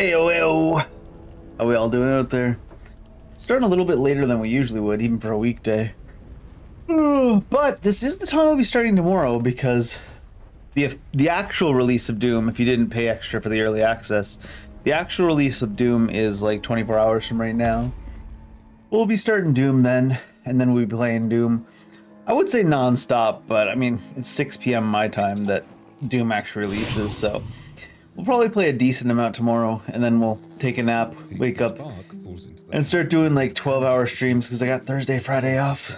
Ayo. How we all doing out there? Starting a little bit later than we usually would, even for a weekday. But this is the time we'll be starting tomorrow because the actual release of Doom, if you didn't pay extra for the early access, the actual release of Doom is like 24 hours from right now. We'll be starting Doom then, and then we'll be playing Doom. I would say non-stop, but I mean, it's 6 p.m. my time that Doom actually releases, so we'll probably play a decent amount tomorrow, and then we'll take a nap, wake up, and start doing like 12-hour streams because I got Thursday, Friday off.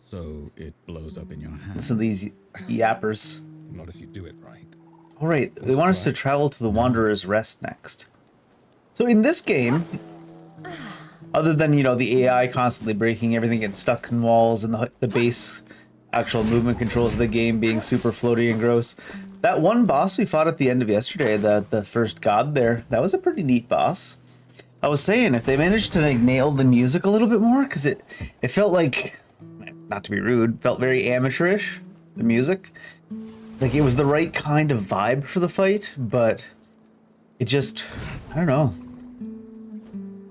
So it blows up in your hand. Listen to these yappers. Not if you do it right. All right, they want us to travel to the Wanderer's Rest next. So in this game, other than, you know, the AI constantly breaking everything, getting stuck in walls, and the base actual movement controls of the game being super floaty and gross, that one boss we fought at the end of yesterday, the first god there, that was a pretty neat boss. I was saying, if they managed to like nail the music a little bit more, because it felt like, not to be rude, felt very amateurish, the music. Like it was the right kind of vibe for the fight, but it just, I don't know.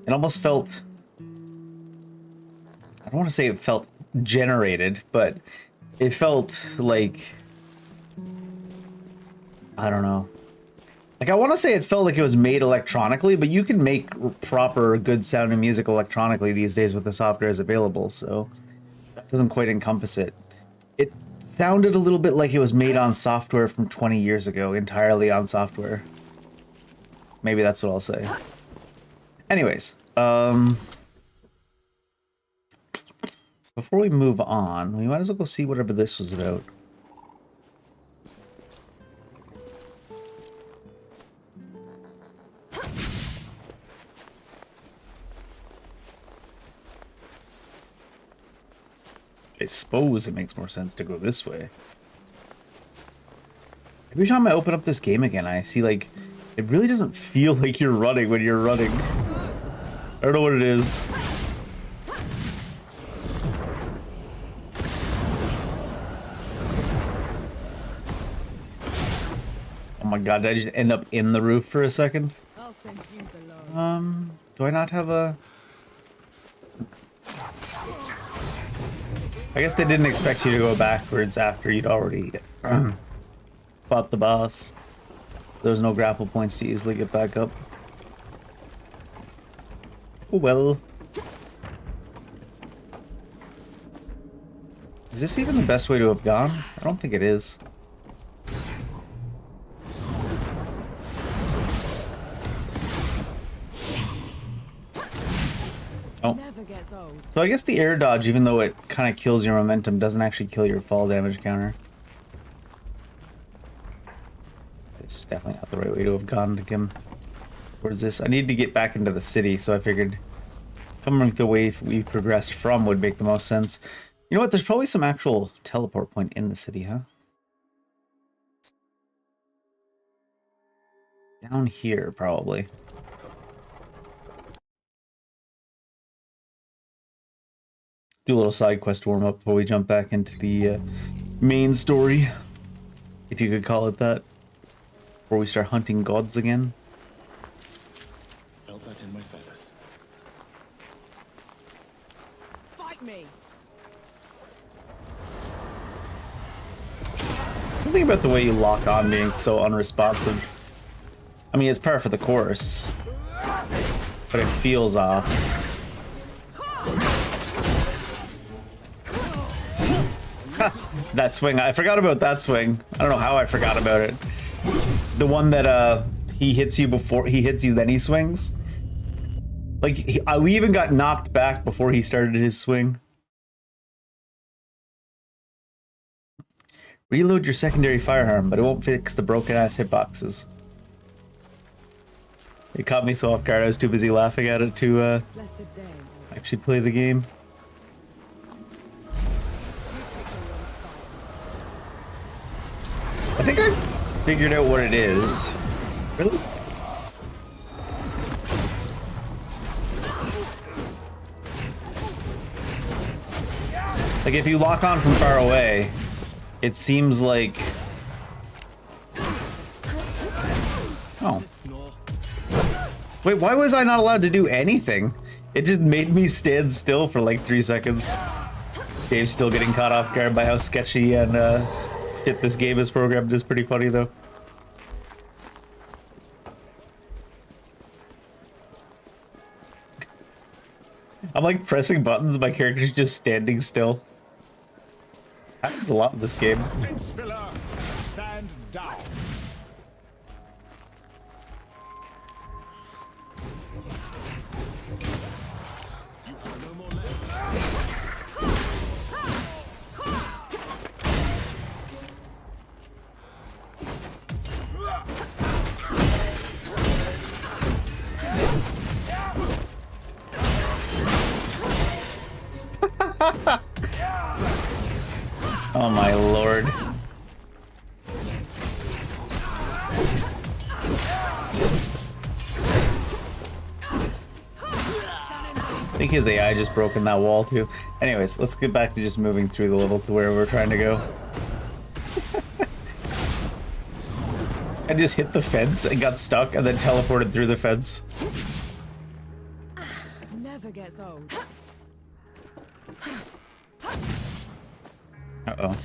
It almost felt, I don't want to say it felt generated, but it felt like, I don't know. Like I want to say it felt like it was made electronically, but you can make proper good sounding music electronically these days with the software is available, so that doesn't quite encompass it. It sounded a little bit like it was made on software from 20 years ago, entirely on software. Maybe that's what I'll say. Anyways, before we move on, we might as well go see whatever this was about. I suppose it makes more sense to go this way. Every time I open up this game again, I see, like, it really doesn't feel like you're running when you're running. I don't know what it is. Oh my god, did I just end up in the roof for a second? I'll send you below. Do I not have a... I guess they didn't expect you to go backwards after you'd already fought the boss. There's no grapple points to easily get back up. Oh well. Is this even the best way to have gone? I don't think it is. Oh. So I guess the air dodge, even though it kind of kills your momentum, doesn't actually kill your fall damage counter. It's definitely not the right way to have gone to come. Where's this? I need to get back into the city, so I figured coming the way we progressed from would make the most sense. You know what? There's probably some actual teleport point in the city, huh? Down here, probably. Do a little side quest warm up before we jump back into the main story, if you could call it that, before we start hunting gods again. Felt that in my feathers. Fight me. Something about the way you lock on being so unresponsive. I mean, it's par for the course, but it feels off. That swing, I forgot about that swing. I don't know how I forgot about it. The one that he hits you before he hits you, then he swings. Like we even got knocked back before he started his swing. Reload your secondary firearm, but it won't fix the broken ass hitboxes. It caught me so off guard. I was too busy laughing at it to actually play the game. I think I figured out what it is. Really? Like if you lock on from far away, it seems like... Oh. Wait, why was I not allowed to do anything? It just made me stand still for like 3 seconds. Dave's still getting caught off guard by how sketchy and shit this game is programmed is pretty funny though. I'm like pressing buttons, my character's just standing still. Happens a lot in this game. Filler, stand down. Oh my lord. I think his AI just broke in that wall too. Anyways, let's get back to just moving through the level to where we're trying to go. I just hit the fence and got stuck and then teleported through the fence. Never gets old. Uh-oh.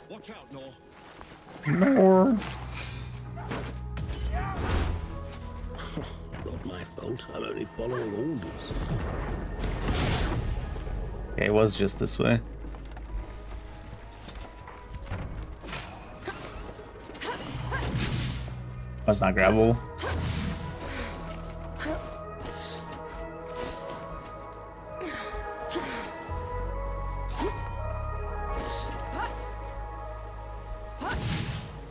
Watch out, Nor. No. Not my fault. I'm only following orders. Okay, it was just this way. That's not grabbable.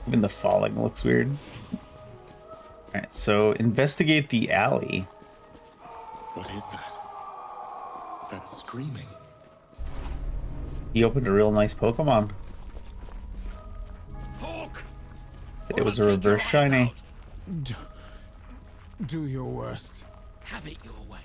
Even the falling looks weird. Alright, so investigate the alley. What is that? That's screaming. He opened a real nice Pokemon. Talk! It was a reverse shiny. Do your worst. Have it your way.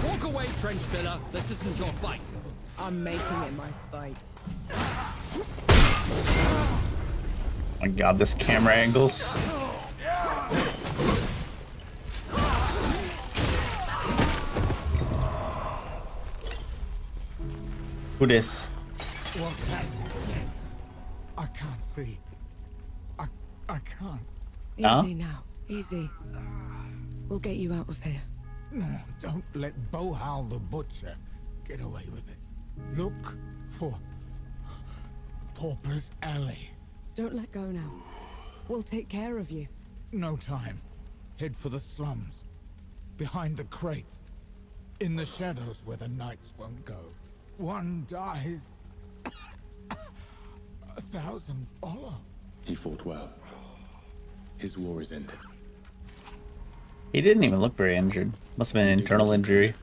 Walk away, trench filler. This isn't your fight. I'm making it my fight. Oh my god, this camera angles. Who this? What's happening? I can't see. I can't. Huh? Easy now. Easy. We'll get you out of here. No, don't let Bohal the Butcher get away with it. Look for Pauper's Alley. Don't let go now. We'll take care of you. No time. Head for the slums. Behind the crates. In the shadows where the knights won't go. One dies. 1,000 follow. He fought well. His war is ended. He didn't even look very injured. Must have been an internal injury.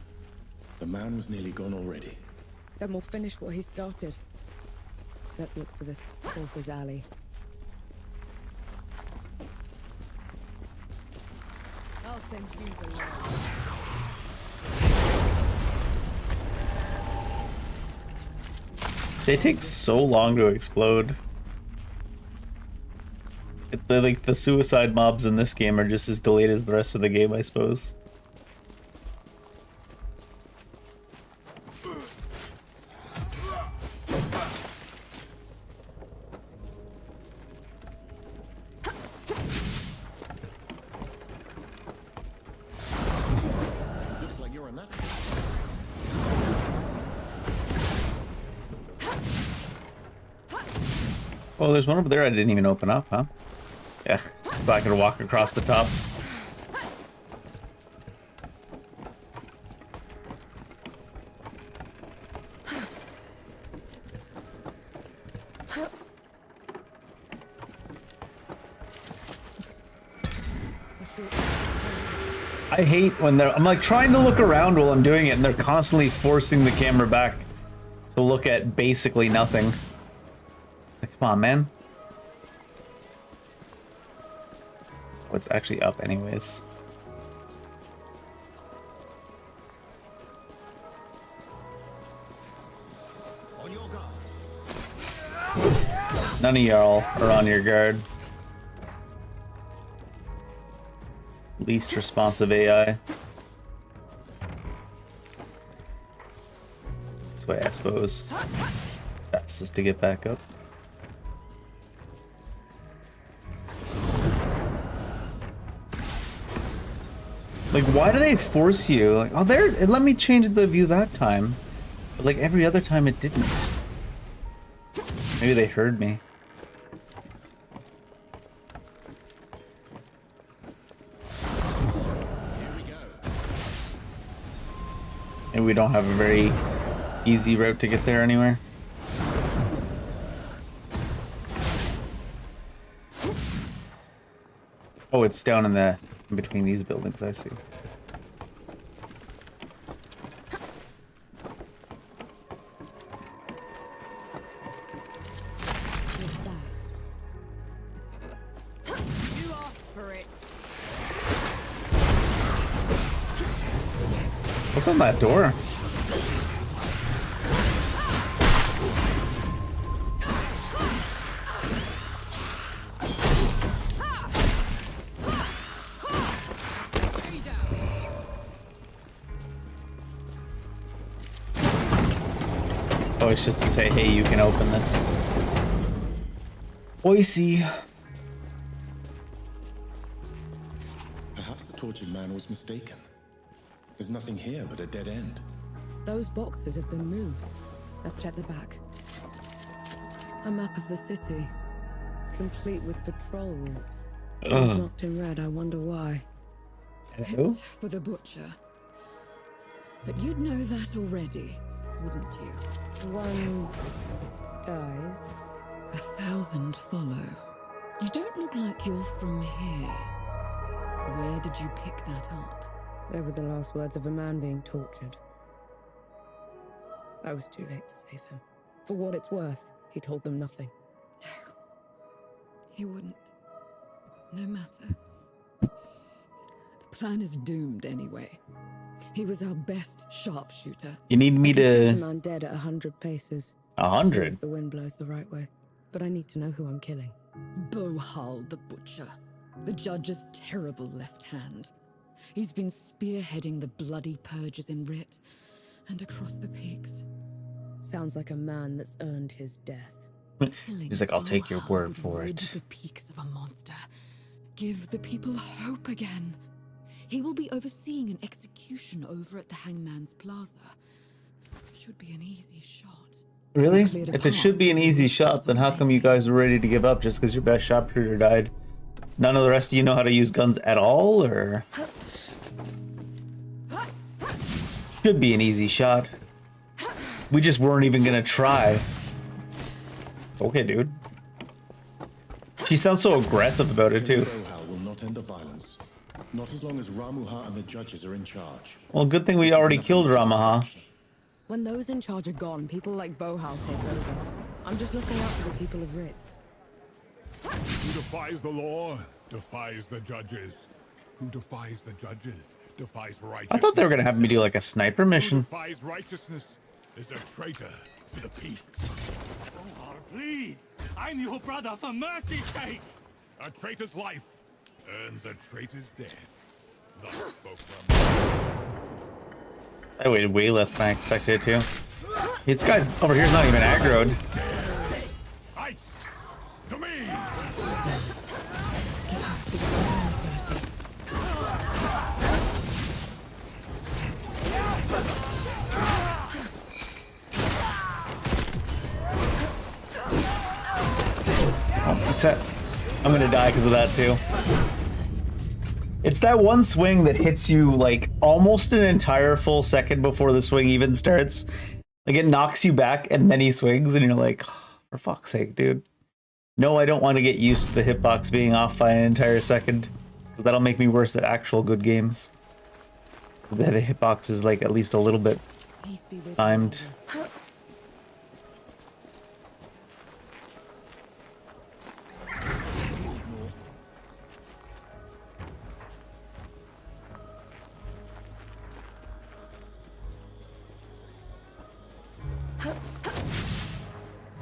The man was nearly gone already. Then we'll finish what he started. Let's look for this Pauper's Alley. I'll send you the love. They take so long to explode. Like the suicide mobs in this game are just as delayed as the rest of the game, I suppose. Looks like you're a natural. Oh, there's one over there I didn't even open up, huh? Yeah, so I could walk across the top. I hate when I'm like trying to look around while I'm doing it and they're constantly forcing the camera back to look at basically nothing. Like, come on, man. Oh, it's actually up anyways. None of y'all are on your guard. Least responsive AI. This way, I suppose. Fastest to get back up. Like, why do they force you? Like, oh, there, it let me change the view that time. But like every other time it didn't. Maybe they heard me. Maybe we don't have a very easy route to get there anywhere. Oh, it's down in between these buildings, I see. You asked for it. What's on that door? Oh, it's just to say, hey, you can open this. Oh, you see. Perhaps the tortured man was mistaken. There's nothing here but a dead end. Those boxes have been moved. Let's check the back. A map of the city, complete with patrol routes. It's marked in red. I wonder why. Hello? It's for the butcher. But you'd know that already, wouldn't you? One dies. 1,000 follow. You don't look like you're from here. Where did you pick that up? They were the last words of a man being tortured. I was too late to save him. For what it's worth, he told them nothing. He wouldn't. No matter. The plan is doomed anyway. He was our best sharpshooter. You need me I can shoot a to... man dead at 100 paces. 100? If the wind blows the right way. But I need to know who I'm killing. Bohal the Butcher. The judge's terrible left hand. He's been spearheading the bloody purges in Writ and across the peaks. Sounds like a man that's earned his death. He's like, I'll take your Bohal word would for rid it. the peaks of a monster. Give the people hope again. He will be overseeing an execution over at the Hangman's Plaza. Should be an easy shot. Really? Cleared a If it path should be an for easy the shot, then how come you mayhem. guys were ready to give up just because your best sharpshooter died? None of the rest of you know how to use guns at all, or? Should be an easy shot. We just weren't even gonna try. Okay, dude. She sounds so aggressive about it, too. Bohal will not end the violence. Not as long as Ramuha and the judges are in charge. Well, good thing we This is already nothing killed but Ramaha. distraction. When those in charge are gone, people like Bohal take over. I'm just looking out for the people of Writ. Who defies the law, defies the judges. Who defies the judges, defies righteousness. I thought they were gonna have me do like a sniper Who mission. defies righteousness is a traitor to the peaks. Oh, please! I'm your brother, for mercy's sake! A traitor's life earns a traitor's death. Thus spoke Ramuha. I waited way less than I expected to. This guy's over here's not even aggroed. Heights! To me! Oh, it's that. I'm gonna die because of that too. It's that one swing that hits you like almost an entire full second before the swing even starts. Like it knocks you back and then he swings and you're like, oh, for fuck's sake, dude. No, I don't want to get used to the hitbox being off by an entire second. Because that'll make me worse at actual good games. The hitbox is like at least a little bit Peace be with you, timed. brother.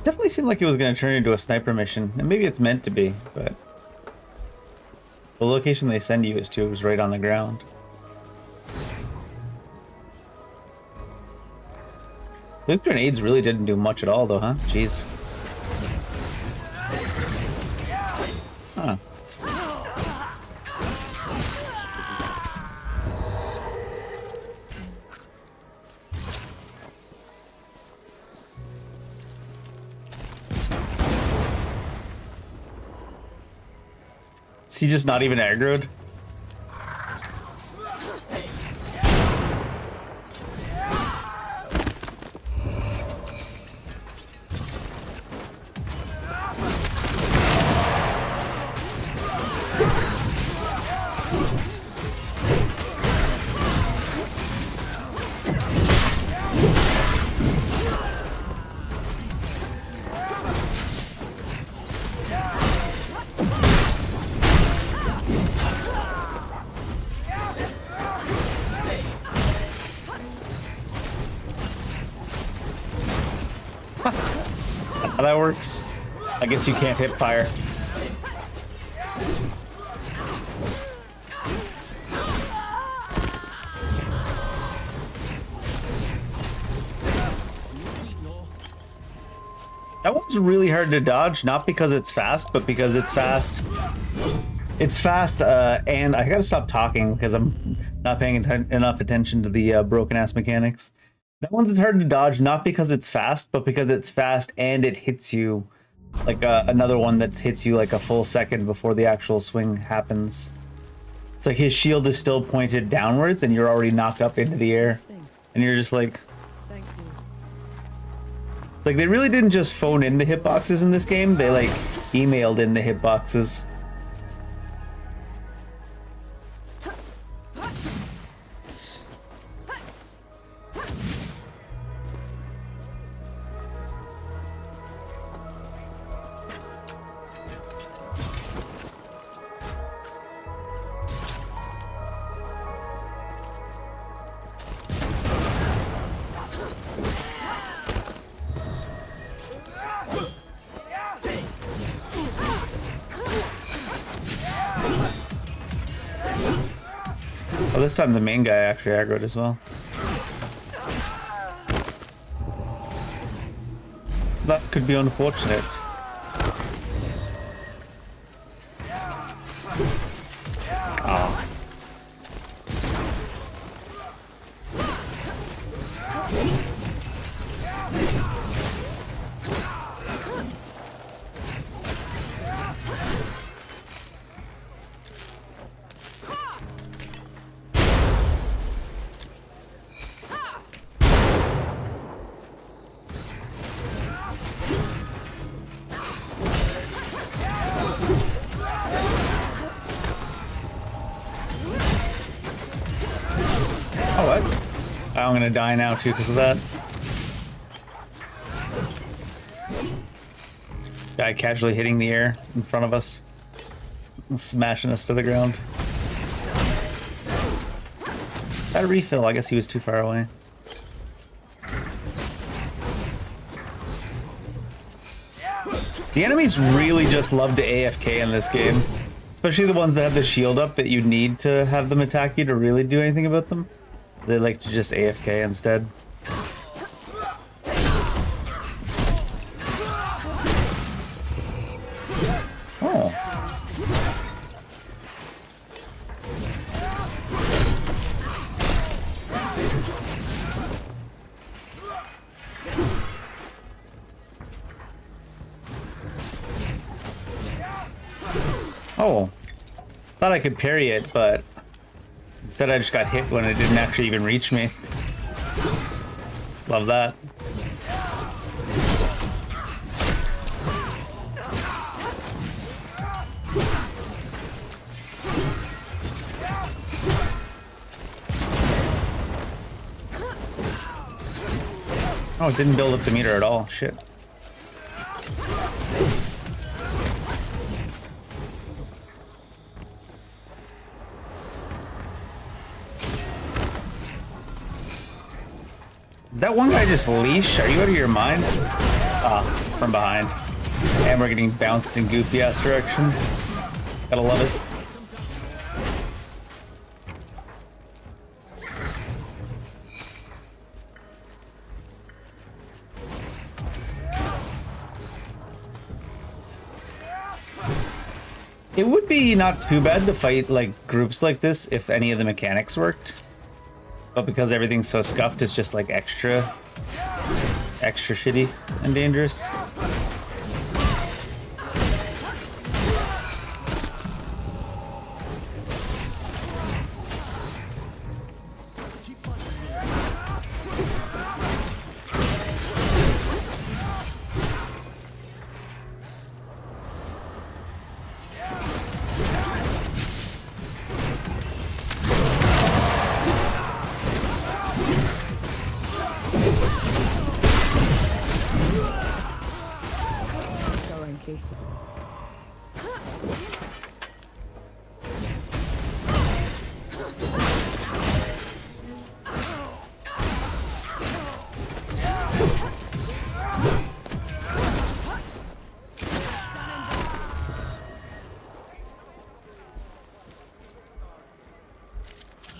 Definitely seemed like it was going to turn into a sniper mission, and maybe it's meant to be, but the location they send you is right on the ground. Those grenades really didn't do much at all, though, huh? Jeez. Huh. Is he just not even aggroed? How that works? I guess you can't hit fire. That one's really hard to dodge, not because it's fast, but because it's fast. It's fast, and I gotta stop talking because I'm not paying enough attention to the broken-ass mechanics. That one's hard to dodge, not because it's fast, but because it's fast and it hits you like another one that hits you like a full second before the actual swing happens. It's like his shield is still pointed downwards and you're already knocked up into the air. And you're just like... Thank you. Like, they really didn't just phone in the hitboxes in this game, they like emailed in the hitboxes. Oh, this time the main guy actually aggroed as well. That could be unfortunate. Oh. Oh, what? I'm gonna die now too because of that. Guy casually hitting the air in front of us and smashing us to the ground. That refill, I guess he was too far away. The enemies really just love to AFK in this game. Especially the ones that have the shield up that you need to have them attack you to really do anything about them. They like to just AFK instead. Oh. Oh. Thought I could parry it, but instead I just got hit when it didn't actually even reach me. Love that. Oh, it didn't build up the meter at all. Shit. That one guy just leash? Are you out of your mind? Ah, from behind. And we're getting bounced in goofy ass directions. Gotta love it. It would be not too bad to fight like groups like this if any of the mechanics worked. But because everything's so scuffed, it's just like extra shitty and dangerous. Go, Enki.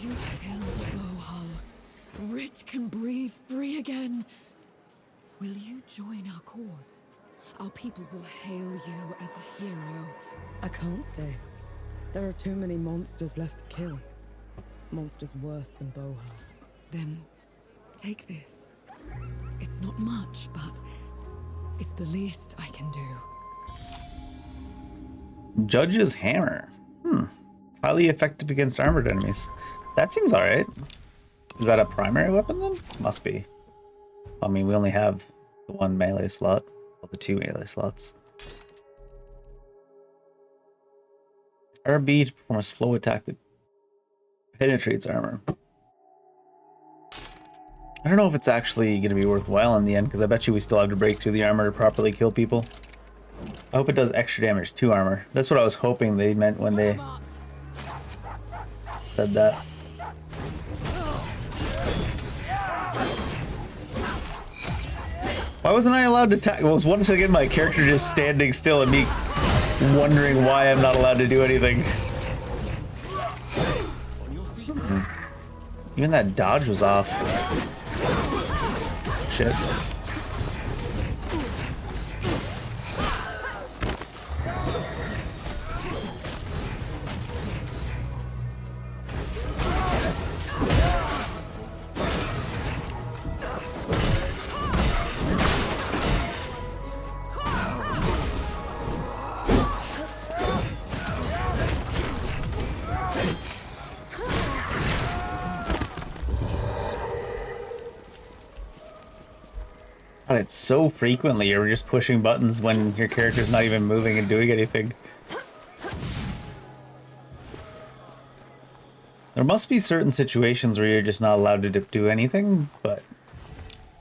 You killed Bohal. Rit can breathe free again. Will you join our cause? Our people will hail you as a hero. I can't stay. There are too many monsters left to kill. Monsters worse than Bohal. Then take this. It's not much, but it's the least I can do. Judge's hammer. Highly effective against armored enemies. That seems alright. Is that a primary weapon then? Must be. I mean, we only have the one melee slot. Well, the two melee slots. RB to perform a slow attack that penetrates armor. I don't know if it's actually going to be worthwhile in the end, because I bet you we still have to break through the armor to properly kill people. I hope it does extra damage to armor. That's what I was hoping they meant when they said that. Why wasn't I allowed to attack? Well, was once again my character just standing still and me wondering why I'm not allowed to do anything. Even that dodge was off. Shit. God, it's so frequently you're just pushing buttons when your character's not even moving and doing anything. There must be certain situations where you're just not allowed to do anything, but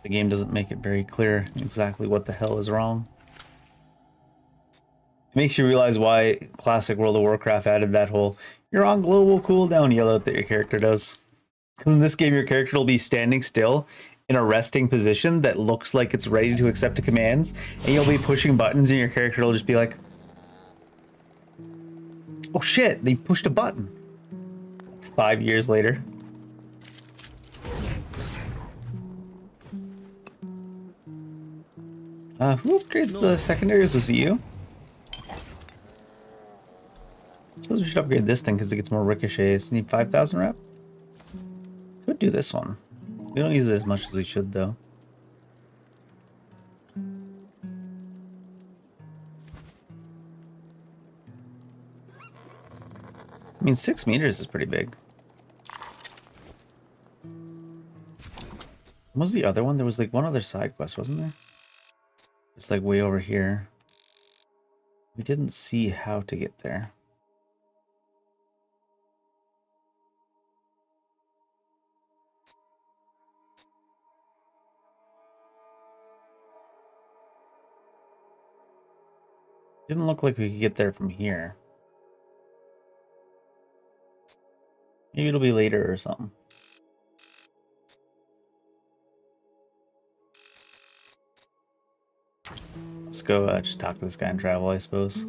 the game doesn't make it very clear exactly what the hell is wrong. It makes you realize why classic World of Warcraft added that whole "you're on global cooldown" yellow that your character does. Because in this game, your character will be standing still in a resting position that looks like it's ready to accept the commands, and you'll be pushing buttons and your character will just be like, oh shit, they pushed a button. 5 years later. Who upgrades the secondaries? Was it you? I suppose we should upgrade this thing because it gets more ricochets. Need 5,000 rep? Could do this one. We don't use it as much as we should, though. I mean, 6 meters is pretty big. What was the other one? There was like one other side quest, wasn't there? It's like way over here. We didn't see how to get there. Didn't look like we could get there from here. Maybe it'll be later or something. Let's go just talk to this guy and travel, I suppose.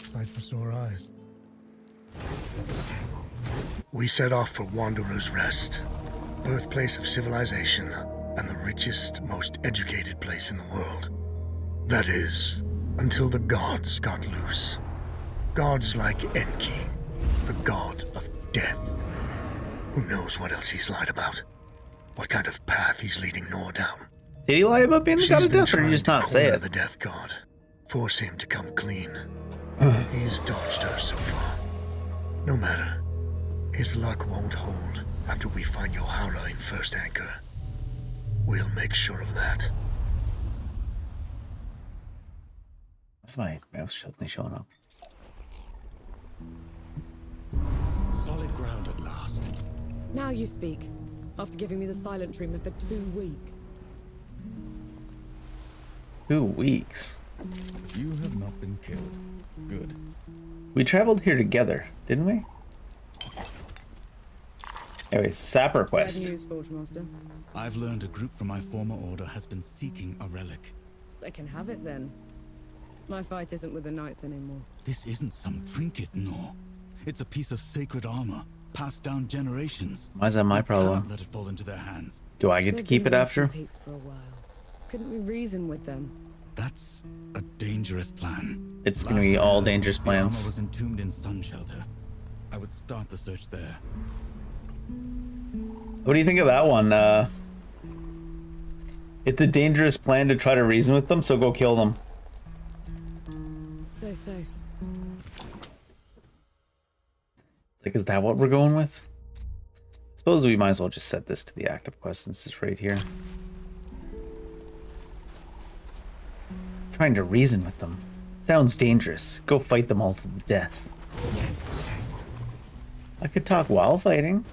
Sight for sore eyes. We set off for Wanderer's Rest, birthplace of civilization and the richest, most educated place in the world. That is, until the gods got loose. Gods like Enki, the god of death. Who knows what else he's lied about? What kind of path he's leading Nor down? Did he lie about being the god She's of been death, or did he trying just to not say corner it? the death god. Force him to come clean. He's dodged her so far. No matter. His luck won't hold after we find Yohara in First Anchor. We'll make sure of that. What's my mouse suddenly showing up? Solid ground at last. Now you speak. After giving me the silent treatment for 2 weeks. 2 weeks. You have not been killed. Good. We traveled here together, didn't we? Anyway, Sapper Bad quest. news, Forge Master. I've learned a group from my former order has been seeking a relic. They can have it then. My fight isn't with the Knights anymore. This isn't some trinket, no. It's a piece of sacred armor, passed down generations. Why is that my We problem? cannot let it fall into their hands. Do I get to They've keep it been after? resting peace for a while. Couldn't we reason with them? That's a dangerous plan. It's gonna be all dangerous The armor plans. was entombed in Sun Shelter. I would start the search there. What do you think of that one? It's a dangerous plan to try to reason with them, so go kill them. Stay safe. It's like, is that what we're going with? Suppose we might as well just set this to the active quest since it's right here. Trying to reason with them. Sounds dangerous. Go fight them all to the death. I could talk while fighting.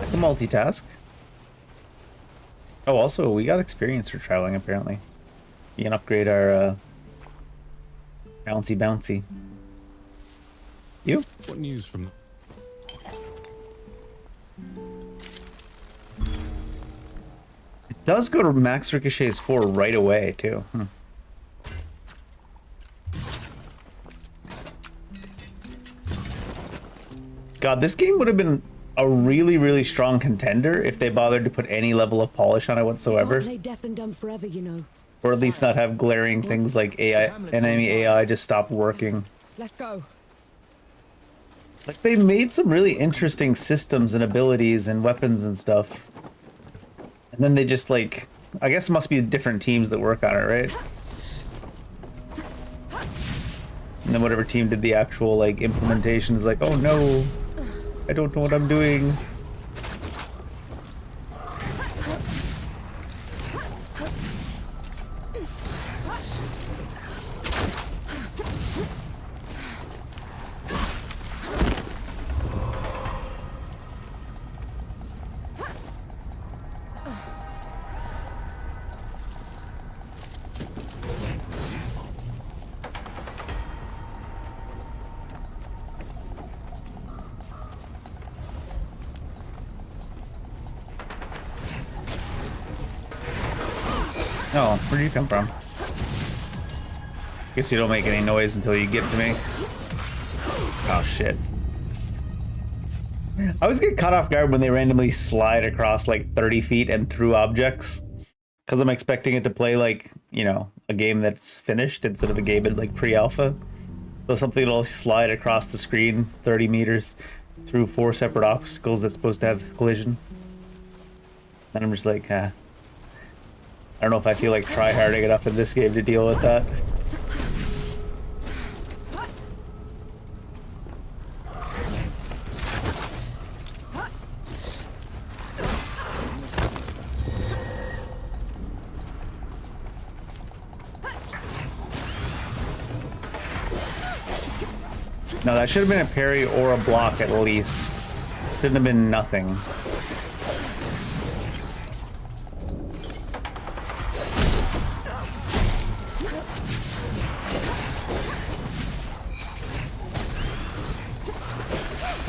I can multitask. Oh, also, we got experience for traveling, apparently. You can upgrade our, bouncy. You? What news from... It does go to max ricochets 4 right away, too. God, this game would have been a really, really strong contender if they bothered to put any level of polish on it whatsoever. Can't play deaf and dumb forever, you know. Or at least not have glaring things like enemy AI just stop working. Let's go. Like, they made some really interesting systems and abilities and weapons and stuff. And then they just, like, I guess it must be different teams that work on it, right? And then whatever team did the actual, like, implementation is like, oh no, I don't know what I'm doing. Oh, where'd you come from? Guess you don't make any noise until you get to me. Oh shit. I always get caught off guard when they randomly slide across like 30 feet and through objects. Because I'm expecting it to play like, you know, a game that's finished instead of a game in like pre-alpha. So something will slide across the screen 30 meters through 4 separate obstacles that's supposed to have collision. And I'm just like, I don't know if I feel like try-harding enough in this game to deal with that. No, that should have been a parry or a block at least. Shouldn't have been nothing.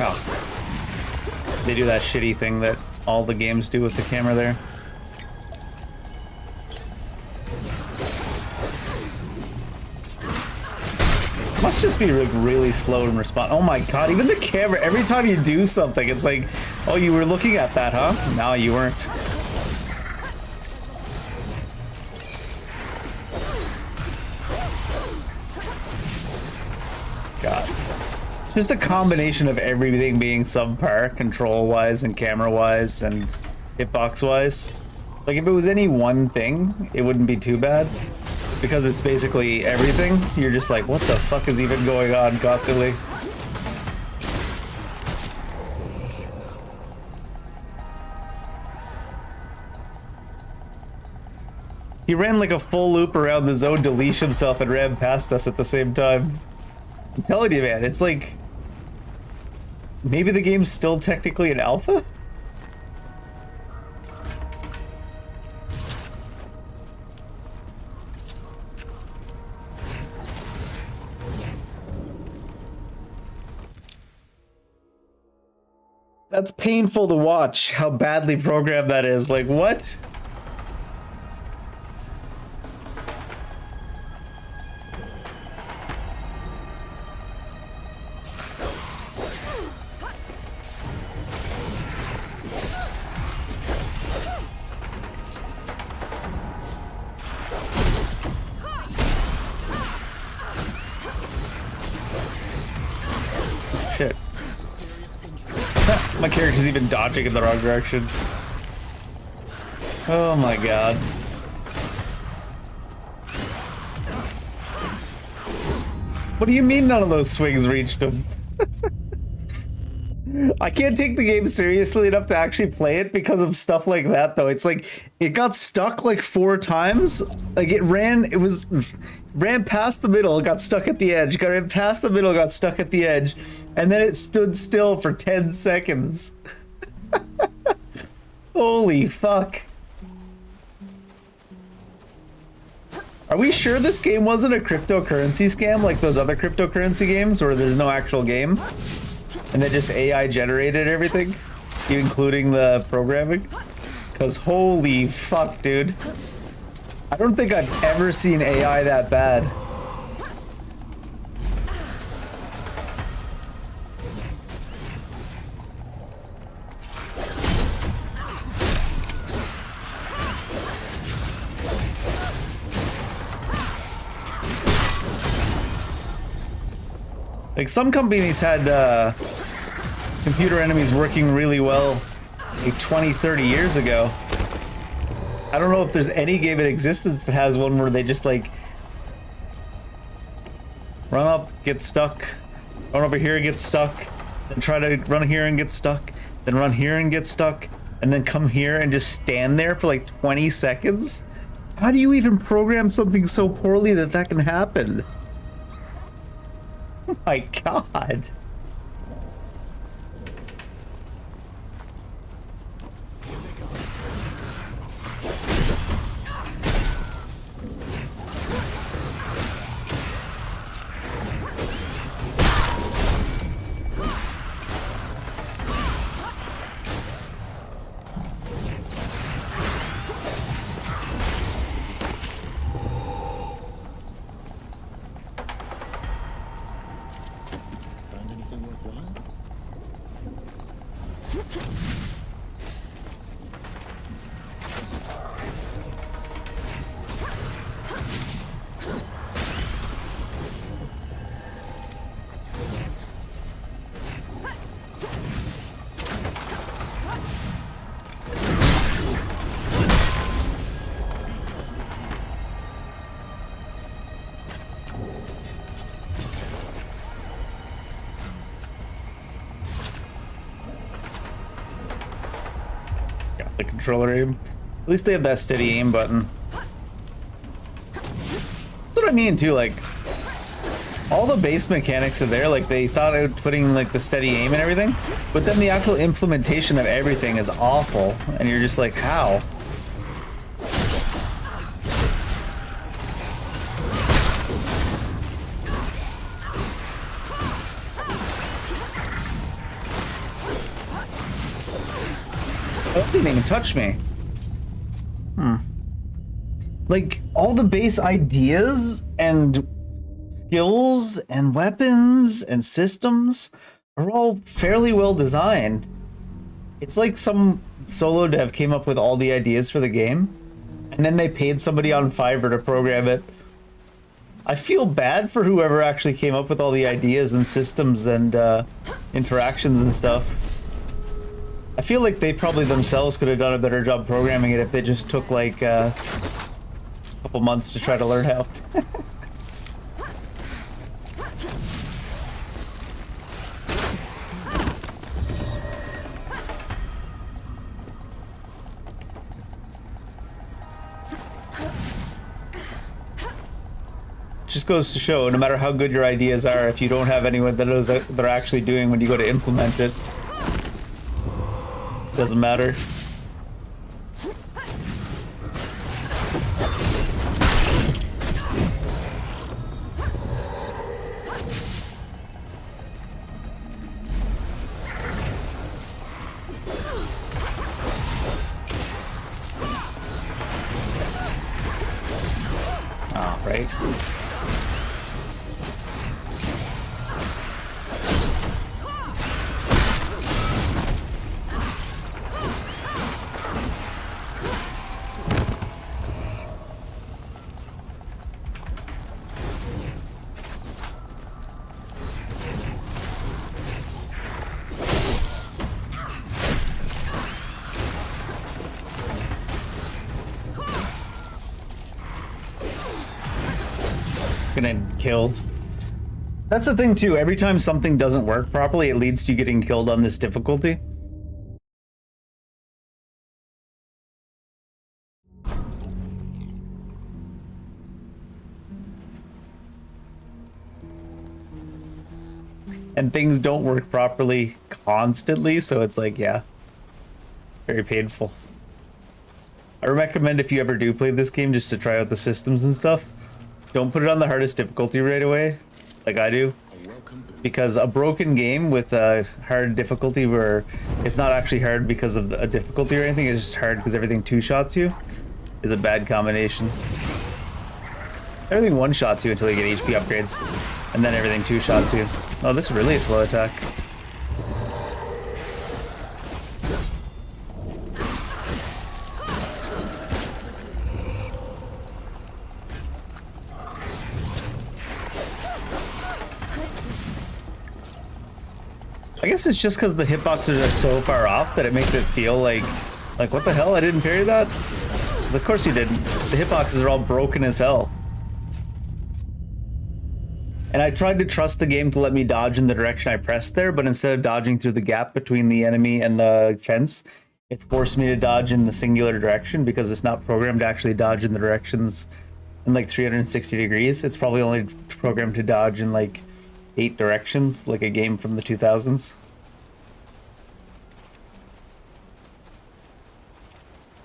Oh. They do that shitty thing that all the games do with the camera there. must just be like really slow in response. Oh my god, even the camera, every time you do something, it's like, oh, you were looking at that, huh? No, you weren't. God. It's just a combination of everything being subpar, control-wise and camera-wise and hitbox-wise. Like, if it was any one thing, it wouldn't be too bad. Because it's basically everything, you're just like, what the fuck is even going on constantly? He ran like a full loop around the zone to leash himself and ran past us at the same time. I'm telling you, man, it's like... Maybe the game's still technically an alpha? That's painful to watch, how badly programmed that is. Like, what? Shit. My character's even dodging in the wrong direction. Oh my god. What do you mean none of those swings reached him? I can't take the game seriously enough to actually play it because of stuff like that, though. It's like, it got stuck like 4 times. Like, ran past the middle, got stuck at the edge, ran past the middle, got stuck at the edge, and then it stood still for 10 seconds. Holy fuck. Are we sure this game wasn't a cryptocurrency scam like those other cryptocurrency games where there's no actual game? And they just AI generated everything, including the programming? Because holy fuck, dude. I don't think I've ever seen AI that bad. Like, some companies had computer enemies working really well like 20, 30 years ago. I don't know if there's any game in existence that has one where they just like run up, get stuck, run over here and get stuck, then try to run here and get stuck, then run here and get stuck, and then come here and just stand there for like 20 seconds? How do you even program something so poorly that that can happen? Oh my god. Found anything worthwhile? Got the controller aim. At least they have that steady aim button. That's what I mean too, like all the base mechanics are there, like they thought of putting like the steady aim and everything, but then the actual implementation of everything is awful, and you're just like, how? Oh, it didn't even touch me. Like, all the base ideas and skills and weapons and systems are all fairly well designed. It's like some solo dev came up with all the ideas for the game, and then they paid somebody on Fiverr to program it. I feel bad for whoever actually came up with all the ideas and systems and interactions and stuff. I feel like they probably themselves could have done a better job programming it if they just took like a couple months to try to learn how. Just goes to show, no matter how good your ideas are, if you don't have anyone that knows what they're actually doing when you go to implement it, doesn't matter. Oh, right. Getting killed. That's the thing too, every time something doesn't work properly, it leads to you getting killed on this difficulty. And things don't work properly constantly, so it's like, yeah, very painful. I recommend if you ever do play this game just to try out the systems and stuff, don't put it on the hardest difficulty right away, like I do. Because a broken game with a hard difficulty where it's not actually hard because of a difficulty or anything, it's just hard because everything two-shots you, is a bad combination. Everything one-shots you until you get HP upgrades, and then everything two-shots you. Oh, this is really a slow attack. I guess it's just because the hitboxes are so far off that it makes it feel like what the hell? I didn't parry that? 'Cause of course you didn't. The hitboxes are all broken as hell. And I tried to trust the game to let me dodge in the direction I pressed there, but instead of dodging through the gap between the enemy and the fence, it forced me to dodge in the singular direction because it's not programmed to actually dodge in the directions in like 360 degrees. It's probably only programmed to dodge in like 8 directions, like a game from the 2000s.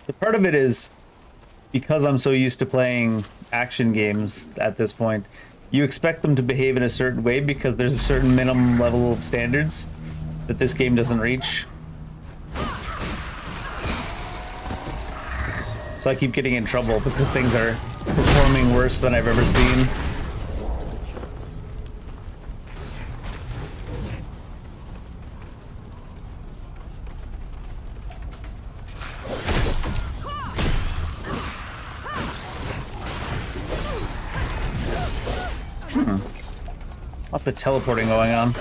The part of it is, because I'm so used to playing action games at this point, you expect them to behave in a certain way because there's a certain minimum level of standards that this game doesn't reach. So I keep getting in trouble because things are performing worse than I've ever seen. Lots of teleporting going on.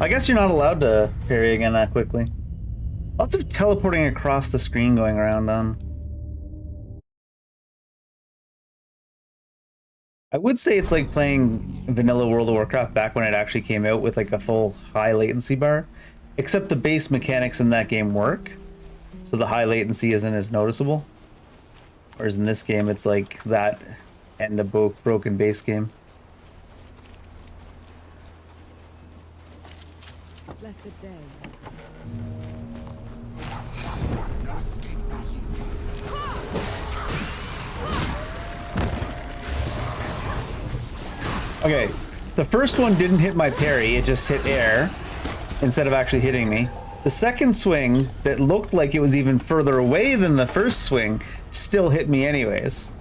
I guess you're not allowed to parry again that quickly. Lots of teleporting across the screen going around on. I would say it's like playing vanilla World of Warcraft back when it actually came out with like a full high latency bar. Except the base mechanics in that game work, so the high latency isn't as noticeable. Whereas in this game it's like that and a broken base game. Blessed day. Okay, the first one didn't hit my parry, it just hit air instead of actually hitting me. The second swing that looked like it was even further away than the first swing still hit me anyways.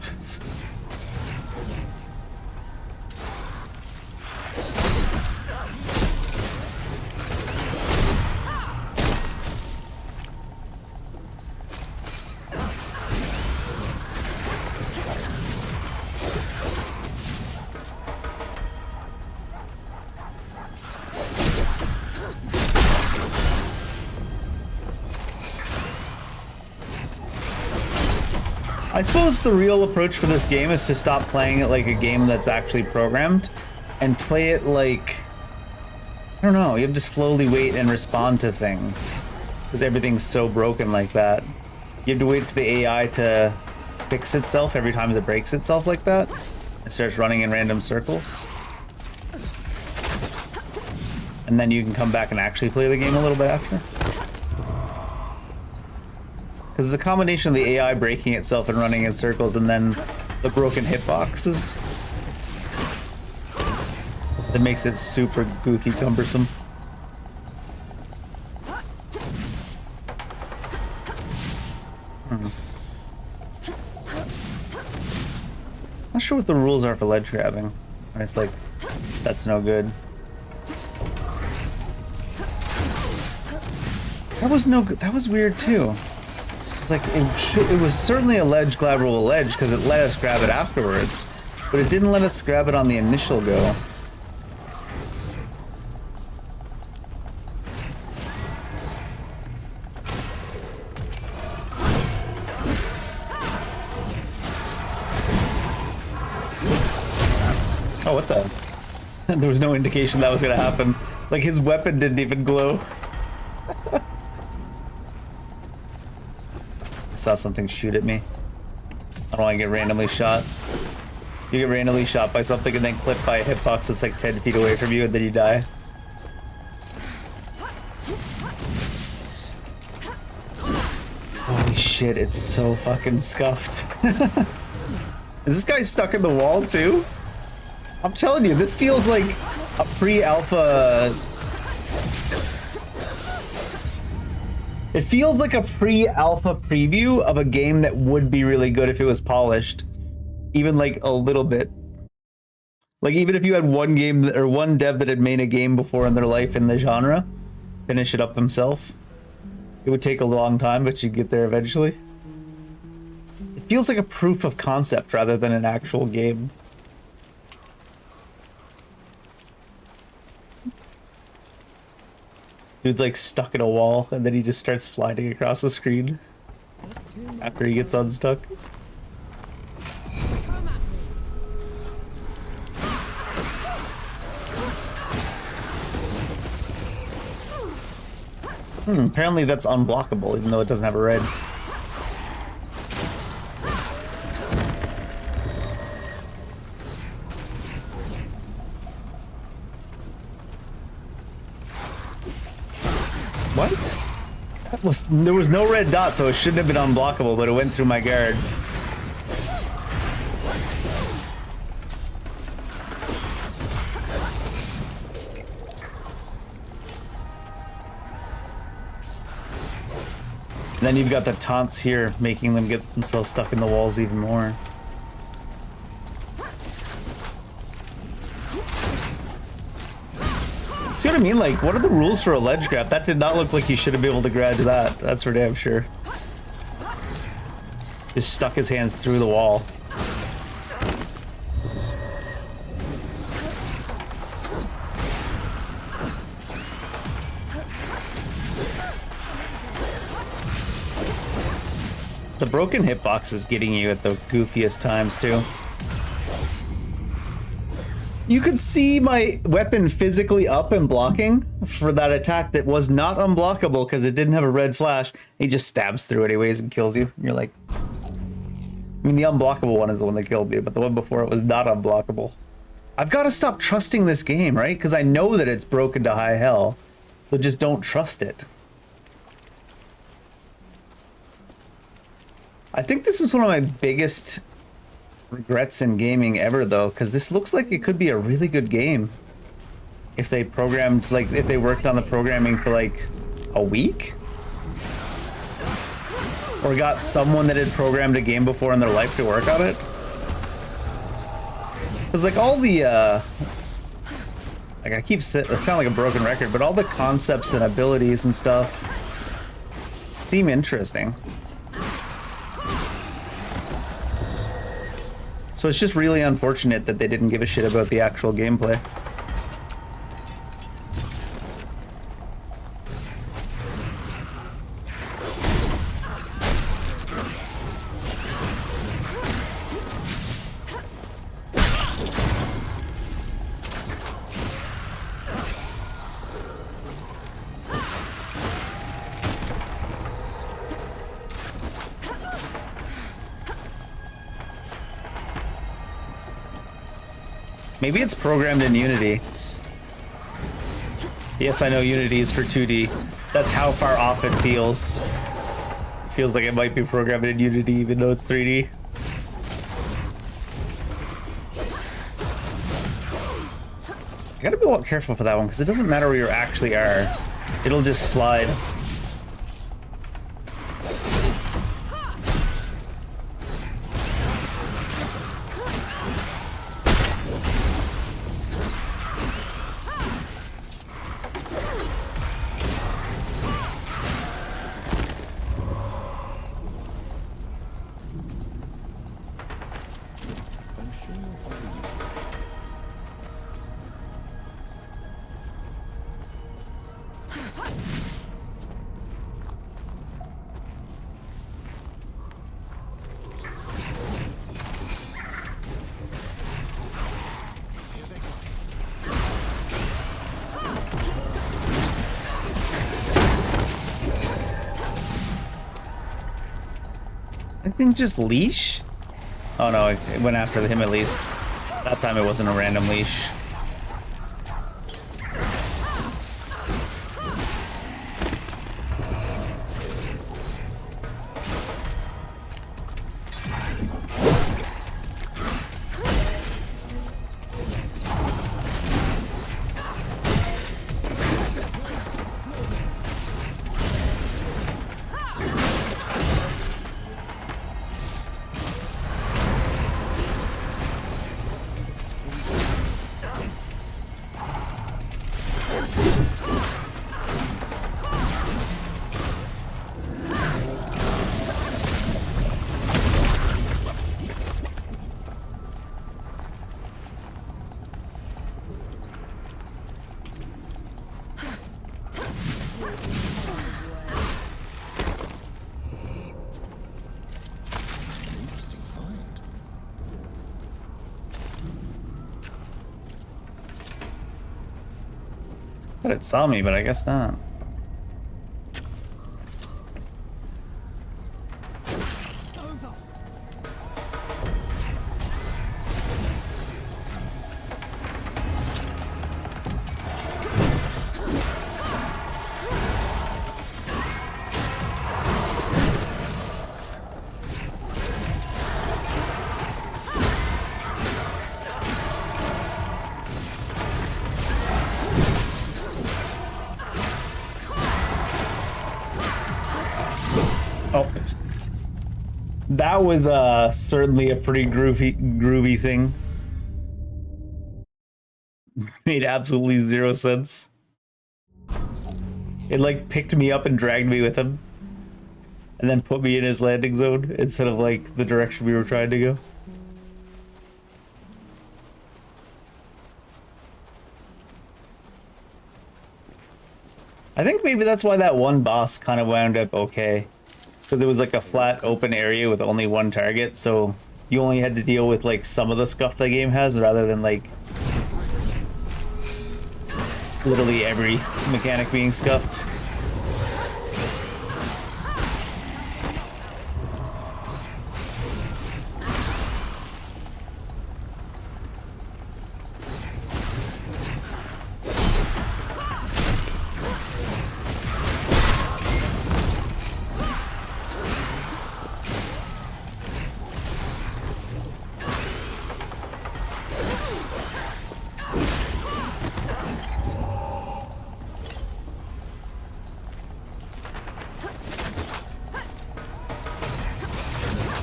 I suppose the real approach for this game is to stop playing it like a game that's actually programmed and play it like, I don't know, you have to slowly wait and respond to things because everything's so broken like that. You have to wait for the AI to fix itself every time it breaks itself like that. It starts running in random circles. And then you can come back and actually play the game a little bit after. Because it's a combination of the AI breaking itself and running in circles and then the broken hitboxes that makes it super goofy cumbersome. Not sure what the rules are for ledge grabbing. It's like, that's no good. That was no good. That was weird too. It's like it was certainly a ledge grabbable ledge because it let us grab it afterwards, but it didn't let us grab it on the initial go. Oh, what the? There was no indication that was gonna happen. Like his weapon didn't even glow. Saw something shoot at me. I don't want to get randomly shot. You get randomly shot by something and then clipped by a hitbox that's like 10 feet away from you and then you die. Holy shit, it's so fucking scuffed. Is this guy stuck in the wall too? I'm telling you, this feels like a pre-alpha... It feels like a pre-alpha preview of a game that would be really good if it was polished. Even like a little bit. Like even if you had one game or one dev that had made a game before in their life in the genre, finish it up himself. It would take a long time, but you'd get there eventually. It feels like a proof of concept rather than an actual game. Dude's like stuck in a wall, and then he just starts sliding across the screen after he gets unstuck. Apparently that's unblockable, even though it doesn't have a red. What? There was no red dot, so it shouldn't have been unblockable, but it went through my guard. And then you've got the taunts here, making them get themselves stuck in the walls even more. See what I mean? Like, what are the rules for a ledge grab? That did not look like you should have been able to grab that. That's for damn sure. Just stuck his hands through the wall. The broken hitbox is getting you at the goofiest times too. You could see my weapon physically up and blocking for that attack that was not unblockable because it didn't have a red flash. He just stabs through anyways and kills you. You're like... I mean, the unblockable one is the one that killed me, but the one before it was not unblockable. I've got to stop trusting this game, right? Because I know that it's broken to high hell. So just don't trust it. I think this is one of my biggest regrets in gaming ever, though, because this looks like it could be a really good game if they programmed, like, if they worked on the programming for like a week, or got someone that had programmed a game before in their life to work on it. Because like all the like, I sound like a broken record, but all the concepts and abilities and stuff seem interesting. So it's just really unfortunate that they didn't give a shit about the actual gameplay. Maybe it's programmed in Unity. Yes, I know Unity is for 2D. That's how far off it feels. It feels like it might be programmed in Unity even though it's 3D. I gotta be a lot careful for that one because it doesn't matter where you actually are. It'll just slide. I'm sure you'll find it useful. I think just leash? Oh no, it went after him at least. That time it wasn't a random leash. Interesting find. Thought it saw me, but I guess not. Oh, that was certainly a pretty groovy thing. Made absolutely zero sense. It like picked me up and dragged me with him, and then put me in his landing zone instead of like the direction we were trying to go. I think maybe that's why that one boss kind of wound up okay. Because it was like a flat open area with only one target, so you only had to deal with like some of the stuff the game has rather than like literally every mechanic being scuffed.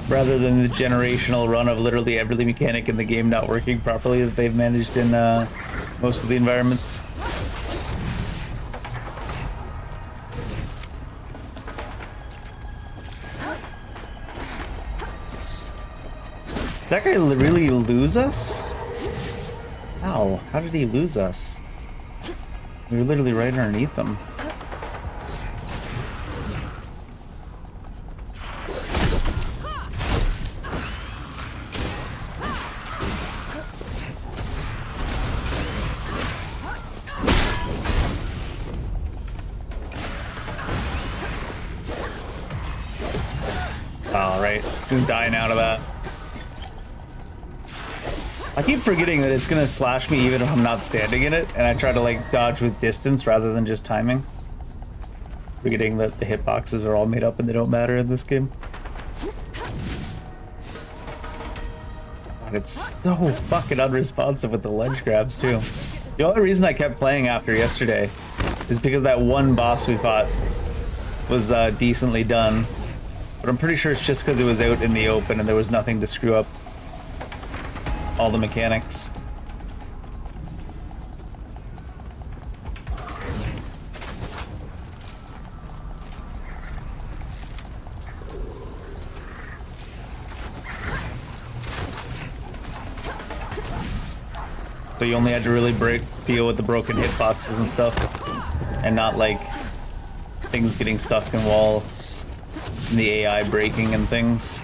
Rather than the generational run of literally every mechanic in the game not working properly that they've managed in most of the environments. Did that guy really lose us? How? How did he lose us? We were literally right underneath them. Alright, it's gonna die out of that. I keep forgetting that it's gonna slash me even if I'm not standing in it, and I try to like dodge with distance rather than just timing. Forgetting that the hitboxes are all made up and they don't matter in this game. God, it's so fucking unresponsive with the ledge grabs too. The only reason I kept playing after yesterday is because that one boss we fought was decently done. But I'm pretty sure it's just because it was out in the open and there was nothing to screw up all the mechanics. So you only had to really deal with the broken hitboxes and stuff, and not like things getting stuck in walls, and the AI breaking and things.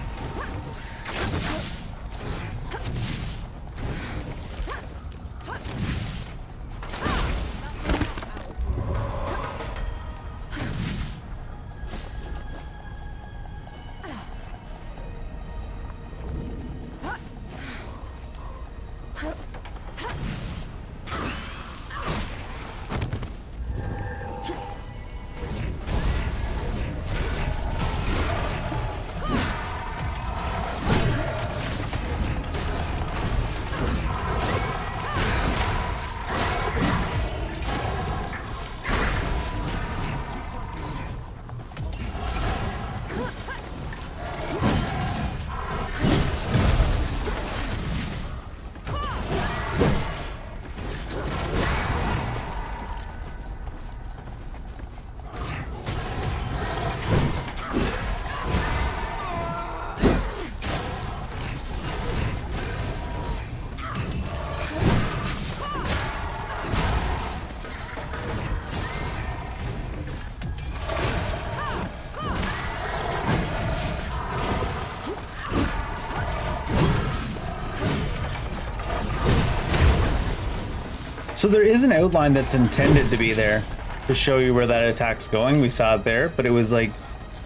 So there is an outline that's intended to be there to show you where that attack's going. We saw it there, but it was like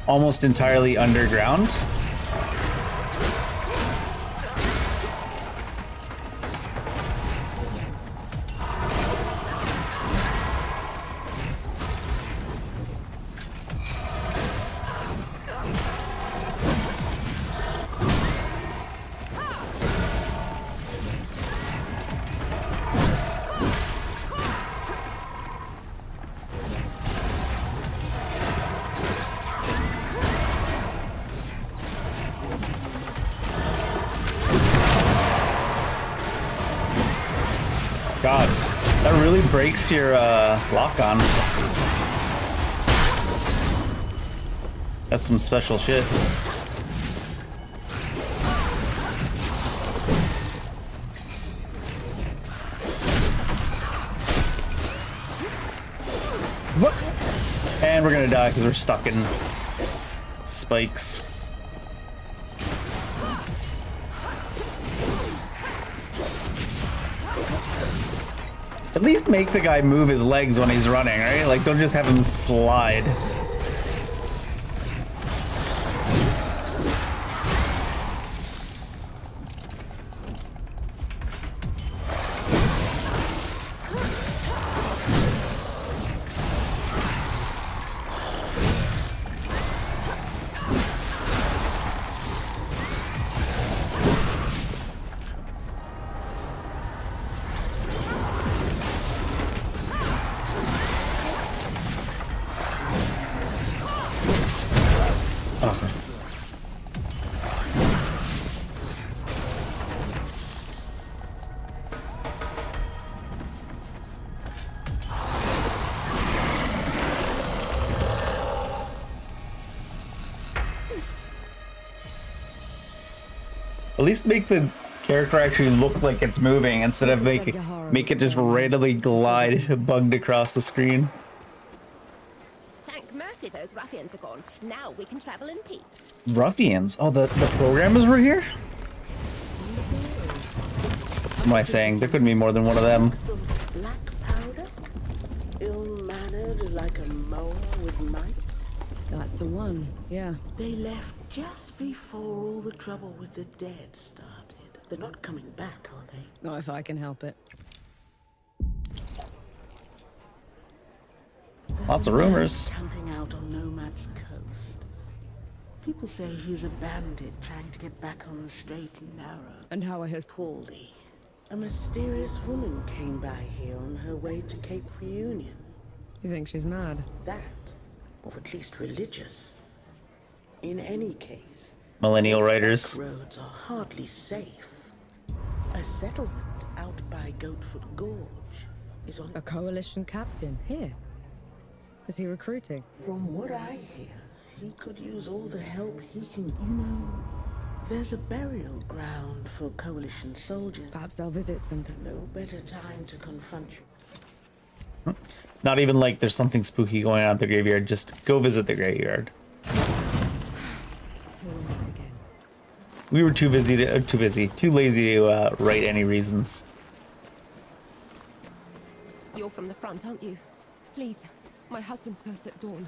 almost entirely underground. God, that really breaks your lock on. That's some special shit. What? And we're gonna die because we're stuck in spikes. At least make the guy move his legs when he's running, right? Like, don't just have him slide. At least make the character actually look like it's moving instead of make it just randomly glide bugged across the screen. Thank mercy those ruffians are gone. Now we can travel in peace. Ruffians? Oh, the programmers were here? What am I saying? There couldn't be more than one of them. Black powder? Ill-mannered like a mower with mites? That's the one, yeah. They left just before all the trouble with the dead started. They're not coming back, are they? Not if I can help it. Lots of rumors. Camping out on Nomad's coast. People say he's a bandit trying to get back on the straight and narrow. And how are his... Poorly. A mysterious woman came by here on her way to Cape Reunion. You think she's mad? That, or at least religious. In any case, Millennial writers. roads are hardly safe. A settlement out by Goatfoot Gorge is on... A coalition captain here. Is he recruiting? From what I hear, he could use all the help he can. You know, there's a burial ground for coalition soldiers. Perhaps I'll visit sometime. No better time to confront you. Not even like there's something spooky going on at the graveyard. Just go visit the graveyard. We were too lazy to write any reasons. You're from the front, aren't you? Please. My husband served at dawn.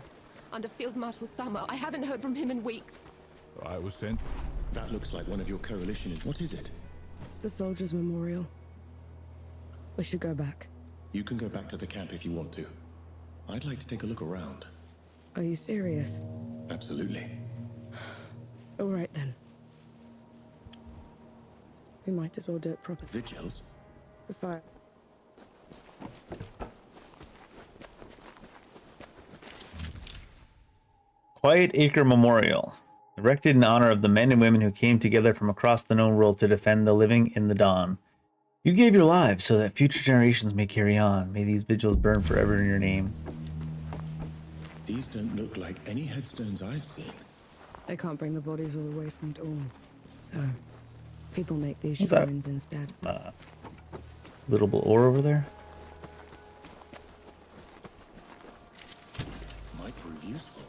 Under Field Marshal Summer. I haven't heard from him in weeks. I was sent. That looks like one of your coalition. What is it? The Soldiers' Memorial. We should go back. You can go back to the camp if you want to. I'd like to take a look around. Are you serious? Absolutely. All right then. We might as well do it properly. Vigils? The fire. Quiet Acre Memorial, erected in honor of the men and women who came together from across the known world to defend the living in the dawn. You gave your lives so that future generations may carry on. May these vigils burn forever in your name. These don't look like any headstones I've seen. They can't bring the bodies all the way from dawn. So, people make these What's that? shrines instead. Little bit ore over there. Might prove useful.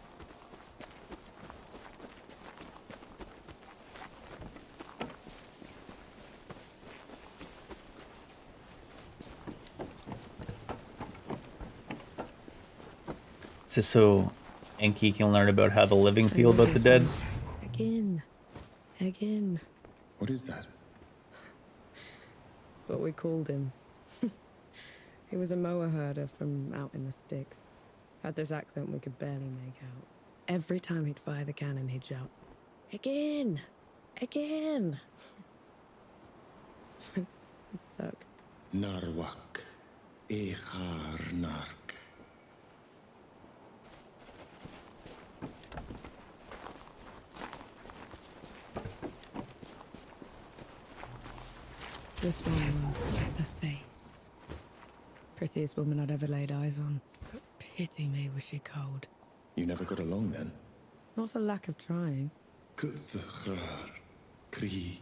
It's just so Enki can learn about how the living feel about the dead. Again. Again. What is that? What we called him. He was a mower herder from out in the sticks. Had this accent we could barely make out. Every time he'd fire the cannon, he'd shout, "Again! Again!" It stuck. Narwak. Echar Nark. This one was the face. Prettiest woman I'd ever laid eyes on. But pity me, was she cold. You never got along then? Not for lack of trying. Kuthchar. Kri.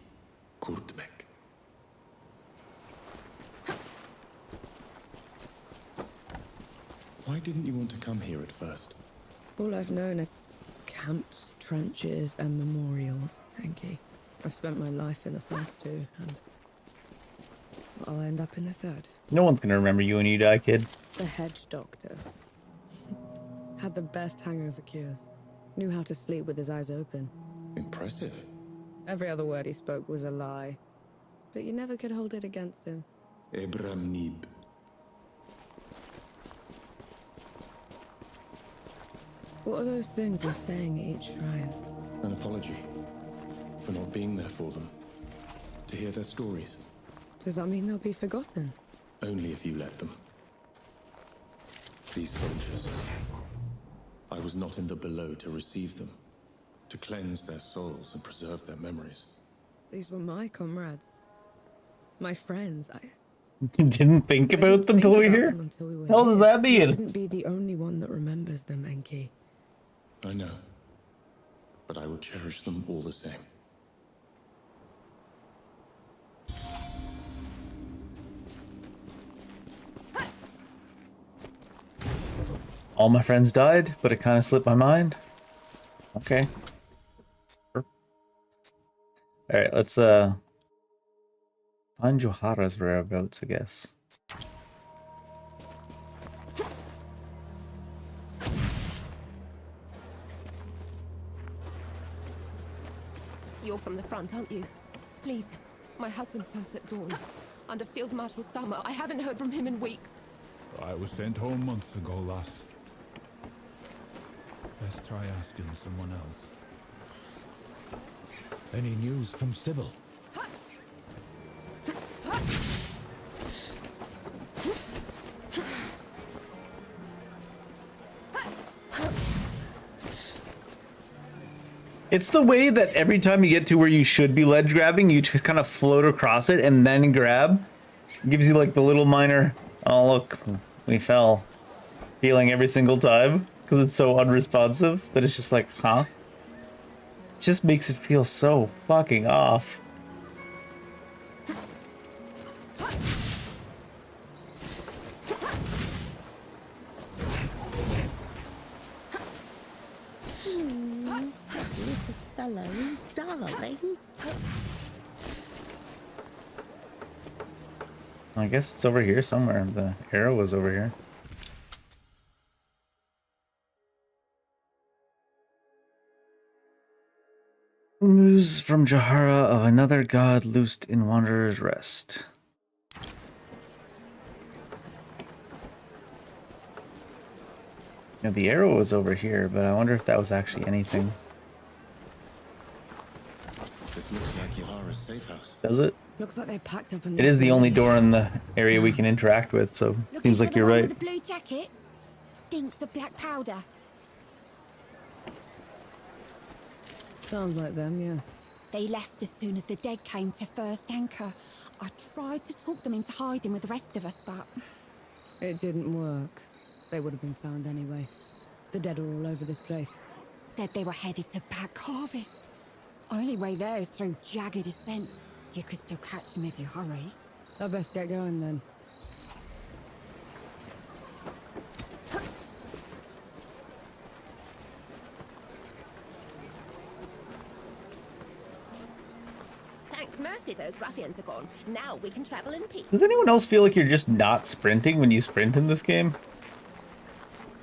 Kurtmek. Why didn't you want to come here at first? All I've known are camps, trenches, and memorials, Enki. I've spent my life in the first two, and I'll end up in the third. No one's gonna remember you when you die, kid. The hedge doctor. Had the best hangover cures. Knew how to sleep with his eyes open. Impressive. Every other word he spoke was a lie. But you never could hold it against him. Ebram Nib. What are those things you're saying at each shrine? An apology for not being there for them. To hear their stories. Does that mean they'll be forgotten? Only if you let them. These soldiers. I was not in the below to receive them. To cleanse their souls and preserve their memories. These were my comrades. My friends. I Didn't think about them till we here? Hell does that You mean? shouldn't be the only one that remembers them, Enki. I know. But I will cherish them all the same. All my friends died, but it kind of slipped my mind. Okay. All right, let's find Johara's whereabouts, I guess. You're from the front, aren't you? Please. My husband serves at dawn. Under Field Marshal Summer. I haven't heard from him in weeks. I was sent home months ago, lass. Best try asking someone else. Any news from Sybil? It's the way that every time you get to where you should be ledge grabbing, you just kind of float across it and then grab. It gives you like the little minor, oh look, we fell feeling every single time because it's so unresponsive that it's just like, huh? It just makes it feel so fucking off. Hello, darling. I guess it's over here somewhere. The arrow was over here. News from Jahara of another god loosed in Wanderer's Rest. Now, the arrow was over here, but I wonder if that was actually anything. This looks like Yahara's safe house. Does it? Looks like they packed up and It is the only left door in the area we can interact with, so seems like you're right. With the blue jacket? Stinks of black powder. Sounds like them, yeah. They left as soon as the dead came to first anchor. I tried to talk them into hiding with the rest of us, but... It didn't work. They would have been found anyway. The dead are all over this place. Said they were headed to Back Harvest. Only way there is through jagged descent. You could still catch them if you hurry. I best get going then. Thank mercy those ruffians are gone. Now we can travel in peace. Does anyone else feel like you're just not sprinting when you sprint in this game?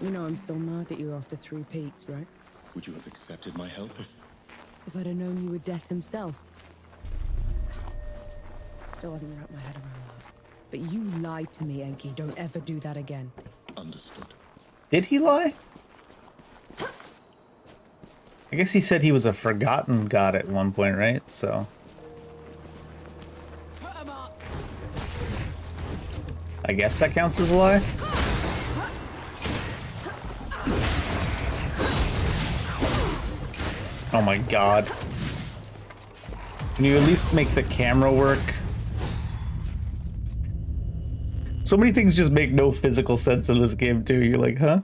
You know I'm still mad at you after 3 peaks, right? Would you have accepted my help If I'd have known you were Death himself. Still haven't wrapped my head around that. But you lied to me, Enki. Don't ever do that again. Understood. Did he lie? I guess he said he was a forgotten god at one point, right? So... I guess that counts as a lie? Oh my god. Can you at least make the camera work? So many things just make no physical sense in this game too. You're like, huh?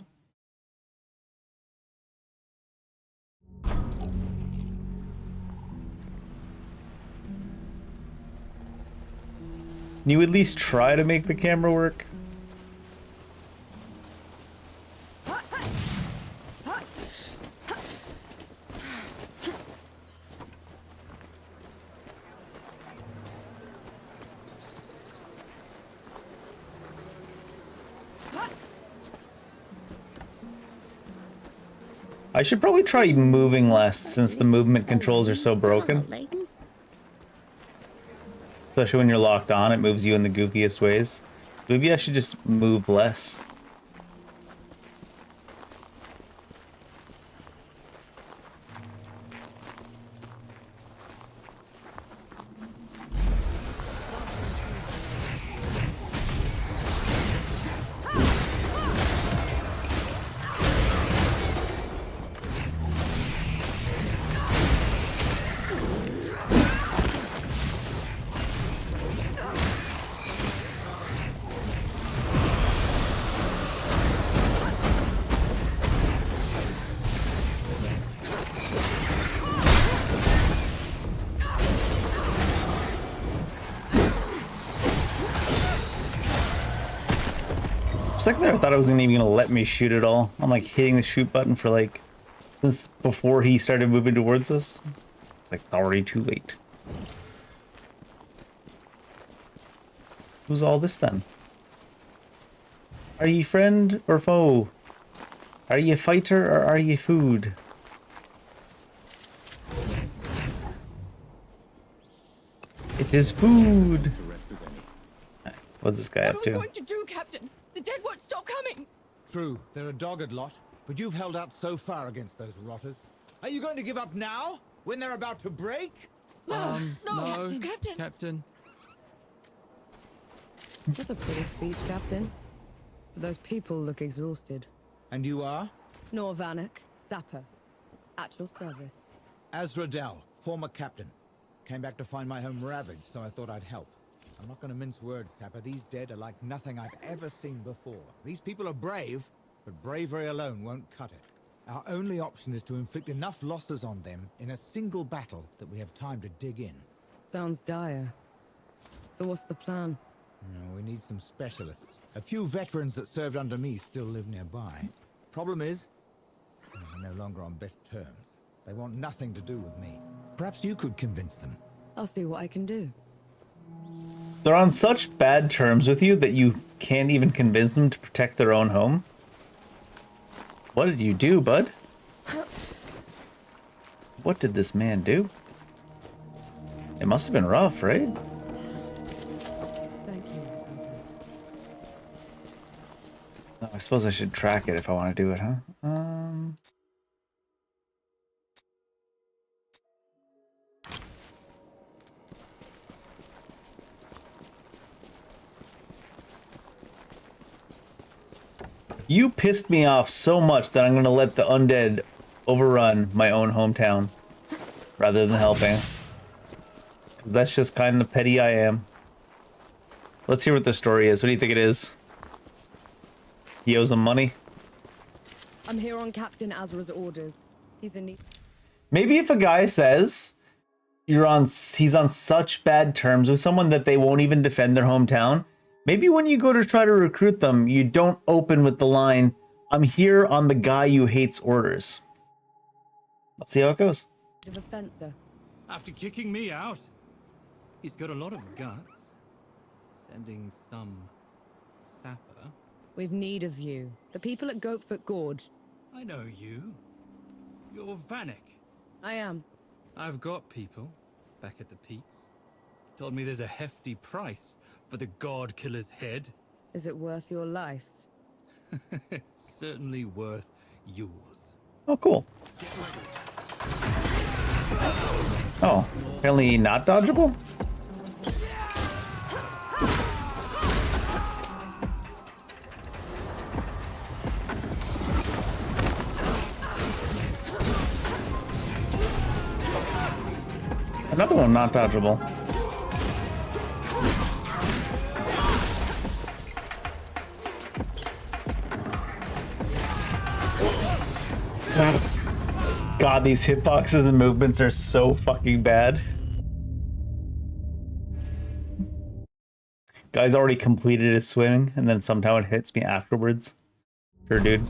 Can you at least try to make the camera work? I should probably try moving less since the movement controls are so broken. Especially when you're locked on, it moves you in the goofiest ways. Maybe I should just move less. For a second there, I thought it wasn't even gonna let me shoot at all. I'm like hitting the shoot button for like, since before he started moving towards us. It's like, it's already too late. Who's all this then? Are ye friend or foe? Are ye a fighter or are ye food? It His food. To rest as any. What's this guy up What are we to? going to do, Captain? The dead won't stop coming. True, they're a dogged lot, but you've held out so far against those rotters. Are you going to give up now, when they're about to break? No, No, Captain. Captain. That's a pretty speech, Captain. But those people look exhausted. And you are? Norvanek, sapper. At your service. Azradel, former captain. Came back to find my home ravaged, so I thought I'd help. I'm not gonna mince words, Sapper. These dead are like nothing I've ever seen before. These people are brave, but bravery alone won't cut it. Our only option is to inflict enough losses on them in a single battle that we have time to dig in. Sounds dire. So what's the plan? No, we need some specialists. A few veterans that served under me still live nearby. Problem is, we're no longer on best terms. They want nothing to do with me. Perhaps you could convince them. I'll see what I can do. They're on such bad terms with you that you can't even convince them to protect their own home? What did you do, bud? What did this man do? It must have been rough, right? Thank you. I suppose I should track it if I want to do it, huh? You pissed me off so much that I'm going to let the undead overrun my own hometown rather than helping. That's just kind of petty I am. Let's hear what the story is. What do you think it is? He owes him money? I'm here on Captain Azra's orders. He's in need. Maybe if a guy says he's on such bad terms with someone that they won't even defend their hometown, maybe when you go to try to recruit them, you don't open with the line, "I'm here on the guy you hate's orders." Let's see how it goes. Of a fencer. After kicking me out, he's got a lot of guts. Sending some sapper. We've need of you. The people at Goatfoot Gorge. I know you. You're Vanek. I am. I've got people back at the peaks. Told me there's a hefty price for the God Killer's head. Is it worth your life? It's certainly worth yours. Oh, cool. Oh, apparently not dodgeable? Another one not dodgeable. God, these hitboxes and movements are so fucking bad. Guy's already completed his swing, and then somehow it hits me afterwards. Sure, dude.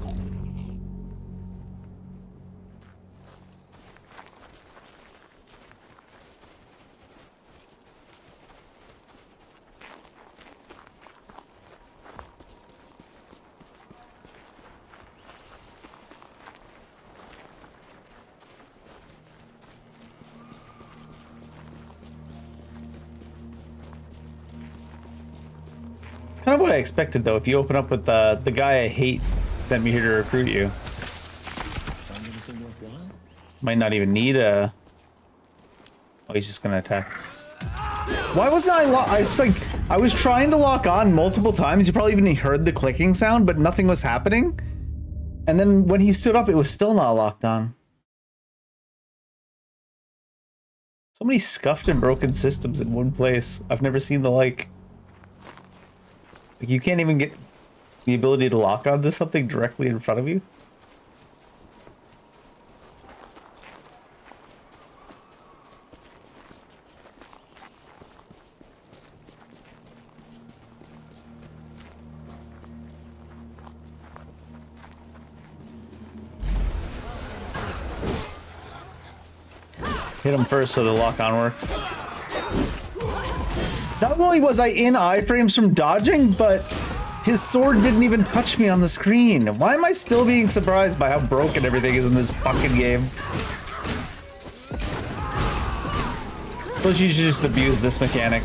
Kind of what I expected, though. If you open up with the guy I hate sent me here to recruit you. Might not even need a... Oh, he's just gonna attack. Why wasn't I was trying to lock on multiple times. You probably even heard the clicking sound, but nothing was happening. And then when he stood up, it was still not locked on. So many scuffed and broken systems in one place. I've never seen the like. You can't even get the ability to lock onto something directly in front of you. Hit him first so the lock-on works. Not only was I in iframes from dodging, but his sword didn't even touch me on the screen. Why am I still being surprised by how broken everything is in this fucking game? Suppose you should just abuse this mechanic.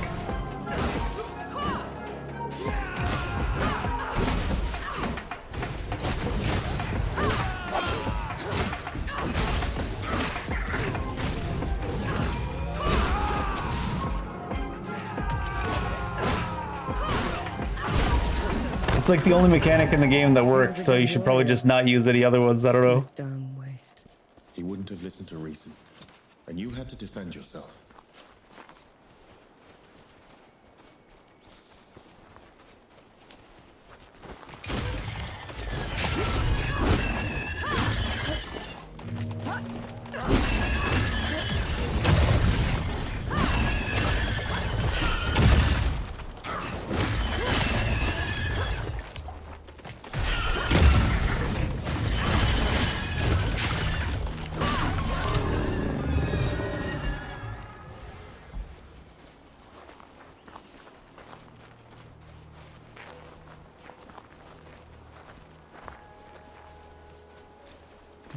It's like the only mechanic in the game that works, so you should probably just not use any other ones. I don't know. Damn waste. He wouldn't have listened to reason, and you had to defend yourself.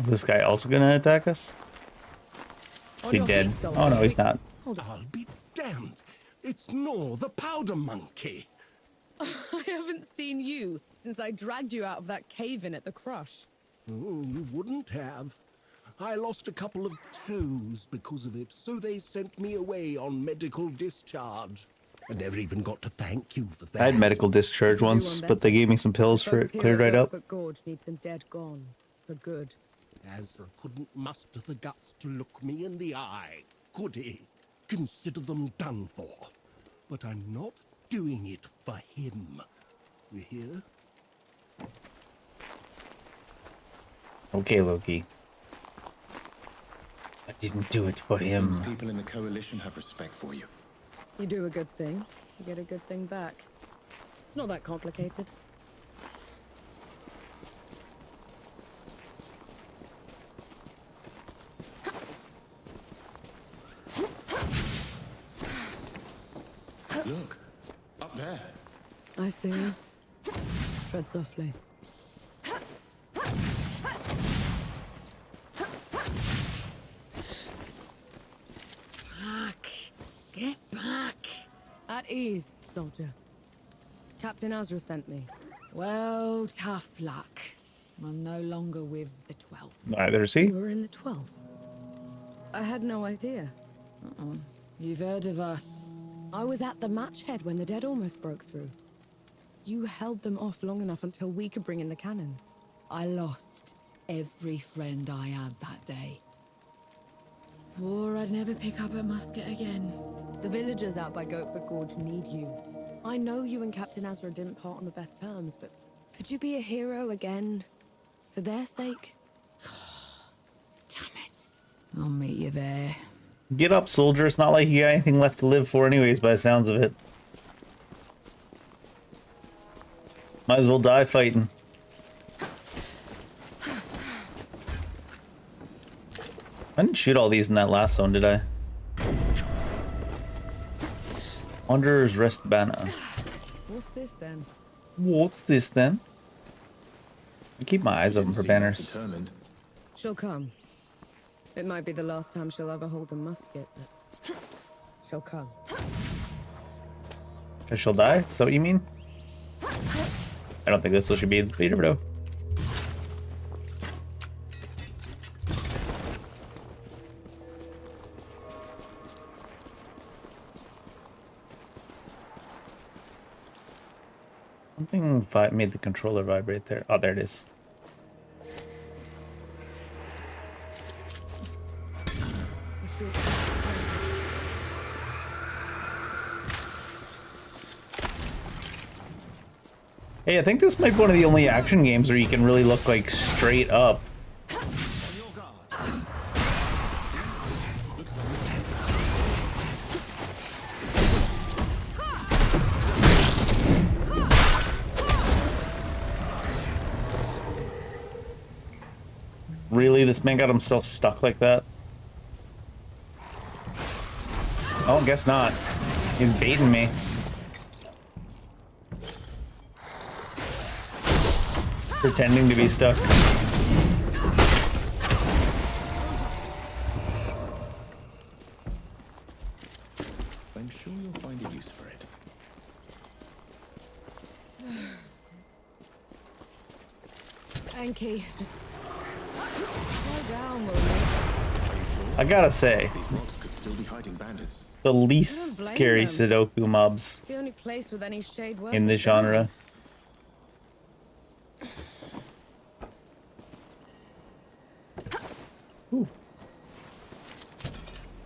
Is this guy also gonna attack us? Is he dead? Oh no, he's not. I'll be damned. It's Nor, the powder monkey. I haven't seen you since I dragged you out of that cave-in at the Crush. Oh, you wouldn't have. I lost a couple of toes because of it, so they sent me away on medical discharge. I never even got to thank you for that. I had medical discharge once, but they gave me some pills for it. Cleared right up. But Gorge needs him dead gone. For good. Ezra couldn't muster the guts to look me in the eye, could he? Consider them done for. But I'm not doing it for him. You hear? Okay, Loki. I didn't do it for him. Things people in the Coalition have respect for you. You do a good thing, you get a good thing back. It's not that complicated. Look, up there. I see you. Tread softly. Back! Get back! At ease, soldier. Captain Azra sent me. Well, tough luck. I'm no longer with the 12th. Neither is he. You were in the 12th. I had no idea. You've heard of us. I was at the match head when the dead almost broke through. You held them off long enough until we could bring in the cannons. I lost every friend I had that day. Swore I'd never pick up a musket again. The villagers out by Goatfoot Gorge need you. I know you and Captain Azra didn't part on the best terms, but could you be a hero again? For their sake? Damn it. I'll meet you there. Get up, soldier. It's not like you got anything left to live for anyways, by the sounds of it. Might as well die fighting. I didn't shoot all these in that last zone, did I? Wanderer's Rest banner. What's this then? What's this then? I keep my eyes open for banners. Determined. She'll come. It might be the last time she'll ever hold a musket, but she'll come. Or she'll die? Is that what you mean? I don't think that's what she means, but you never know. Something made the controller vibrate there. Oh, there it is. Hey, I think this might be one of the only action games where you can really look like straight up. Really? This man got himself stuck like that? Oh, guess not. He's baiting me. Pretending to be stuck. Anki, just slow down, will you? I gotta say, These rocks could still be hiding bandits. the I least don't blame scary them. Sudoku mobs It's the only place with any shade worth in this a damn. genre. Ooh.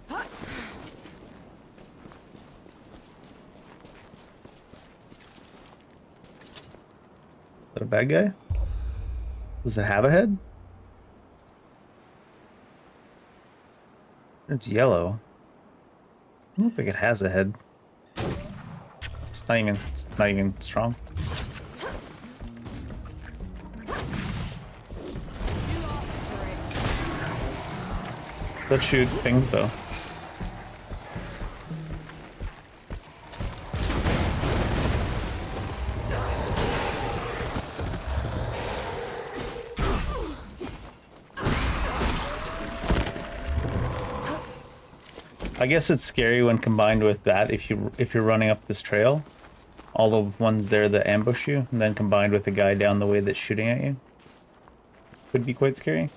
Is that a bad guy? Does it have a head? It's yellow. I don't think it has a head. It's not even strong. Let's shoot things though. I guess it's scary when combined with that if you're running up this trail. All the ones there that ambush you, and then combined with the guy down the way that's shooting at you. Could be quite scary.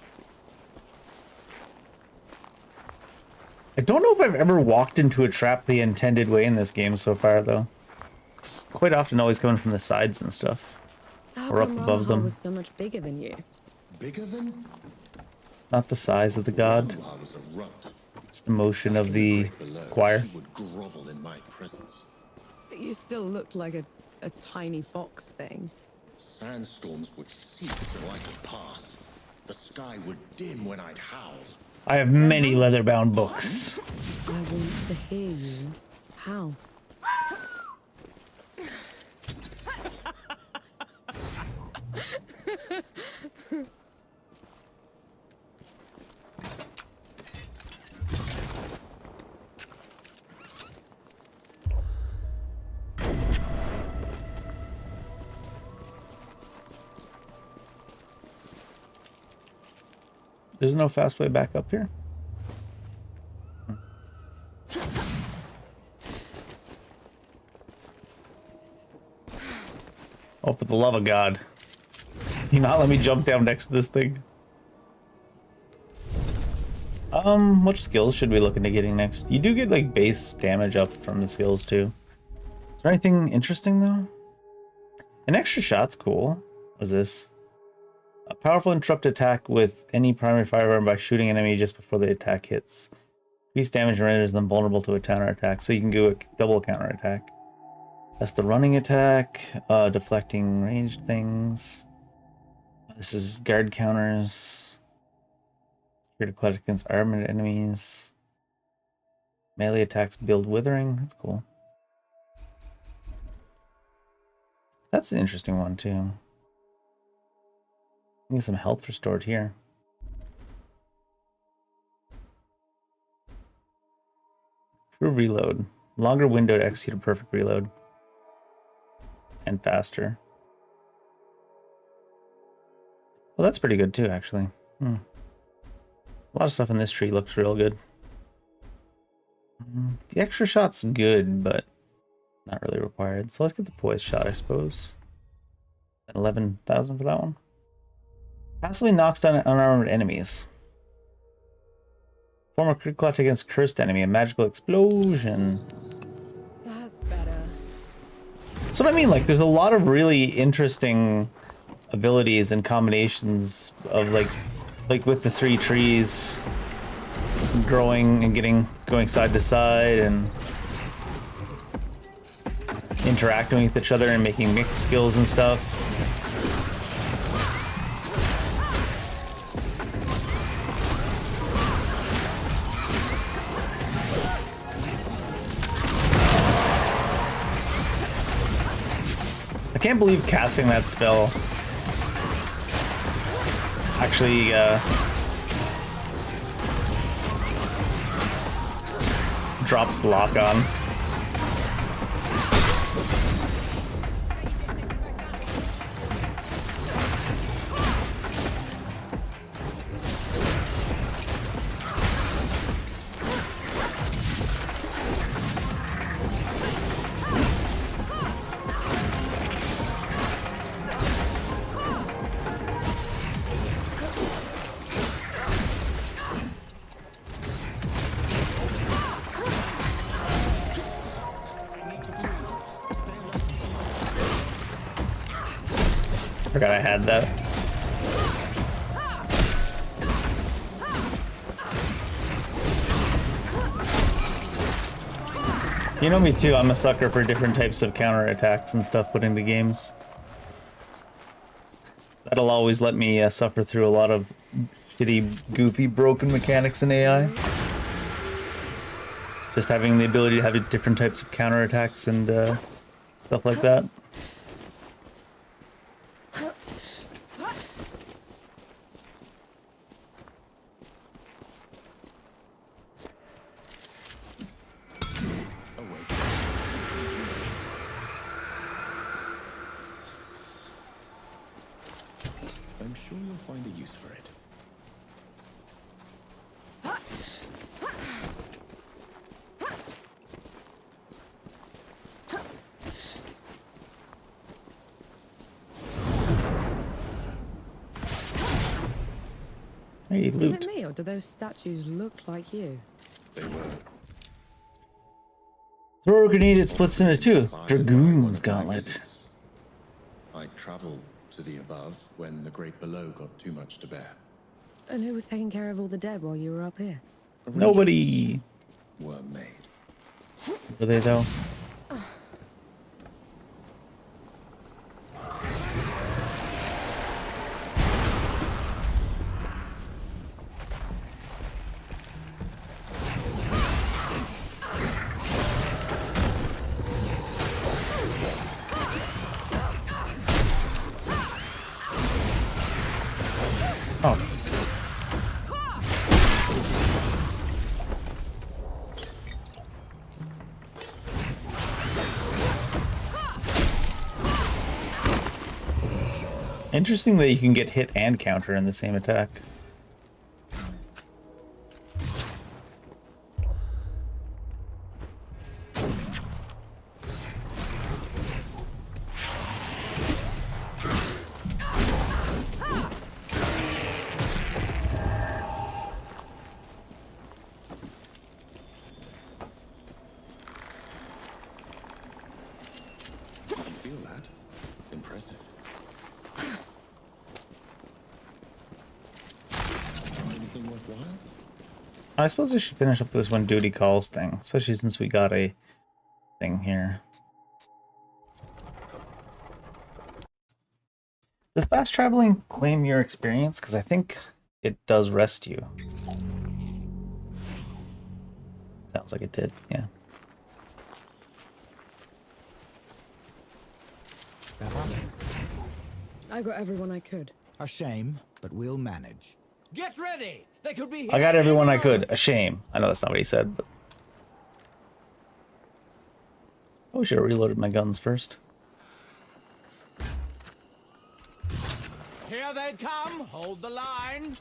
I don't know if I've ever walked into a trap the intended way in this game so far, though. It's quite often always coming from the sides and stuff. How Or up come above Raha them. was so much bigger than you? Bigger than? Not the size of the god. Raha was a runt. It's the motion of the choir. She would grovel in my presence. But you still looked like a tiny fox thing. Sandstorms would cease so I could pass. The sky would dim when I'd howl. I have many leather-bound books. I want to hear you. How? There's no fast way back up here? Oh, for the love of God. You not let me jump down next to this thing. Which skills should we look into getting next? You do get like base damage up from the skills too. Is there anything interesting though? An extra shot's cool. What's this? A powerful interrupt attack with any primary firearm by shooting an enemy just before the attack hits. Increased damage renders them vulnerable to a counterattack, so you can do a double counterattack. That's the running attack, deflecting ranged things. This is guard counters. Critical attack against armored enemies. Melee attacks build withering. That's cool. That's an interesting one too. Get some health restored here. True reload. Longer window to execute a perfect reload. And faster. Well, that's pretty good too, actually. A lot of stuff in this tree looks real good. The extra shot's good, but not really required. So let's get the poise shot, I suppose. 11,000 for that one. Passively knocks down unarmed enemies. Form a critical attack against cursed enemy. A magical explosion. That's better. So what I mean, like, there's a lot of really interesting abilities and combinations of like with the three trees growing and going side to side and interacting with each other and making mixed skills and stuff. I can't believe casting that spell actually drops lock on. Forgot I had that. You know me too, I'm a sucker for different types of counterattacks and stuff put into games. That'll always let me suffer through a lot of shitty, goofy, broken mechanics in AI. Just having the ability to have different types of counterattacks and stuff like that. I'm sure you'll find a use for it. Hey, Is loot. it me, or do those statues look like you? They were. Throw a grenade, it splits into two. Dragoon's Gauntlet. I traveled to the above when the great below got too much to bear. And who was taking care of all the dead while you were up here? Nobody. Were made. Were they though? Oh. Interesting that you can get hit and counter in the same attack. Did you feel that? Impressive. Anything worthwhile? I suppose I should finish up this one duty calls thing, especially since we got a thing here. Does fast traveling claim your experience? Because I think it does rest you. Sounds like it did, yeah. I got everyone I could. A shame, but we'll manage. Get ready! They could be here. I got everyone I could. A shame. I know that's not what he said, but... Oh, I should have reloaded my guns first. Here they come! Hold the line!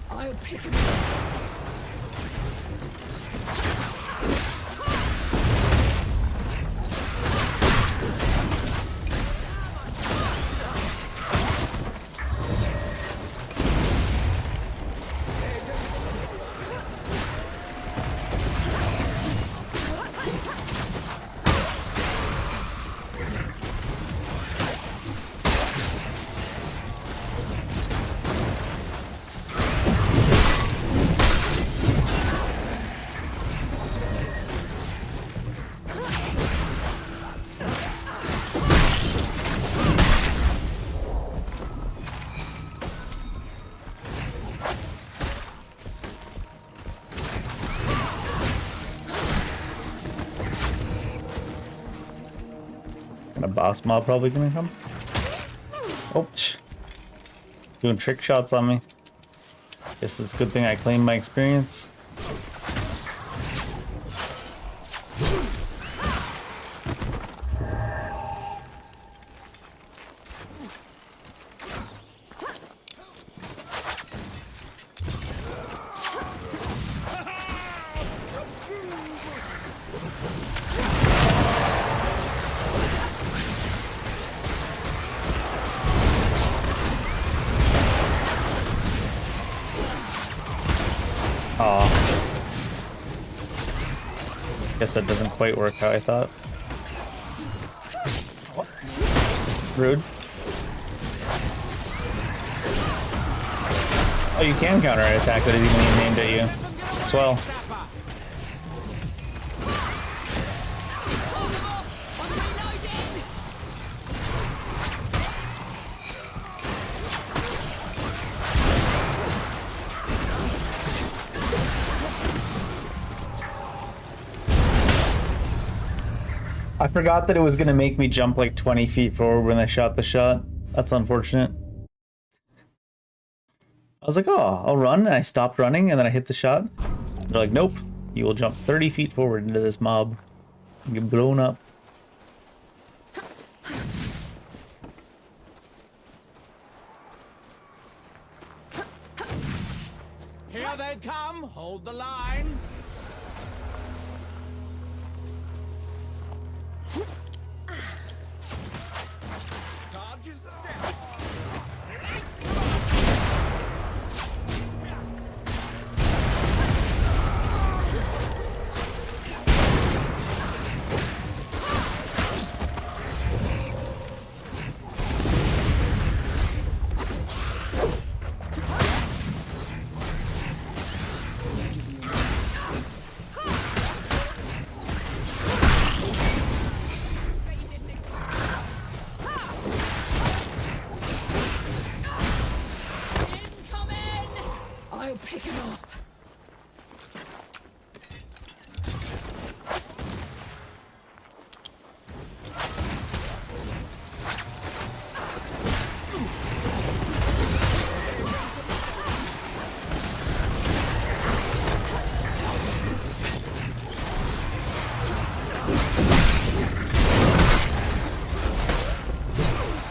I'll pick him up. And a boss mob probably gonna come. Oh, doing trick shots on me. Guess it's a good thing I claimed my experience. Aw. Guess that doesn't quite work how I thought. What? Rude. Oh, you can counter-attack with it even when aimed at you. Swell. I forgot that it was gonna make me jump like 20 feet forward when I shot the shot. That's unfortunate. I was like, oh, I'll run, and I stopped running, and then I hit the shot. They're like, nope, you will jump 30 feet forward into this mob and get blown up. Here they come! Hold the line!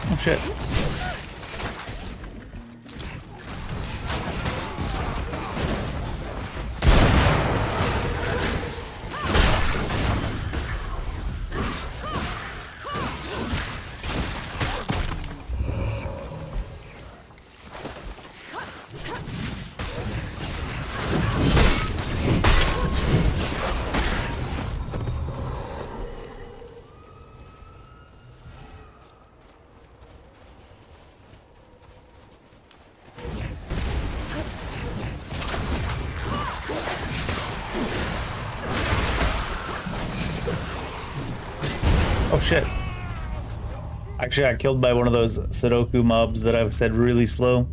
Oh shit. Oh shit. Actually, I got killed by one of those Sudoku mobs that I've said really slow.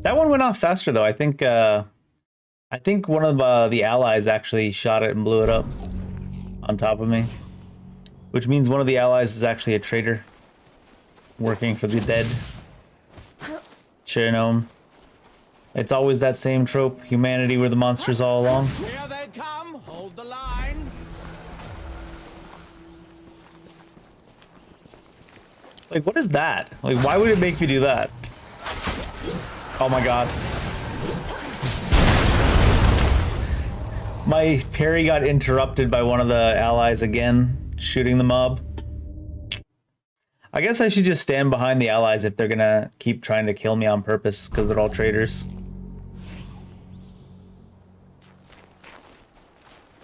That one went off faster though. I think one of the allies actually shot it and blew it up on top of me. Which means one of the allies is actually a traitor. Working for the dead. Chernom. It's always that same trope. Humanity were the monsters all along. Here they come! Hold the line! Like, what is that? Like, why would it make you do that? Oh my god. My parry got interrupted by one of the allies again, shooting the mob. I guess I should just stand behind the allies if they're gonna keep trying to kill me on purpose, because they're all traitors.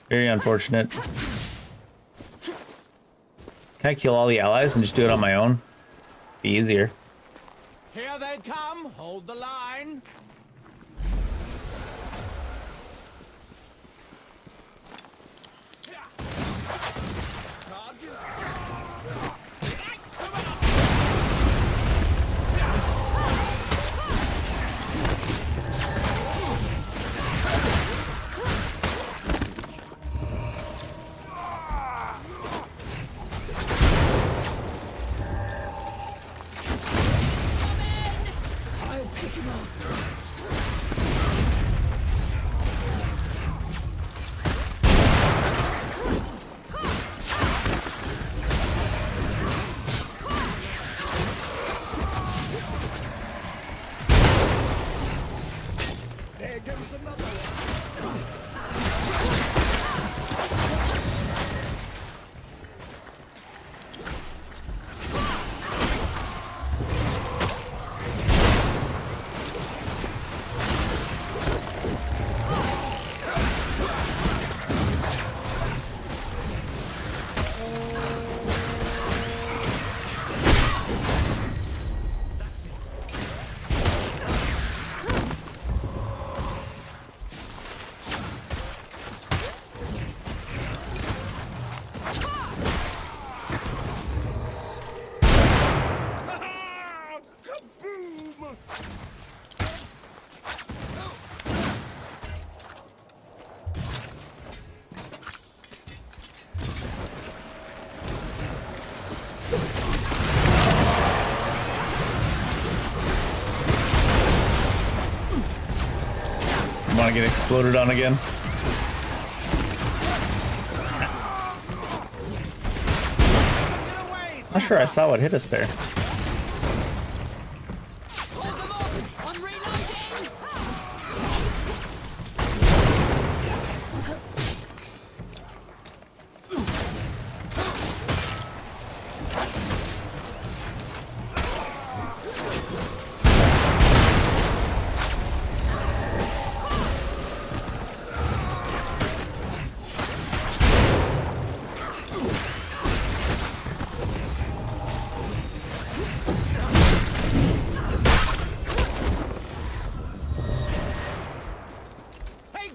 Very unfortunate. Can I kill all the allies and just do it on my own? Be easier. Here they come! Hold the line! Want to get exploded on again? Not sure I saw what hit us there.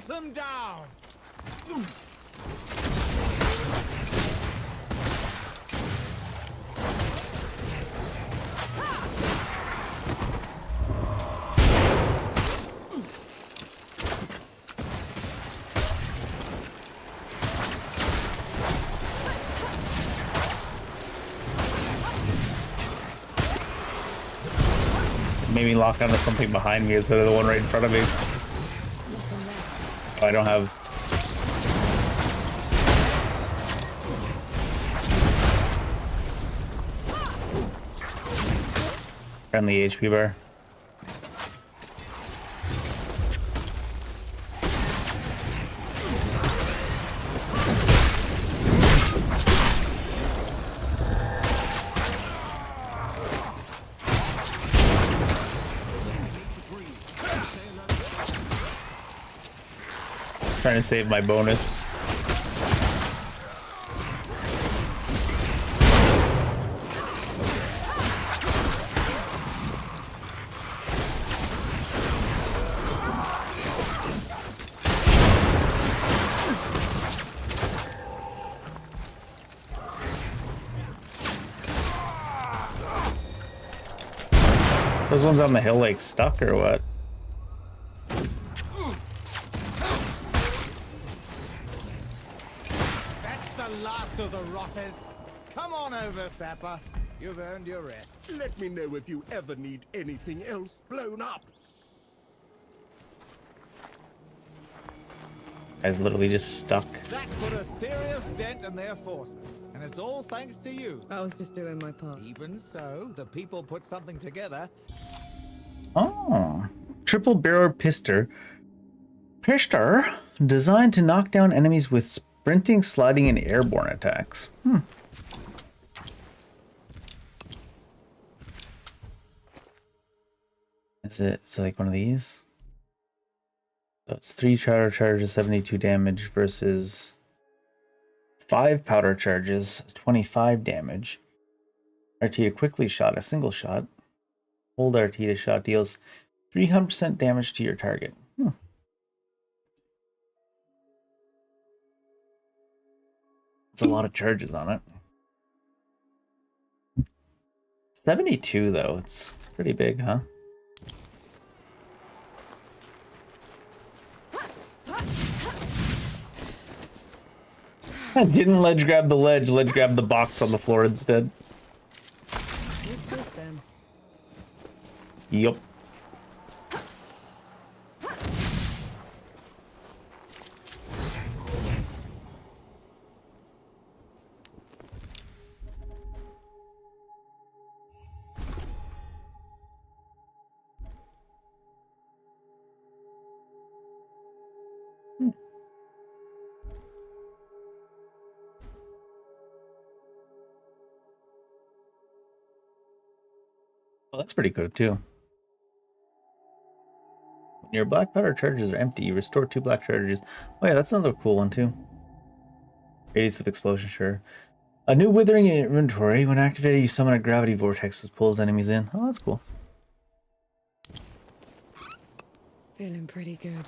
Them down! Made me lock onto something behind me instead of the one right in front of me. Oh, I don't have... friendly HP bar. Trying to save my bonus. Those ones on the hill like stuck or what? To the rotters. Come on over, Sapper. You've earned your rest. Let me know if you ever need anything else blown up. Guy's literally just stuck. That put a serious dent in their forces, and it's all thanks to you. I was just doing my part. Even so, the people put something together. Oh, triple barrel pistol, designed to knock down enemies with sprinting, sliding, and airborne attacks. Is it so like one of these? So it's 3 powder charges, 72 damage versus 5 powder charges, 25 damage. RT to quickly shot, a single shot. Hold RT to shot deals 300% damage to your target. It's a lot of charges on it. 72 though, it's pretty big, huh? I didn't ledge grab the ledge, ledge grab the box on the floor instead. Who's this then? Yup. Well, that's pretty good too. When your black powder charges are empty, you restore 2 black charges. Oh yeah, that's another cool one too. Radius of explosion, sure. A new withering in inventory. When activated, you summon a gravity vortex that pulls enemies in. Oh, that's cool. Feeling pretty good.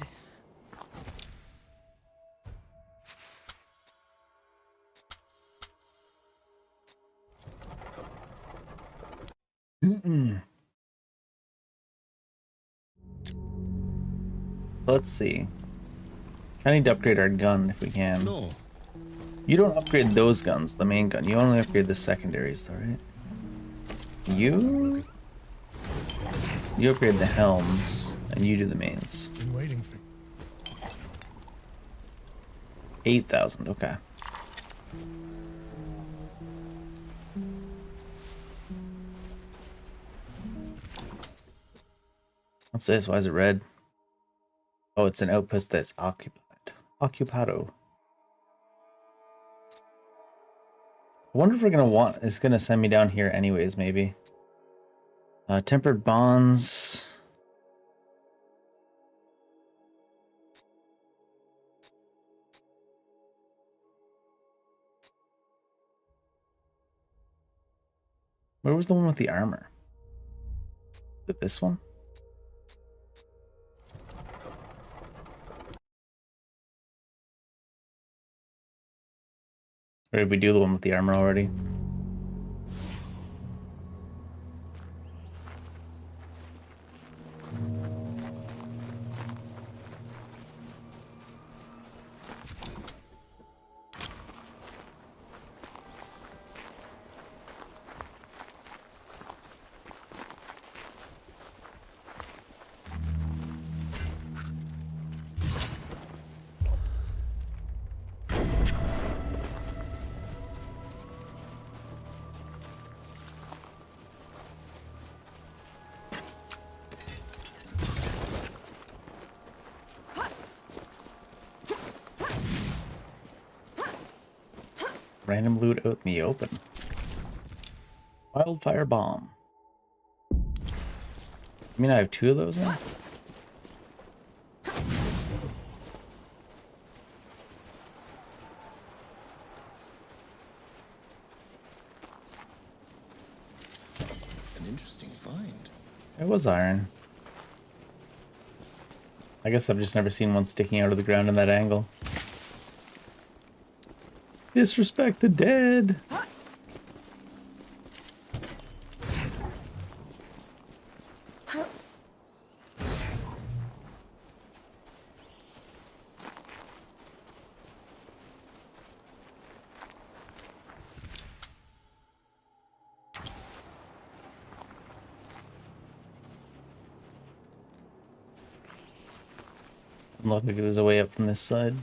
Let's see. I need to upgrade our gun if we can. No. You don't upgrade those guns, the main gun. You only upgrade the secondaries, though, right? You upgrade the helms, and you do the mains. Been waiting for. 8,000, okay. What's this? Why is it red? Oh, it's an outpost that's occupied. Occupado. I wonder if we're gonna want, it's gonna send me down here anyways, maybe. Tempered bonds. Where was the one with the armor? Is it this one? Or did we do the one with the armor already? Random loot out in the open. Wildfire bomb. I mean, I have 2 of those now? An interesting find. It was iron. I guess I've just never seen one sticking out of the ground in that angle. Disrespect the dead. Look like there's a way up from this side.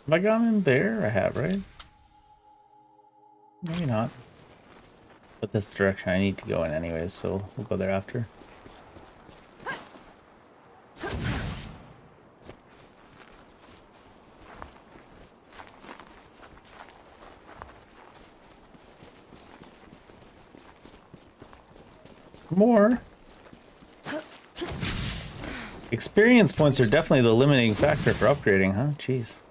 Have I gone in there? I have, right? Maybe not. But this direction I need to go in anyways, so we'll go there after. More. Experience points are definitely the limiting factor for upgrading, huh? Jeez.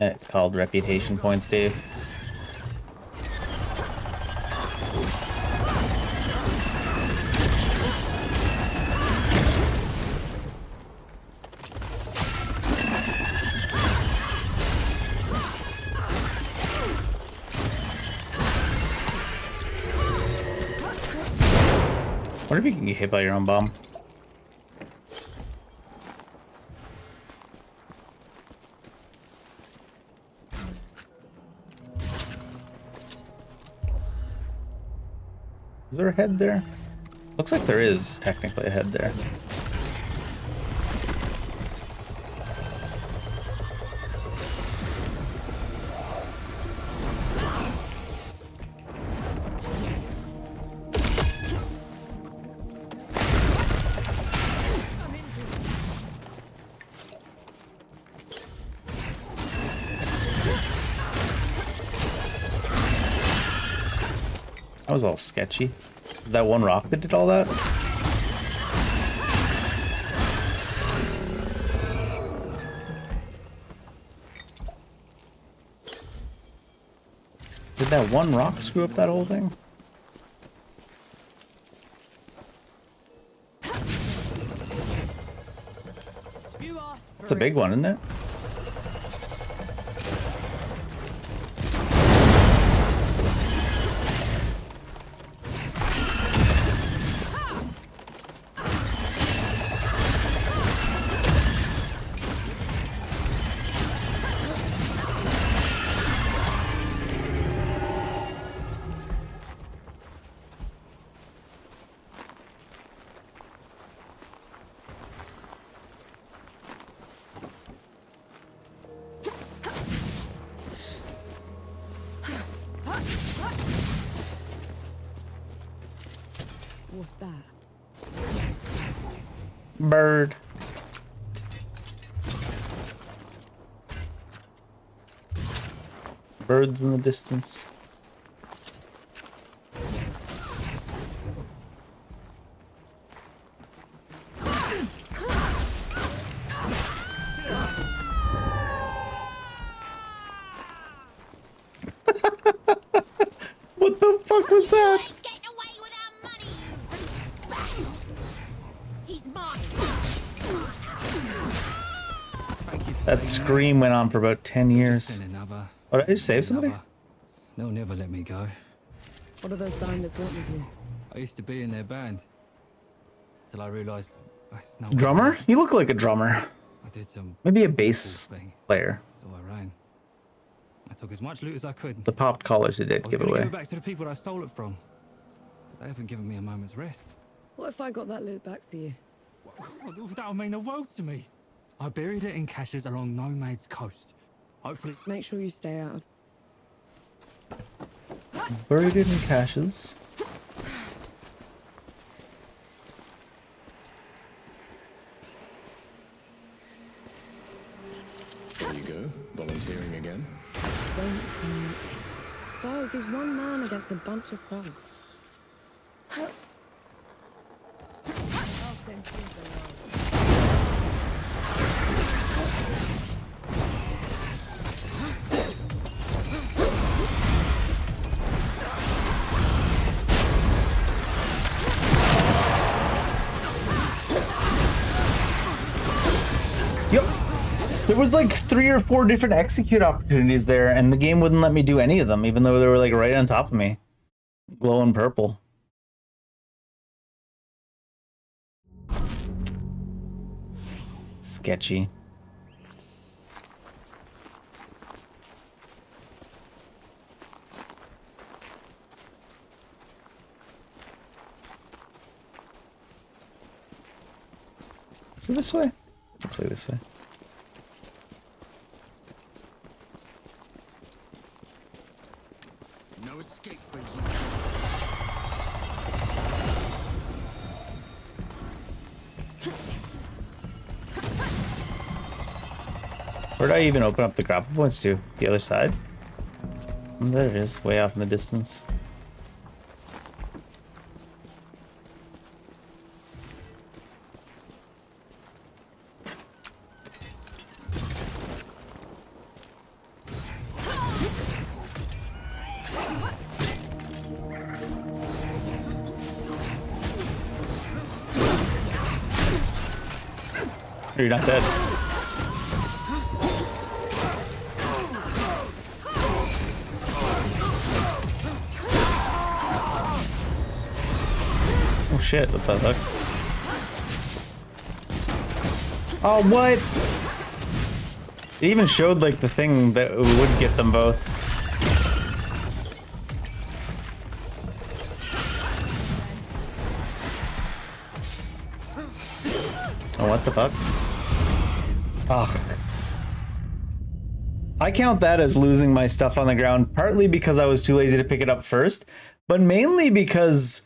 It's called reputation points, Dave. What if you can get hit by your own bomb? Is there a head there? Looks like there is technically a head there. That was all sketchy. That one rock that did all that? Did that one rock screw up that whole thing? It's a big one, isn't it? Bird. Birds in the distance. What the fuck was that? Getting away with our money! He's mine! That scream went on for about 10 years. Another, Oh, did I just save somebody? They'll never let me go. What do those bandits want with you? I used to be in their band. Till I realized it's no Drummer? You look like a drummer. I did some Maybe a bass player. so I ran. I took as much loot as I could. The popped collars they did I was give gonna away. give it back to the people I stole it from. But they haven't given me a moment's rest. What if I got that loot back for you? That'll mean the world to me. I buried it in caches along Nomad's coast. Hopefully, Make sure you stay out of... Buried it in caches. There you go, volunteering again. Don't stink. Besides, he's one man against a bunch of frogs. Yep. There was like 3 or 4 different execute opportunities there, and the game wouldn't let me do any of them, even though they were like right on top of me. Glowing purple. Sketchy. Is it this way? Looks like this way. No escape for you. Where did I even open up the grapple points to? The other side? And there it is, way off in the distance. You're not dead. Oh shit, what the fuck? Oh, what? It even showed like the thing that would get them both. Oh, what the fuck? Ugh. I count that as losing my stuff on the ground, partly because I was too lazy to pick it up first, but mainly because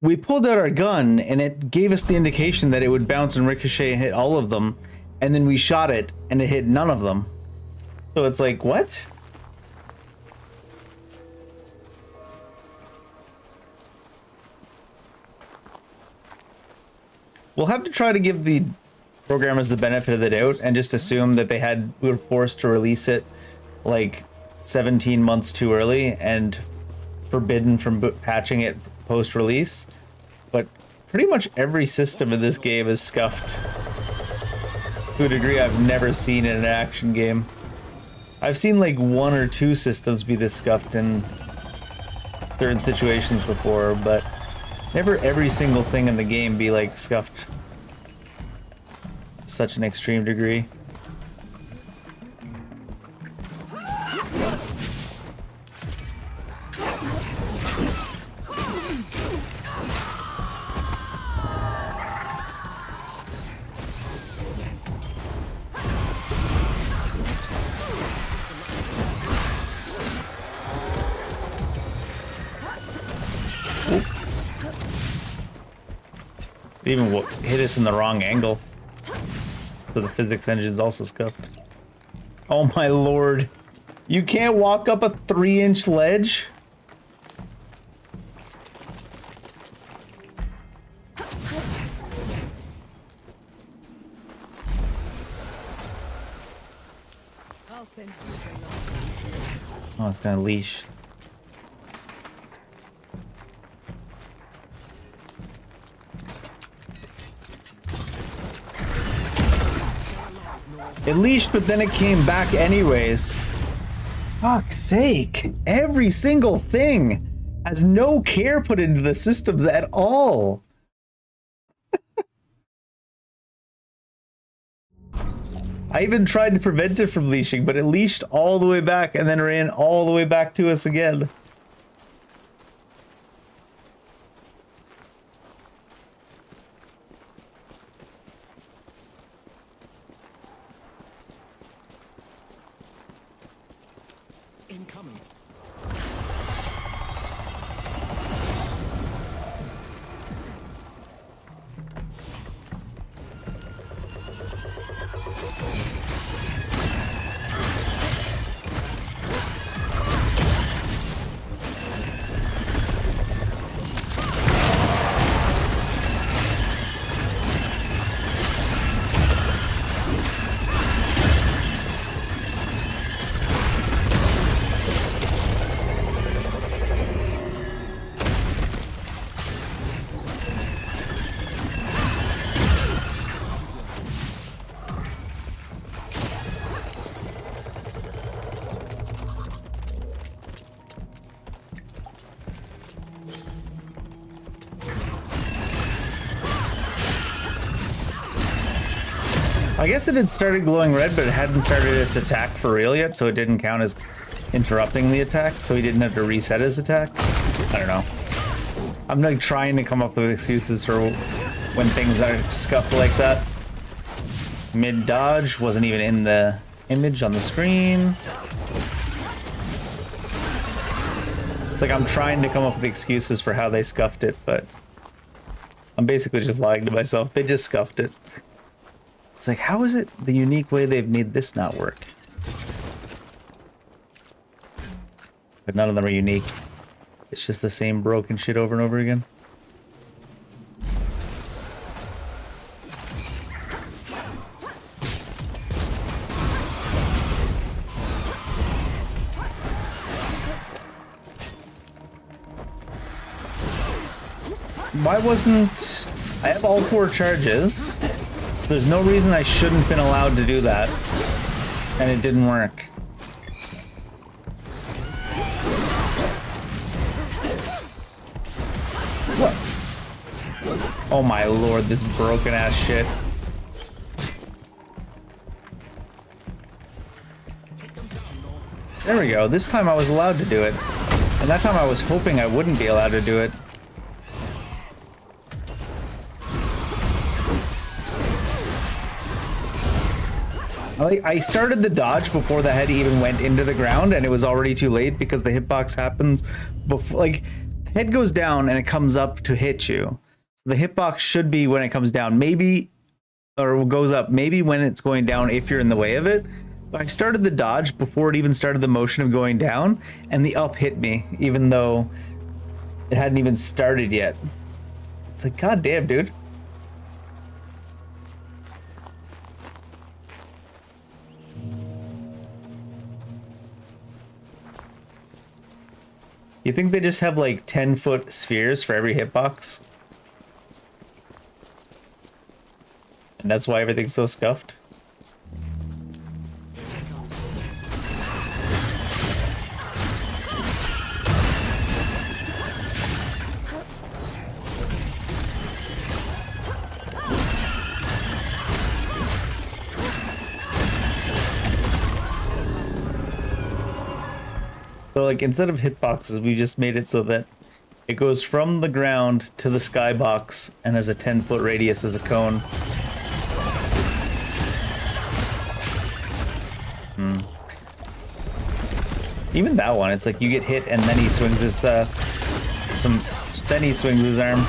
we pulled out our gun and it gave us the indication that it would bounce and ricochet and hit all of them, and then we shot it and it hit none of them. So it's like, what? We'll have to try to give the programmers the benefit of the doubt and just assume that we were forced to release it like 17 months too early and forbidden from patching it post-release. But pretty much every system in this game is scuffed to a degree I've never seen in an action game. I've seen like 1 or 2 systems be this scuffed in certain situations before, but never every single thing in the game be like scuffed to such an extreme degree. It even hit us in the wrong angle. So the physics engine is also scuffed. Oh my lord. You can't walk up a 3-inch ledge? I'll send you Oh, it's gonna leash. It leashed, but then it came back anyways. Fuck's sake. Every single thing has no care put into the systems at all. I even tried to prevent it from leashing, but it leashed all the way back and then ran all the way back to us again. Incoming. I guess it had started glowing red, but it hadn't started its attack for real yet, so it didn't count as interrupting the attack, so he didn't have to reset his attack. I don't know. I'm like trying to come up with excuses for when things are scuffed like that. Mid dodge wasn't even in the image on the screen. It's like I'm trying to come up with excuses for how they scuffed it, but I'm basically just lying to myself. They just scuffed it. It's like, how is it the unique way they've made this not work? But none of them are unique. It's just the same broken shit over and over again. Why wasn't... I have all 4 charges. There's no reason I shouldn't have been allowed to do that. And it didn't work. What? Oh my lord, this broken ass shit. There we go. This time I was allowed to do it. And that time I was hoping I wouldn't be allowed to do it. I started the dodge before the head even went into the ground, and it was already too late because the hitbox happens before, like, the head goes down and it comes up to hit you. So the hitbox should be when it comes down, maybe, or goes up, maybe when it's going down if you're in the way of it. But I started the dodge before it even started the motion of going down, and the up hit me, even though it hadn't even started yet. It's like, god damn, dude. You think they just have like 10-foot spheres for every hitbox? And that's why everything's so scuffed? So like instead of hitboxes, we just made it so that it goes from the ground to the skybox and has a 10-foot radius as a cone. Even that one, it's like you get hit and then he swings his then he swings his arm.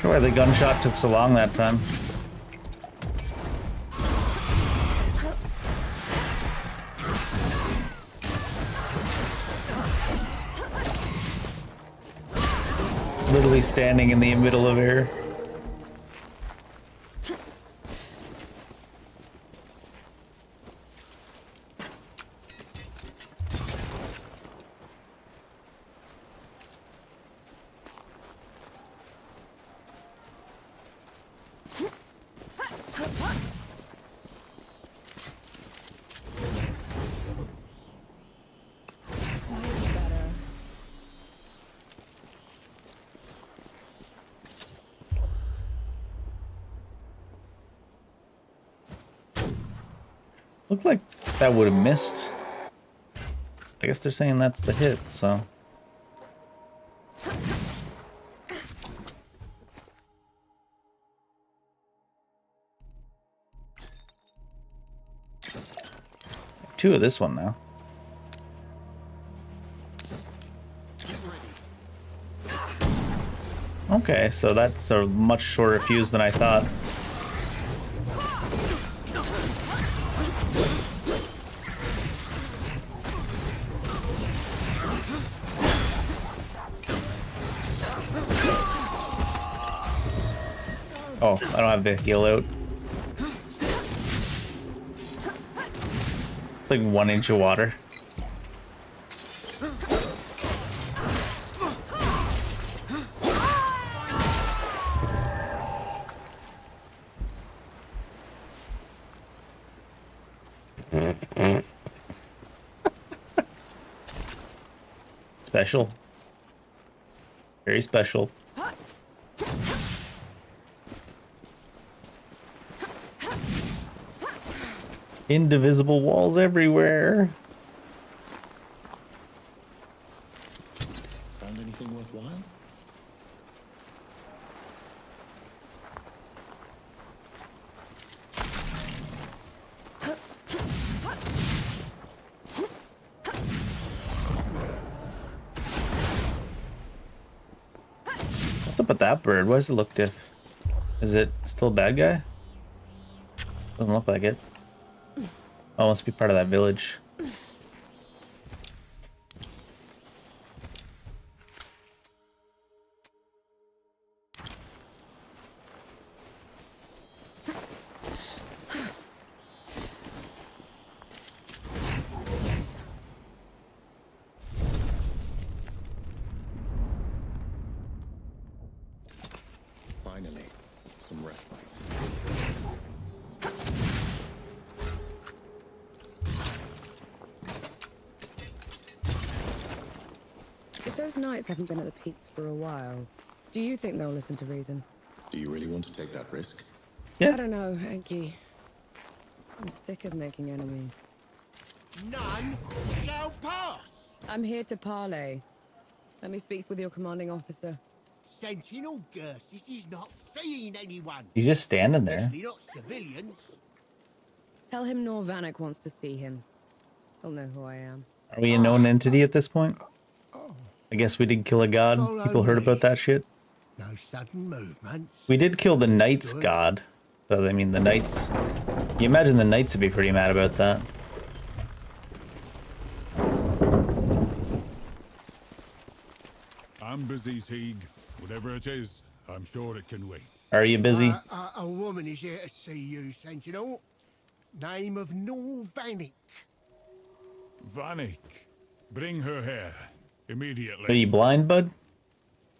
Sure why the gunshot took so long that time. Literally standing in the middle of air. Looked like that would have missed. I guess they're saying that's the hit, so. Two of this one now. Okay, so that's a much shorter fuse than I thought. Oh, I don't have the heal out. It's like 1 inch of water. Special. Very special. Indivisible walls everywhere. Found anything worthwhile? What's up with that bird? Why does it look diff? Is it still a bad guy? Doesn't look like it. Oh, must be part of that village. Finally, some respite. If those knights haven't been at the peaks for a while, do you think they'll listen to reason? Do you really want to take that risk? Yeah. I don't know, Enki. I'm sick of making enemies. None shall pass. I'm here to parley. Let me speak with your commanding officer. Sentinel Gersis is not seeing anyone. He's just standing there. Especially not civilians. Tell him Nor Vanek wants to see him. He'll know who I am. Are we a known entity at this point? I guess we did kill a god. People heard about that shit. No sudden movements. We did kill the Knights god. So, I mean, the Knights... You imagine the Knights would be pretty mad about that. I'm busy, Teague. Whatever it is, I'm sure it can wait. Are you busy? A woman is here to see you, Sentinel. Name of Nor Vanek. Vanek, bring her here. Immediately. Are you blind, bud?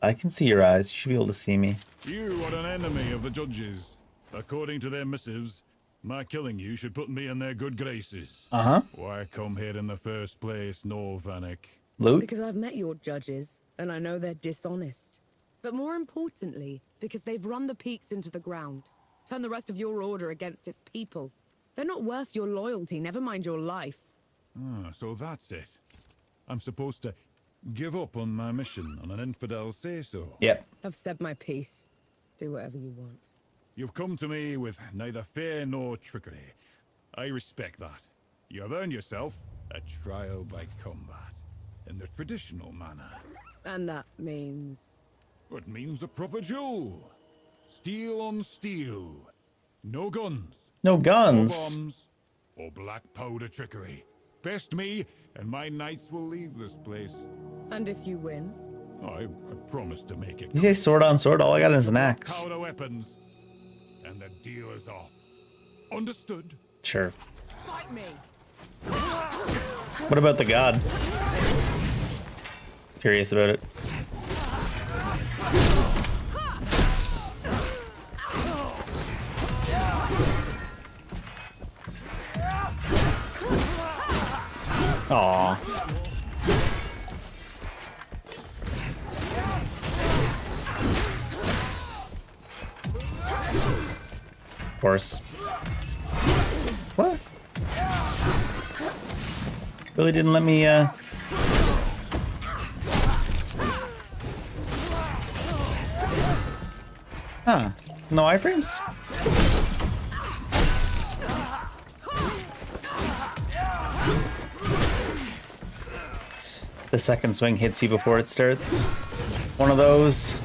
I can see your eyes. You should be able to see me. You are an enemy of the judges. According to their missives, my killing you should put me in their good graces. Uh-huh. Why come here in the first place, Nor Vanek? Loot? Because I've met your judges, and I know they're dishonest. But more importantly, because they've run the peaks into the ground. Turned the rest of your order against its people. They're not worth your loyalty, never mind your life. Ah, so that's it. I'm supposed to give up on my mission on an infidel say-so. Yep. I've said my piece. Do whatever you want. You've come to me with neither fear nor trickery. I respect that. You have earned yourself a trial by combat, in the traditional manner. And that means... It means a proper duel. steel on steel. No guns. No No guns. bombs. Or black powder trickery. Best me, and my knights will leave this place. And if you win? I promise to make it. You say sword on sword? All I got is an axe. Powder weapons. And the deal is off. Understood? Sure. Fight me! What about the god? Curious about it. Aww. Of course. What? Really didn't let me, Huh. No iframes? The second swing hits you before it starts. One of those.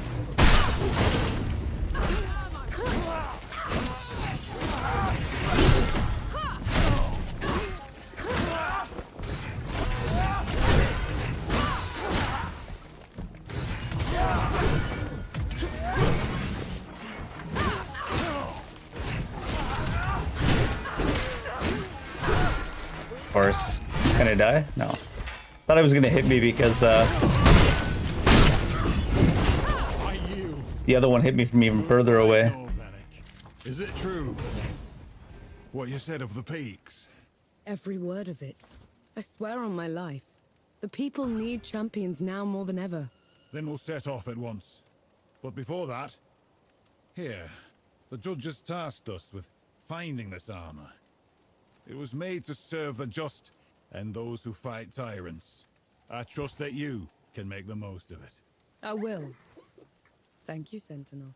Of course. Can I die? No. Thought I was gonna hit me because the other one hit me from even further away. Is it true? What you said of the peaks? Every word of it. I swear on my life. The people need champions now more than ever. Then we'll set off at once. But before that, here, the judge has tasked us with finding this armor. It was made to serve the just and those who fight tyrants. I trust that you can make the most of it. I will. Thank you, Sentinel.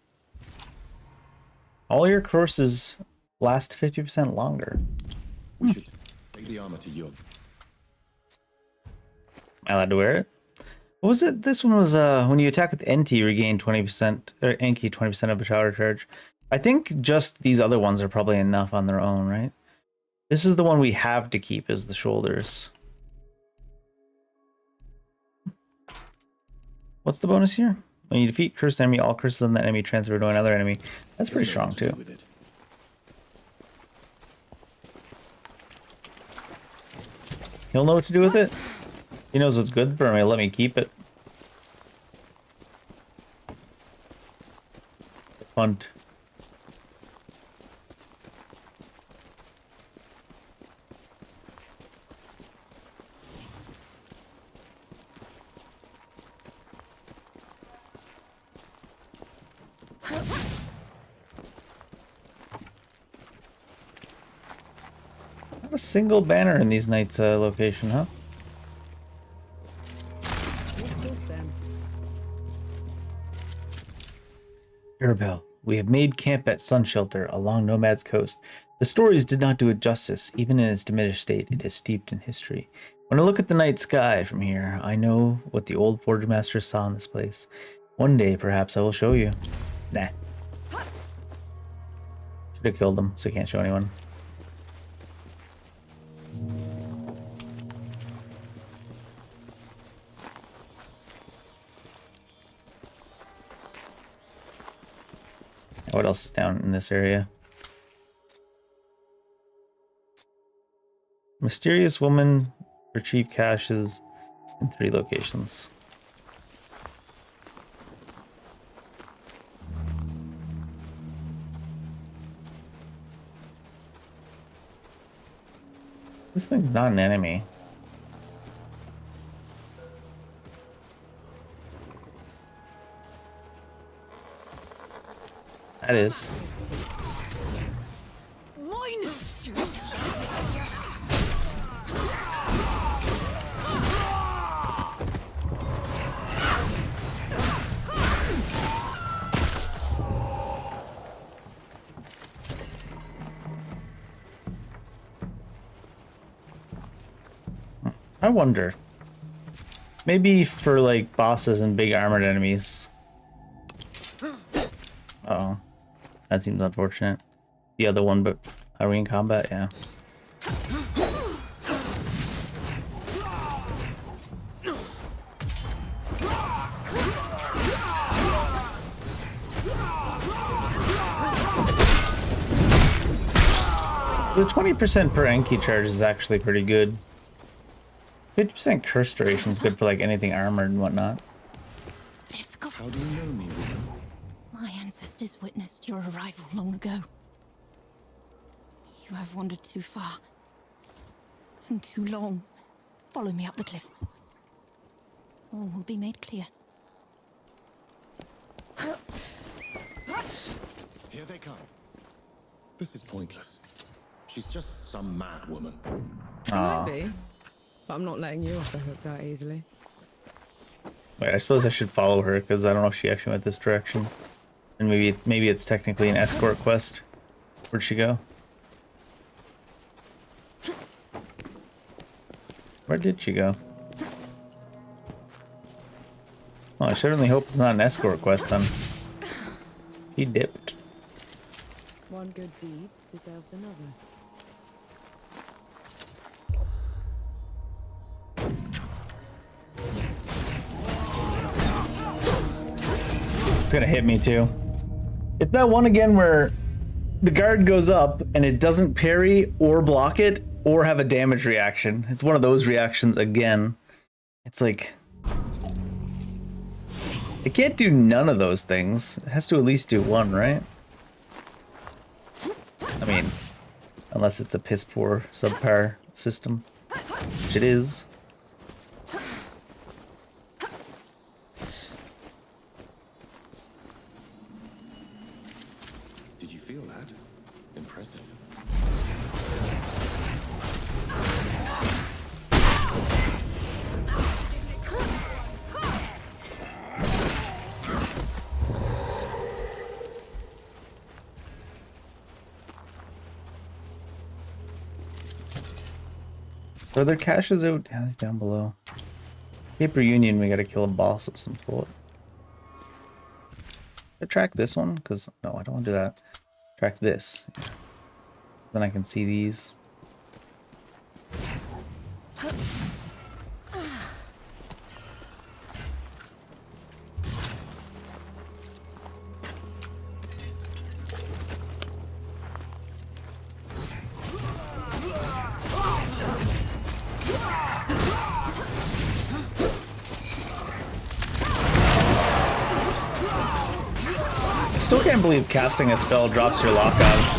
All your courses last 50% longer. We should take the armor to Yug. Am I allowed to wear it? What was it? This one was when you attack with NT, regain 20%, or Enki 20% of a power charge. I think just these other ones are probably enough on their own, right? This is the one we have to keep, is the shoulders. What's the bonus here? When you defeat cursed enemy, all curses on that enemy transfer to another enemy. That's pretty strong too. He'll know what to do with it. He knows what's good for me. Let me keep it. Fun. Not a single banner in these knights' location, huh? What's this then? Arabelle, we have made camp at Sun Shelter along Nomad's Coast. The stories did not do it justice. Even in its diminished state, it is steeped in history. When I look at the night sky from here, I know what the old Forge Master saw in this place. One day, perhaps I will show you. Nah. Should have killed him, so he can't show anyone. What else is down in this area? Mysterious woman retrieve caches in 3 locations. This thing's not an enemy. That is. I wonder. Maybe for like bosses and big armored enemies. Uh-oh. That seems unfortunate. The other one, but are we in combat? Yeah. The 20% per Enki charge is actually pretty good. 50% curse duration is good for like anything armored and whatnot. How do you know me, woman? My ancestors witnessed your arrival long ago. You have wandered too far. And too long. Follow me up the cliff. All will be made clear. Here they come. This is pointless. She's just some mad woman. Might be, but I'm not letting you off the hook that easily. Wait, I suppose I should follow her because I don't know if she actually went this direction. And maybe it's technically an escort quest. Where'd she go? Where did she go? Well, I certainly hope it's not an escort quest then. He dipped. One good deed deserves another. It's gonna hit me too. It's that one again where the guard goes up and it doesn't parry or block it or have a damage reaction. It's one of those reactions again. It's like it can't do none of those things. It has to at least do one, right? I mean, unless it's a piss poor subpar system, which it is. Did you feel that? Impressive. Are there caches out down below? Paper Union, we gotta kill a boss of some sort. I track this one? Because, no, I don't want to do that. Track this. Yeah. Then I can see these. Still can't believe casting a spell drops your lock-on.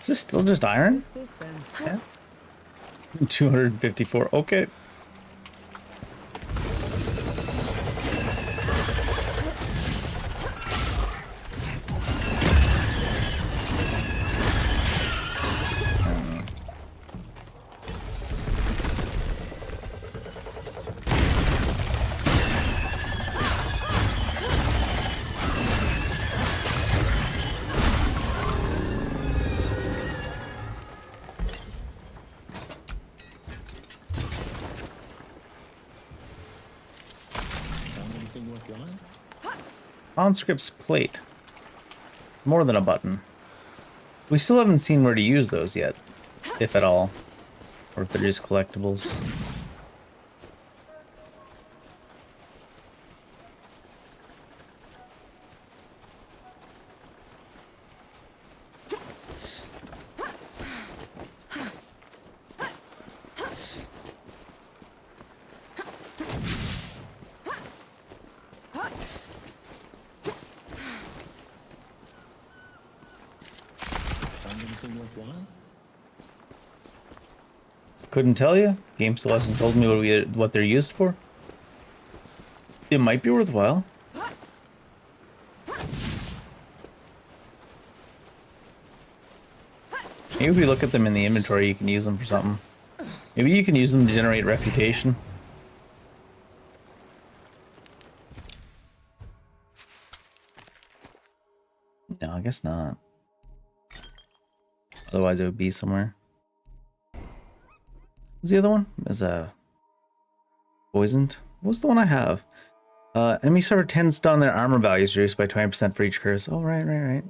Is this still just iron? What's this then? Yeah. 254. Okay. Conscript's plate. It's more than a button. We still haven't seen where to use those yet, if at all. Or if they're just collectibles. Couldn't tell you. Game still hasn't told me what they're used for. It might be worthwhile. Maybe if we look at them in the inventory, you can use them for something. Maybe you can use them to generate reputation. No, I guess not. Otherwise it would be somewhere. What's the other one? Is poisoned? What's the one I have? Enemy suffer 10 stun, their armor value is reduced by 20% for each curse. Oh, right.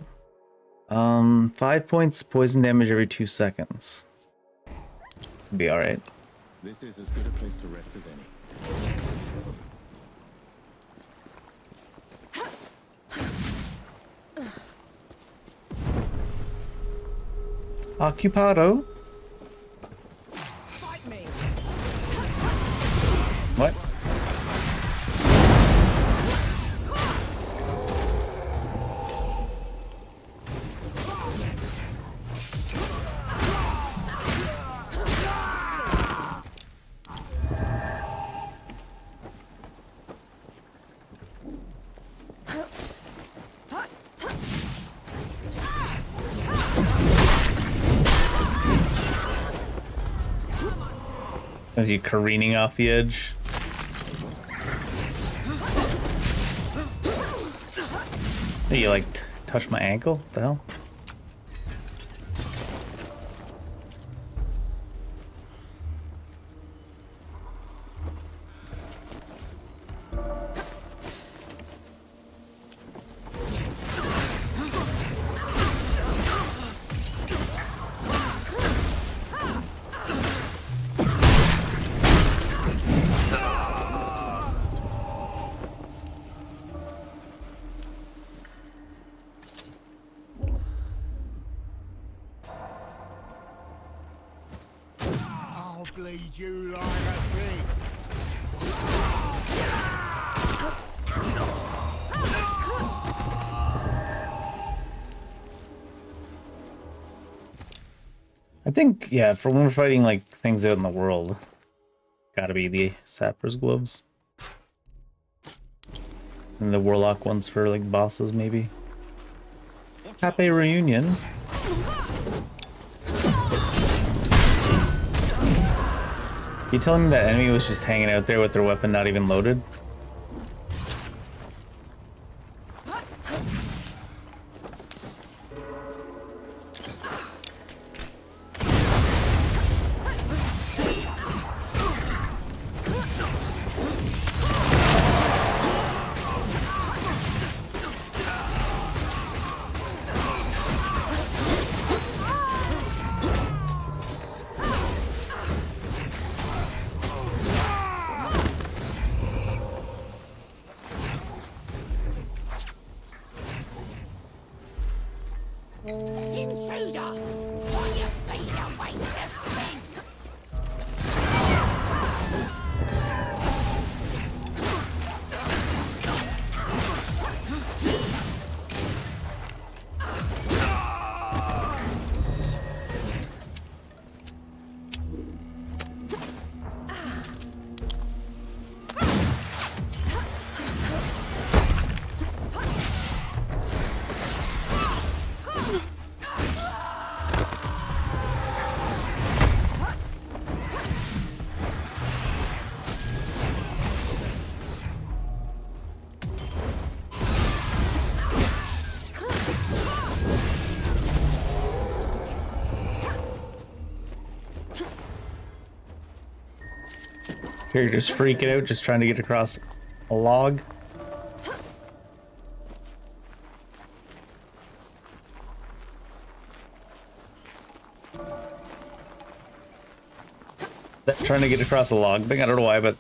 5 points poison damage every 2 seconds. Be alright. This is as good a place to rest as any. Occupado? Fight me. What? As you careening off the edge. Hey, you like touch my ankle? What the hell? I'll bleed you like a pig. I think, yeah, for when we're fighting like things out in the world, gotta be the sapper's gloves. And the warlock ones for like bosses, maybe. Happy reunion. You telling me that enemy was just hanging out there with their weapon not even loaded? Intruder! Why you feet a waste of men? You're just freaking out, just trying to get across a log. Trying to get across a log thing, I don't know why, but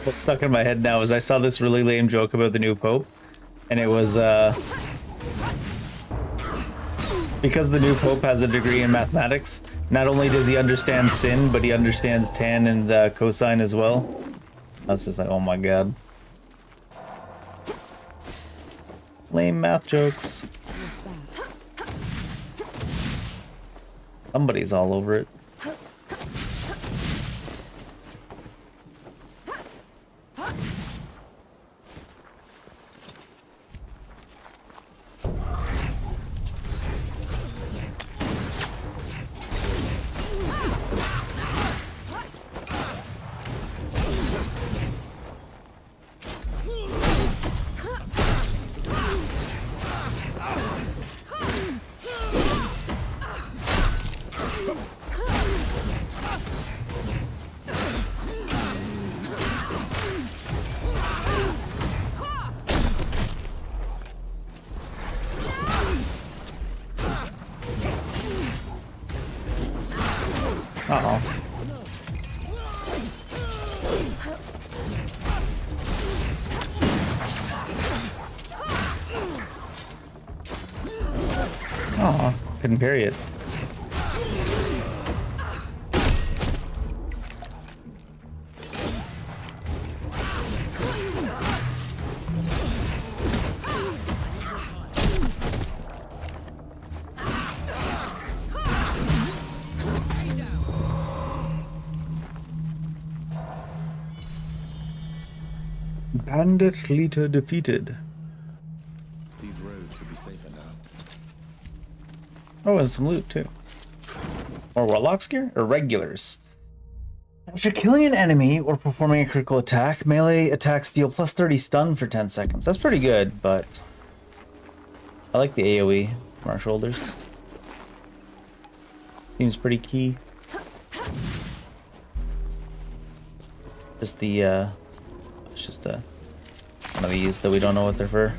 what's stuck in my head now is I saw this really lame joke about the new pope, and it was because the new pope has a degree in mathematics, not only does he understand sin, but he understands tan and cosine as well. That's just like, oh my god. Lame math jokes. Somebody's all over it. Uh-oh. Oh, couldn't parry it. Bandit leader defeated. These roads should be safer now. Oh, and some loot too. More warlock's gear or regulars? After killing an enemy or performing a critical attack, melee attacks deal plus 30 stun for 10 seconds. That's pretty good, but I like the AoE from our shoulders. Seems pretty key. Just the it's just one of these that we don't know what they're for.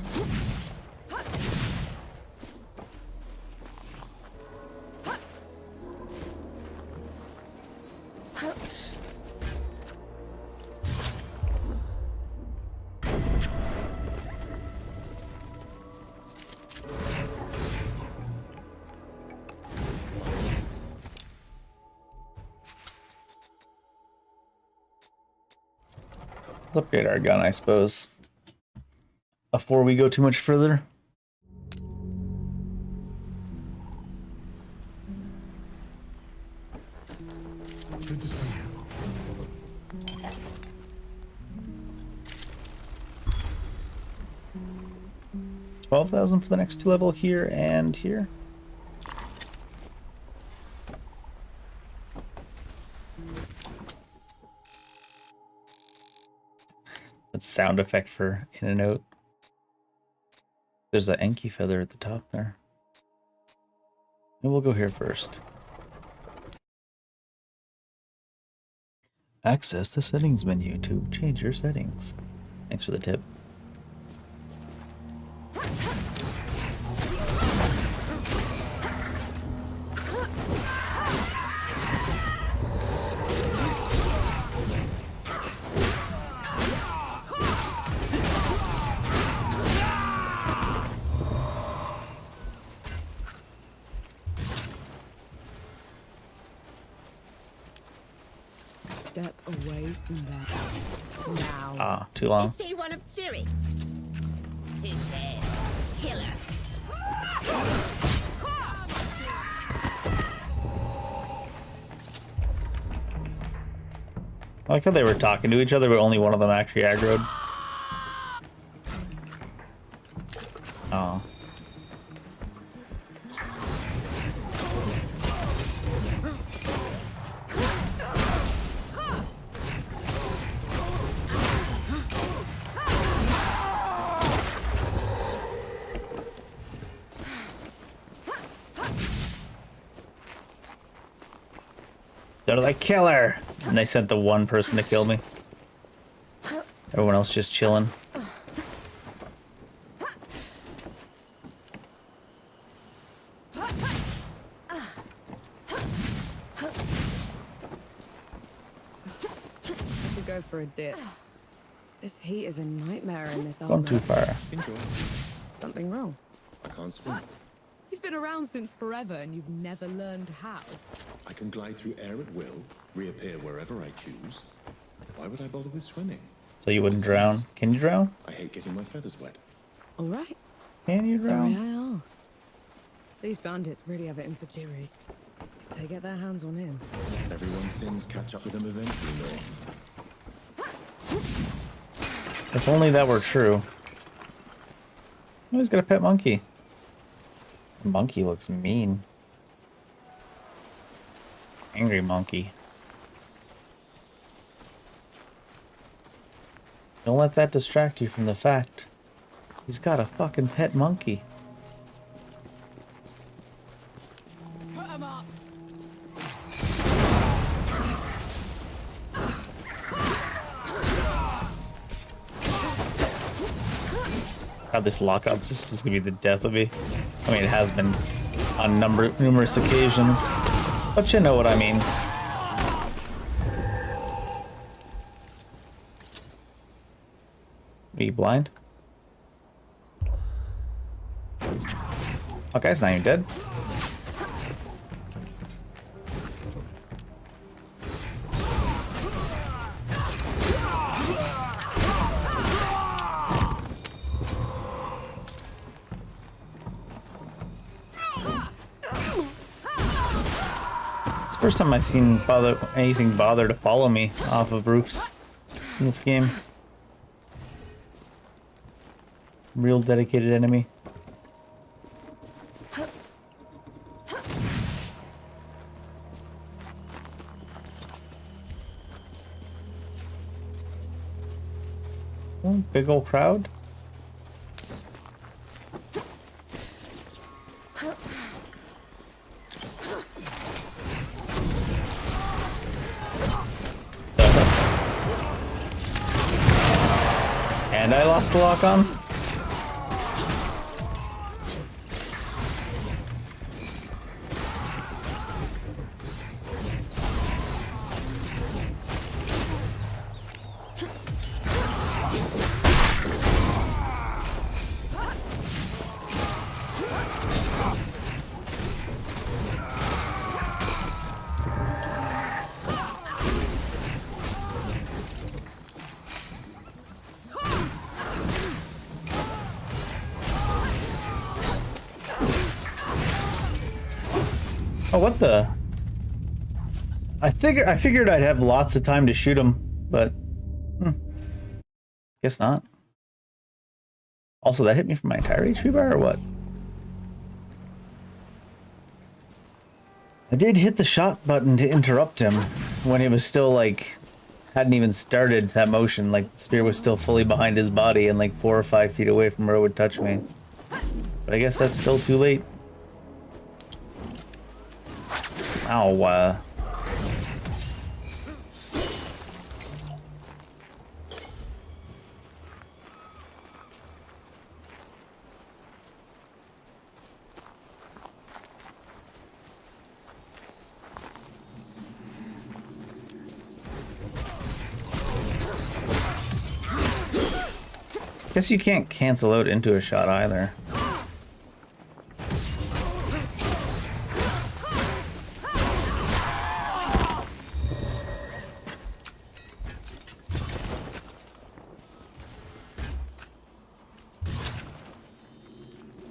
Let's upgrade our gun, I suppose. Before we go too much further. Good to see you. 12,000 for the next 2 level here and here. That's sound effect for in and out. There's an Enki feather at the top there. And we'll go here first. Access the settings menu to change your settings. Thanks for the tip. Step away from that. Now. Ah, too long. Is she one of Jirek's? Who's there? Killer. I like how they were talking to each other, but only one of them actually aggroed. Oh. They're like, killer! And they sent the one person to kill me. Everyone else just chilling. We go for a dip. This heat is a nightmare in this Gone armor. too far. Enjoy. Something wrong. I can't swim. You've been around since forever and you've never learned how. I can glide through air at will, reappear wherever I choose. Why would I bother with swimming? So you wouldn't drown? Can you drown? I hate getting my feathers wet. All right. Can you Sorry drown? I asked. These bandits really have it in for Jiri. They get their hands on him. Everyone's sins catch up with them eventually, though. If only that were true. Oh, he's got a pet monkey. The monkey looks mean. Angry monkey. Don't let that distract you from the fact he's got a fucking pet monkey. Put 'em up. God, this lockout system is gonna be the death of me. I mean, it has been on numerous occasions, but you know what I mean. Are you blind? Okay, it's not even dead. It's the first time I've seen anything bother to follow me off of roofs in this game. Real dedicated enemy. Oh, big old crowd. And I lost the lock on. Oh, what the? I figured I'd have lots of time to shoot him, but guess not. Also, that hit me from my entire HP bar, or what? I did hit the shot button to interrupt him when it was still like hadn't even started that motion. Like the spear was still fully behind his body and like 4 or 5 feet away from where it would touch me. But I guess that's still too late. Ow. Guess you can't cancel out into a shot either.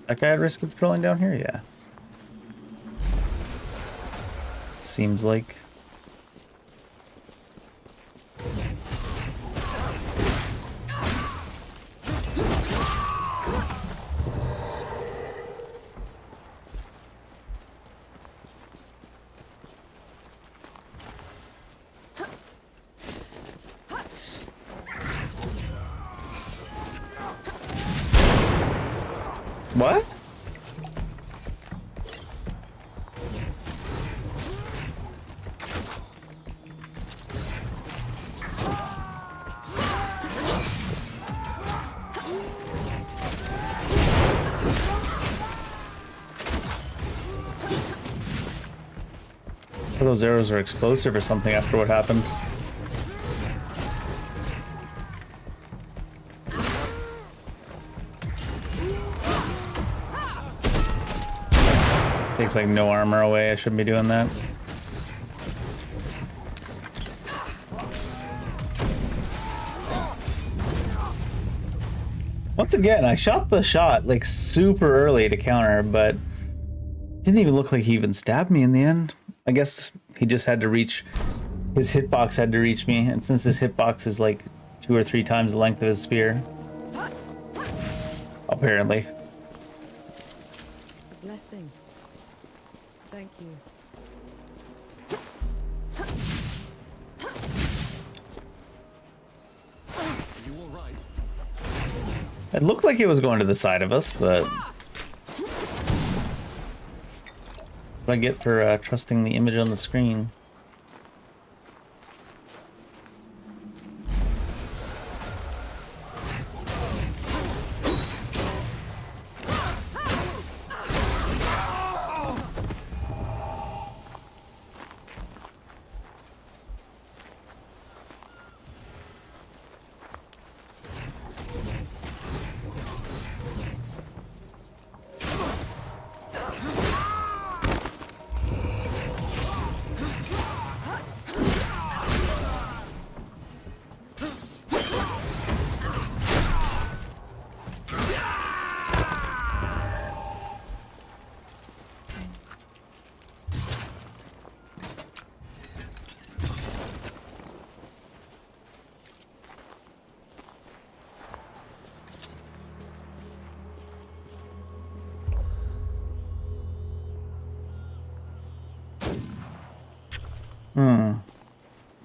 That guy at risk of patrolling down here? Yeah. Seems like. What? Those arrows are explosive or something after what happened. Takes like no armor away. I shouldn't be doing that. Once again, I shot the shot like super early to counter, but didn't even look like he even stabbed me in the end. I guess he just had to reach, his hitbox had to reach me, and since his hitbox is like 2 or 3 times the length of his spear, apparently. Blessing. Thank you. You all right? It looked like it was going to the side of us, but what I get for trusting the image on the screen.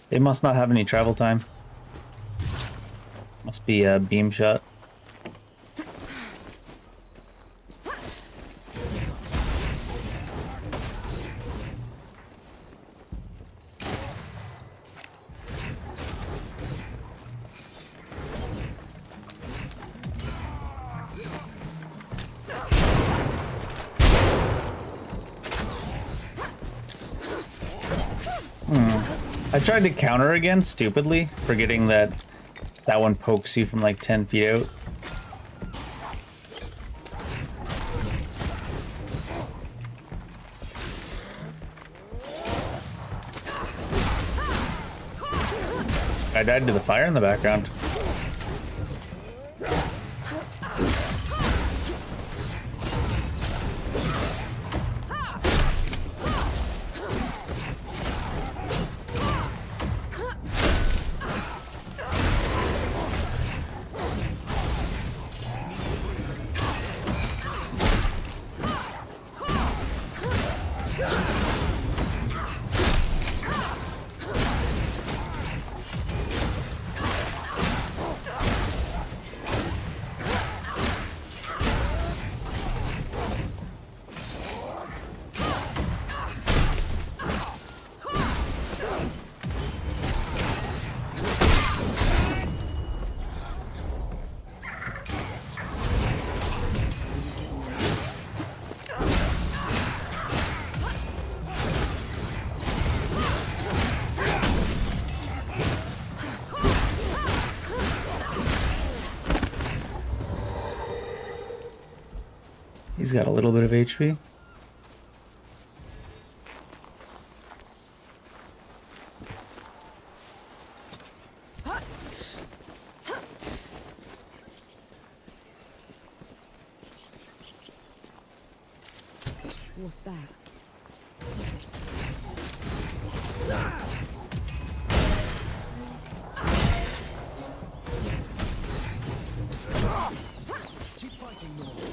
They must not have any travel time. Must be a beam shot. I tried to counter again, stupidly, forgetting that that one pokes you from like 10 feet out. I died to the fire in the background. He's got a little bit of HP. What's that? Keep fighting, Norman.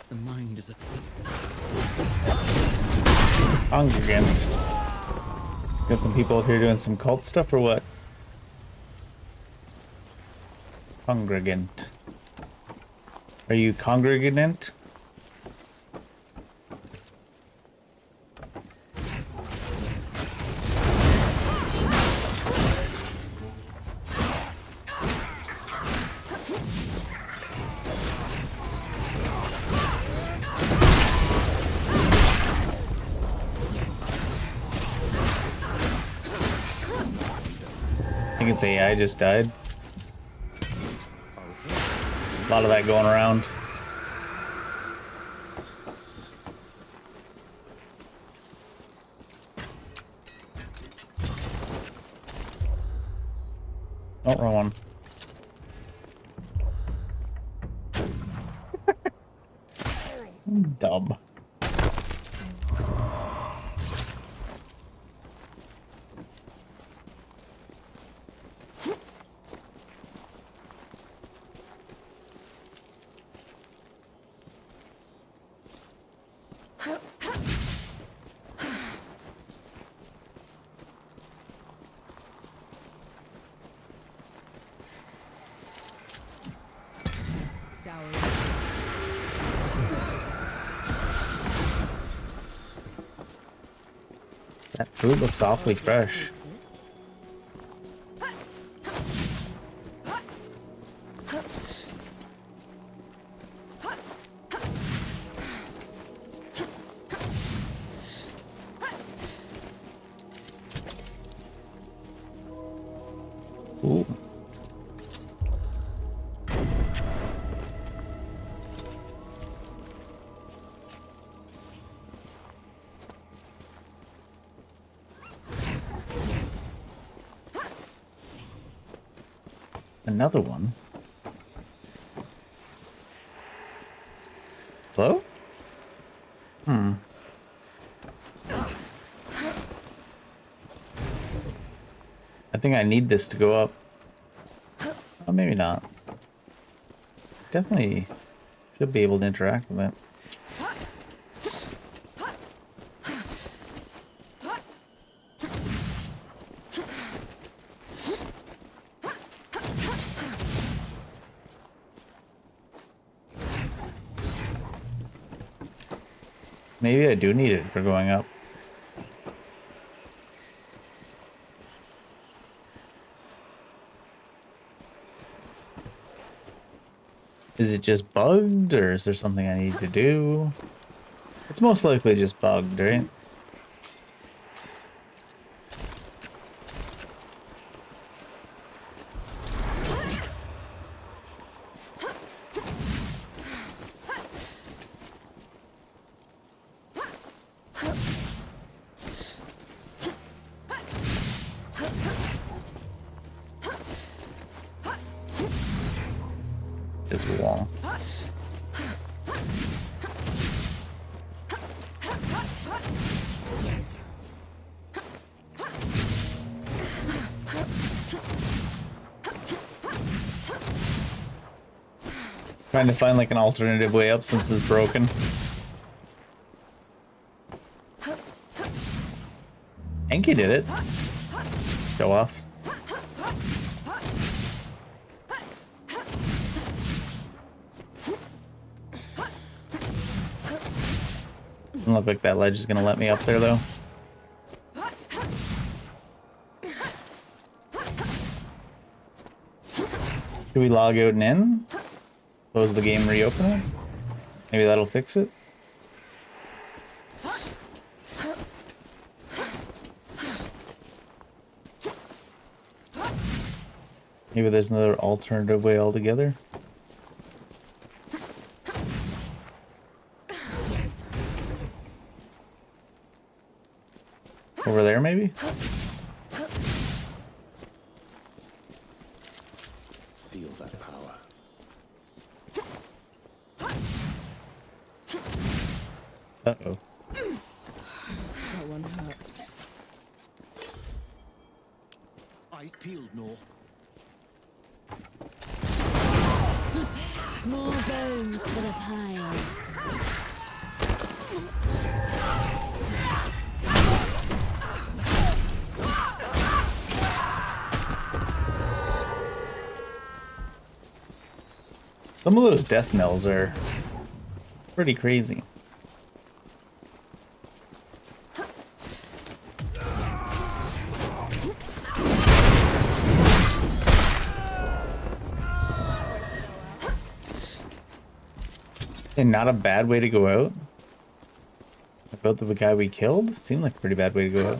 The mind is asleep. Congregants. Got some people here doing some cult stuff or what? Congregant. Are you congregant? I think it's AI just died. A lot of that going around. Oh, wrong one. Dumb. That fruit looks awfully fresh. Ooh. Another one. Hmm. I think I need this to go up. Oh, maybe not. Definitely should be able to interact with it. Maybe I do need it for going up. Is it just bugged, or is there something I need to do? It's most likely just bugged, right? This wall. Trying to find like an alternative way up since it's broken. Enki did it. Show off. Doesn't look like that ledge is gonna let me up there though. Should we log out and in? Close the game, reopen it? Maybe that'll fix it? Maybe there's another alternative way altogether? Over there, maybe? Feel that power. Uh-oh. That one hurt. Eyes peeled, Nor. More bones for the pile. Some of those death knells are pretty crazy. And not a bad way to go out. About the guy we killed? Seemed like a pretty bad way to go out.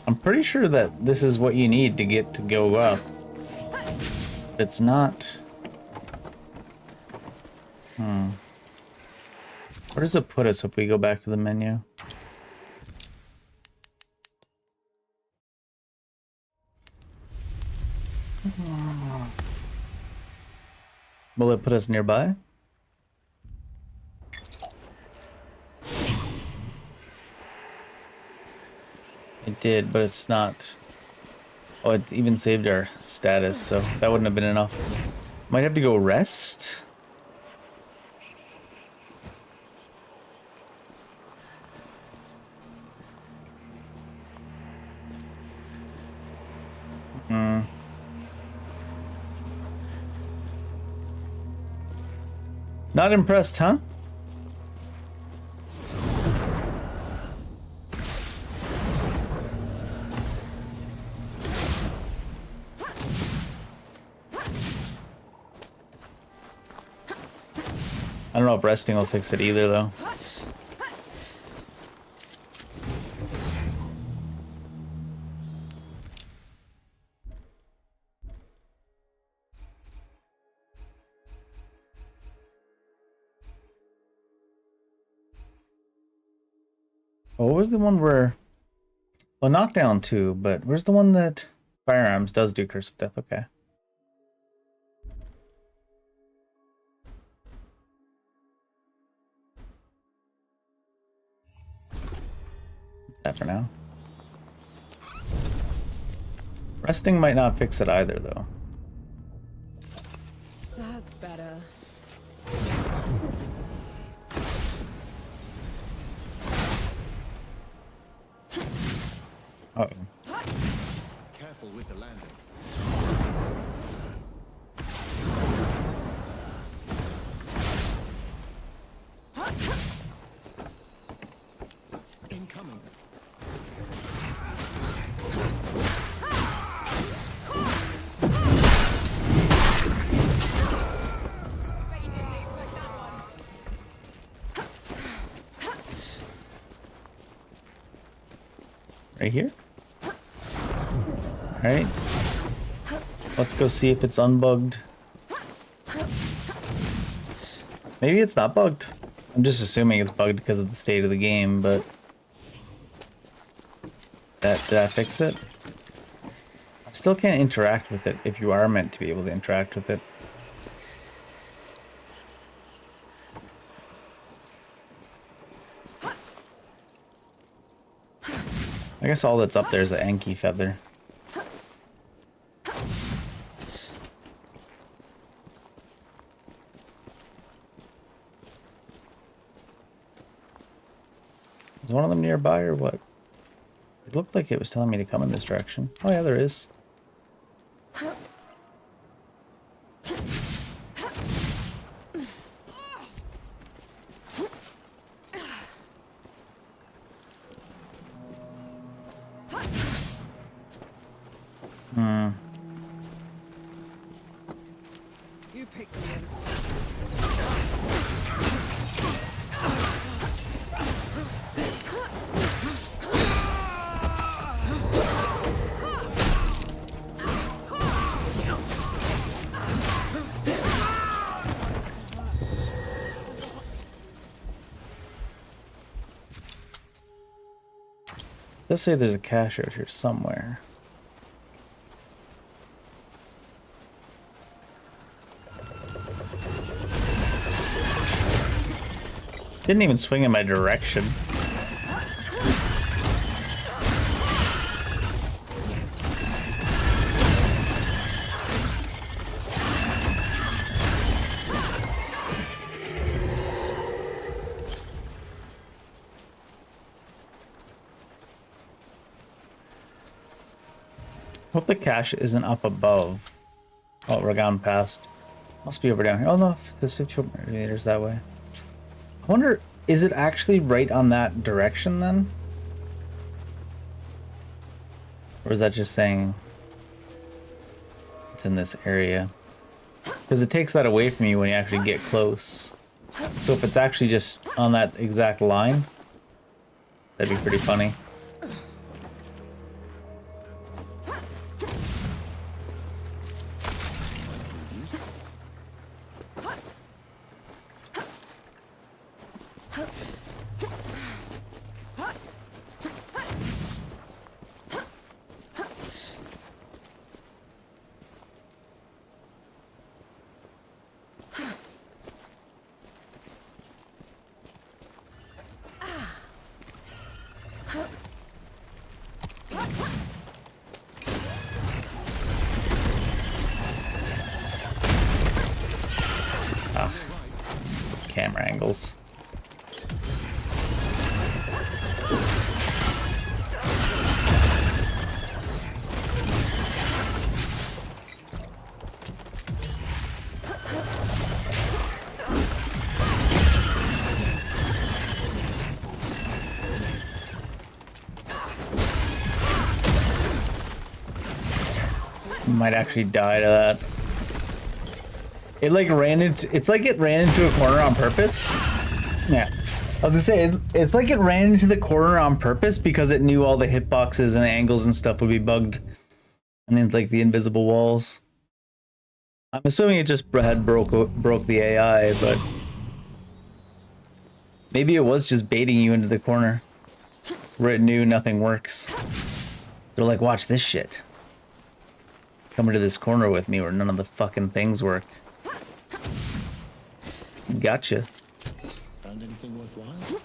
I'm pretty sure that this is what you need to get to go up. It's not... Where does it put us if we go back to the menu? Will it put us nearby? It did, but it's not... Oh, it even saved our status, so that wouldn't have been enough. Might have to go rest? Not impressed, huh? I don't know if resting will fix it either, though. Oh, what was the one where... Well, knockdown too, but where's the one that firearms does do Curse of Death? Okay. That for now. Resting might not fix it either, though. That's better. Uh-oh. Careful with the landing. Incoming. Right here? Alright. Let's go see if it's unbugged. Maybe it's not bugged. I'm just assuming it's bugged because of the state of the game, but... Did that fix it? I still can't interact with it if you are meant to be able to interact with it. I guess all that's up there is an Anki feather. Is one of them nearby or what? It looked like it was telling me to come in this direction. Oh yeah, there is. You pick me in. Let's say there's a cache out here somewhere. Didn't even swing in my direction. Hope the cache isn't up above. Oh, we're gone past. Must be over down here. Oh no, there's 50 meters that way. I wonder, is it actually right on that direction then? Or is that just saying it's in this area? Because it takes that away from you when you actually get close. So if it's actually just on that exact line, that'd be pretty funny. Camera angles. Might actually die to that. It like ran into, it's like it ran into a corner on purpose. Yeah. I was gonna say, it's like it ran into the corner on purpose because it knew all the hitboxes and angles and stuff would be bugged. And then like the invisible walls. I'm assuming it just had broke the AI, but maybe it was just baiting you into the corner. Where new nothing works. They're like, watch this shit. Come into this corner with me where none of the fucking things work. Gotcha. Found anything worthwhile?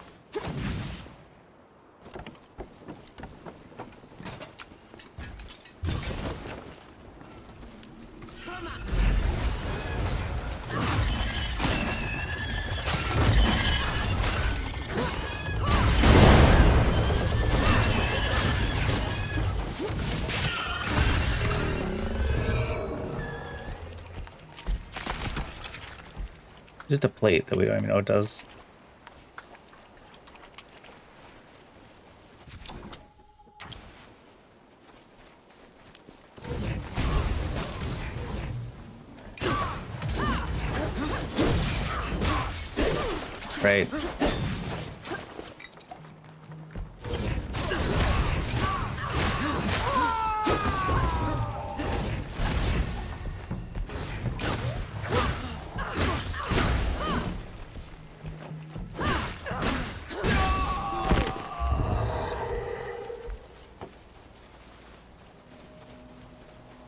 Just a plate that we don't even know what it does. Right.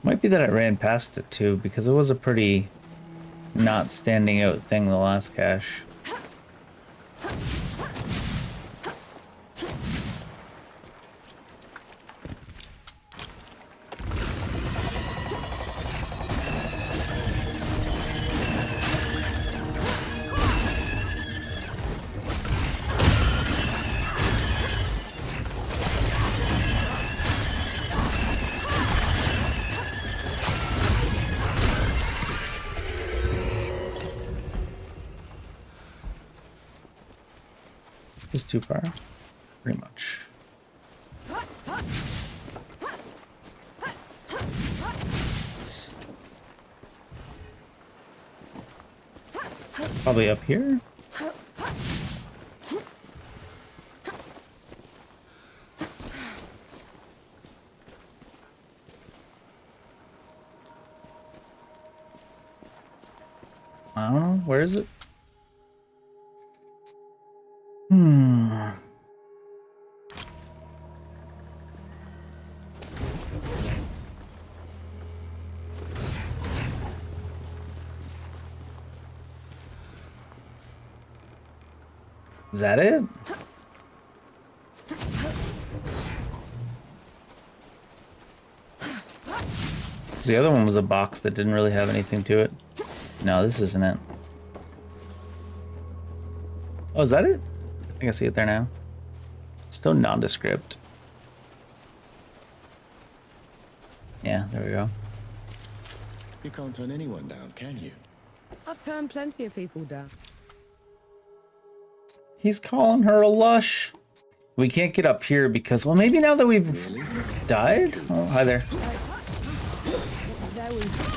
Might be that I ran past it too, because it was a pretty not standing out thing the last cache. Is too far? Pretty much. Probably up here? I don't know. Where is it? Is that it? The other one was a box that didn't really have anything to it. No, this isn't it. Oh, is that it? I think I see it there now. Still nondescript. Yeah, there we go. You can't turn anyone down, can you? I've turned plenty of people down. He's calling her a lush. We can't get up here because, well, maybe now that we've died? Oh, hi there. There was...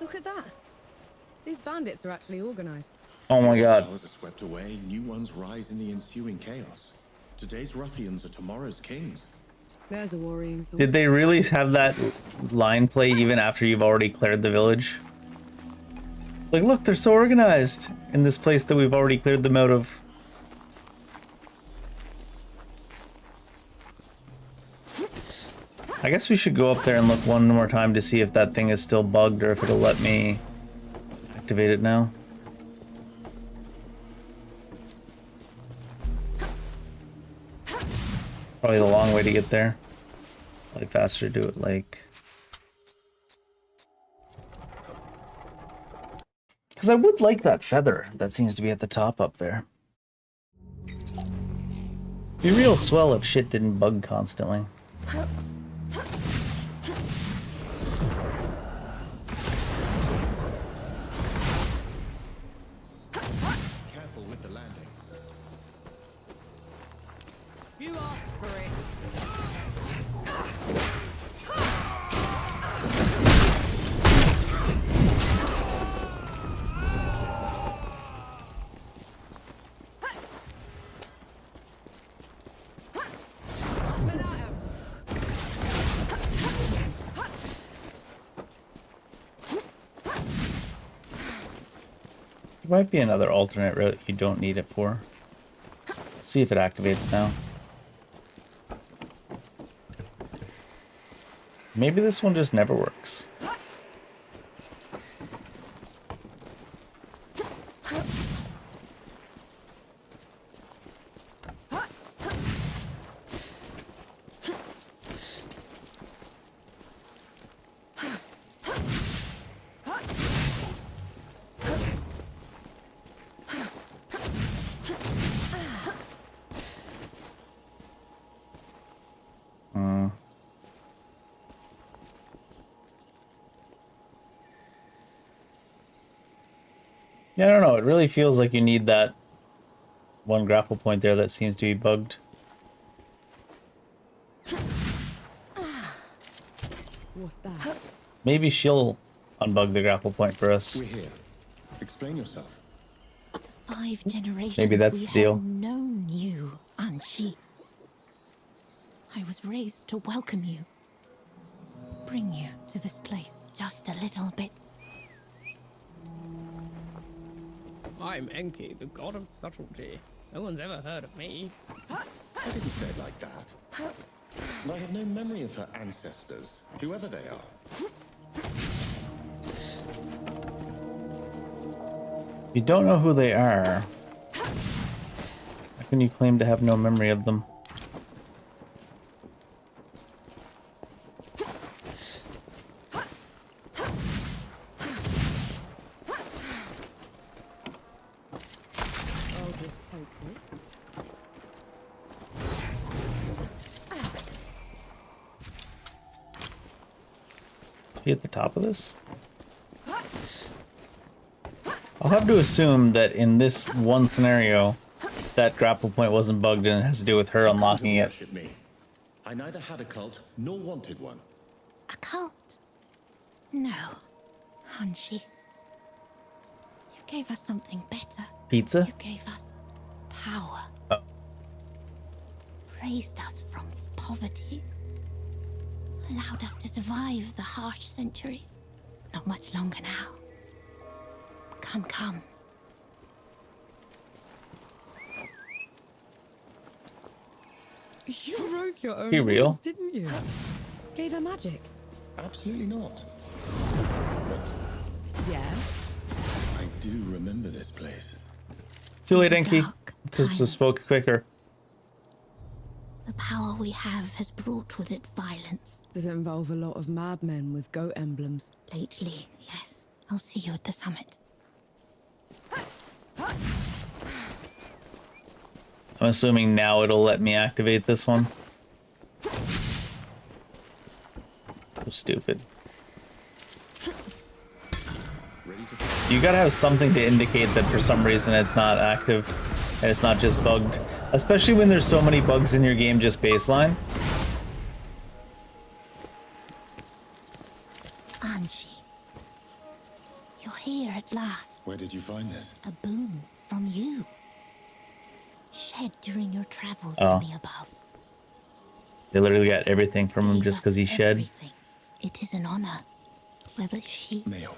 Look at that. These bandits are actually organized. Oh my god. Powers are swept away, new ones rise in the ensuing chaos. Today's ruffians are tomorrow's kings. There's a worrying thought. Did they really have that line play even after you've already cleared the village? Like, look, they're so organized in this place that we've already cleared them out of. I guess we should go up there and look one more time to see if that thing is still bugged or if it'll let me activate it now. Probably the long way to get there. Probably faster to do it like... Because I would like that feather that seems to be at the top up there. Be real swell if shit didn't bug constantly. Careful with the landing. You asked for it. might be another alternate route you don't need it for. Let's see if it activates now. Maybe this one just never works. Yeah, I don't know. It really feels like you need that one grapple point there that seems to be bugged. What's that? Maybe she'll unbug the grapple point for us. We're here. Explain yourself. 5 generations Maybe that's we the deal. have known you, Anshi. I was raised to welcome you. Bring you to this place just a little bit. I'm Enki, the god of subtlety. No one's ever heard of me. I didn't say it like that. I have no memory of her ancestors, whoever they are. You don't know who they are. How can you claim to have no memory of them? Be at the top of this? I'll have to assume that in this one scenario, that grapple point wasn't bugged and it has to do with her unlocking it. Worship me. I neither had a cult nor wanted one. A cult? No, Hanshi. You gave us something better. Pizza? You gave us power. Oh. Raised us from poverty. Allowed us to survive the harsh centuries. Not much longer now. Come, come. You wrote your own Be real? rules, didn't you? Gave her magic. Absolutely not. But Yeah. I do remember this place. Too late, Enki. Just spoke quicker. The power we have has brought with it violence. Does it involve a lot of madmen with goat emblems? Lately, yes. I'll see you at the summit. I'm assuming now it'll let me activate this one. So stupid. You gotta have something to indicate that for some reason it's not active and it's not just bugged. Especially when there's so many bugs in your game just baseline. Anshi, you're here at last. Where did you find this? A boon from you. Shed during your travels Oh. from the above. They literally got everything from him just because he shed. Everything. It is an honor. Whether she... Mail.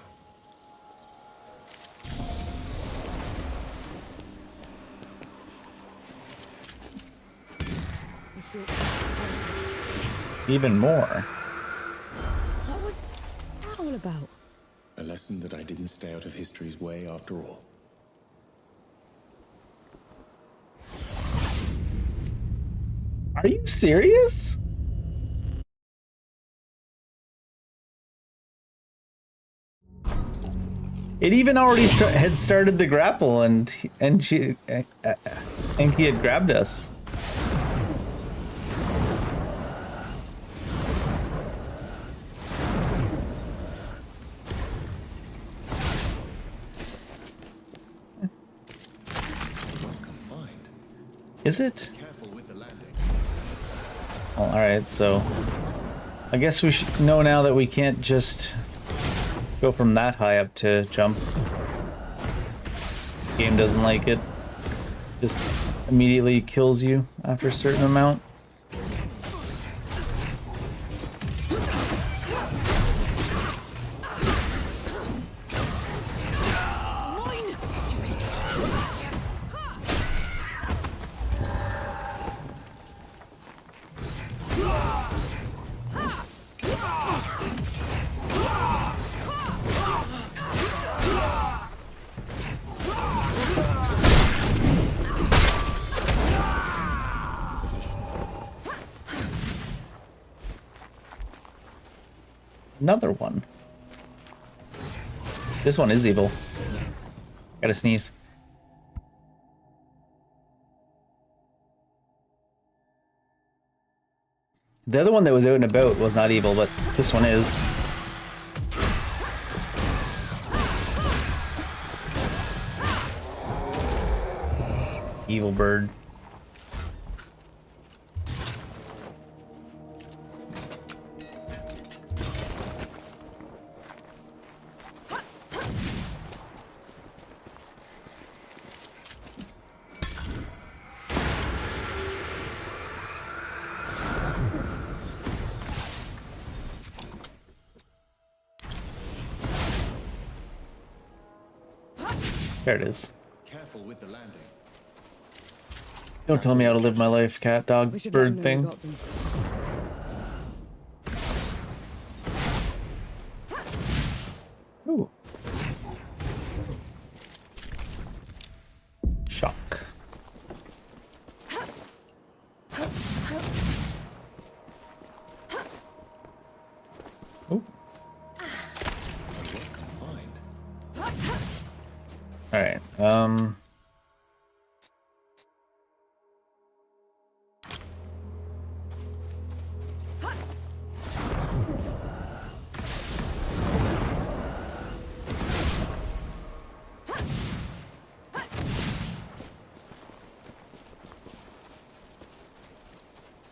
Even more. What was that all about? A lesson that I didn't stay out of history's way after all. Are you serious? It even already had started the grapple, and she Enki had grabbed us. Is it? Well, alright, so I guess we should know now that we can't just go from that high up to jump. The game doesn't like it. Just immediately kills you after a certain amount. Another one. This one is evil. Gotta sneeze. The other one that was out and about was not evil, but this one is. Evil bird. There it is. Careful with the landing. Don't tell me how to live my life, cat, dog, bird thing. Ooh. Shock. Ooh. Alright,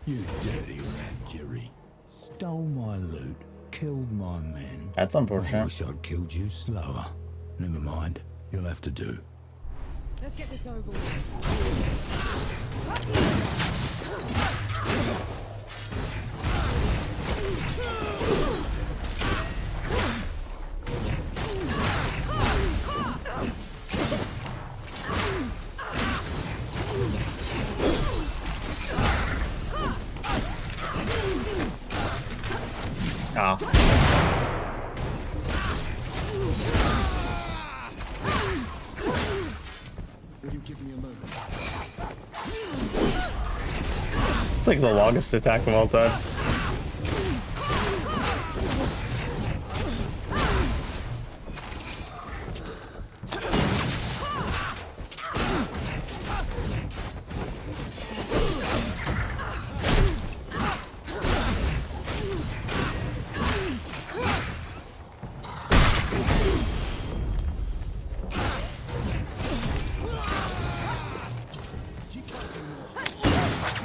You dirty rat, Jerry. Stole my loot, killed my men. That's unfortunate. I wish I'd killed you slower. Never mind. You'll have to do. Let's get this over Oh. Will you give me a moment? It's like the longest attack of all time.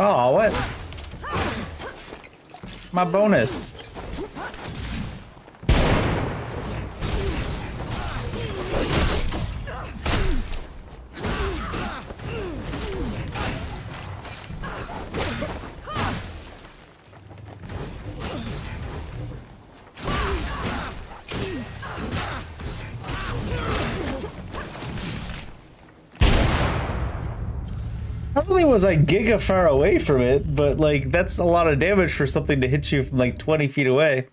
Oh, what? My bonus. Not only was I giga far away from it, but like that's a lot of damage for something to hit you from like 20 feet away.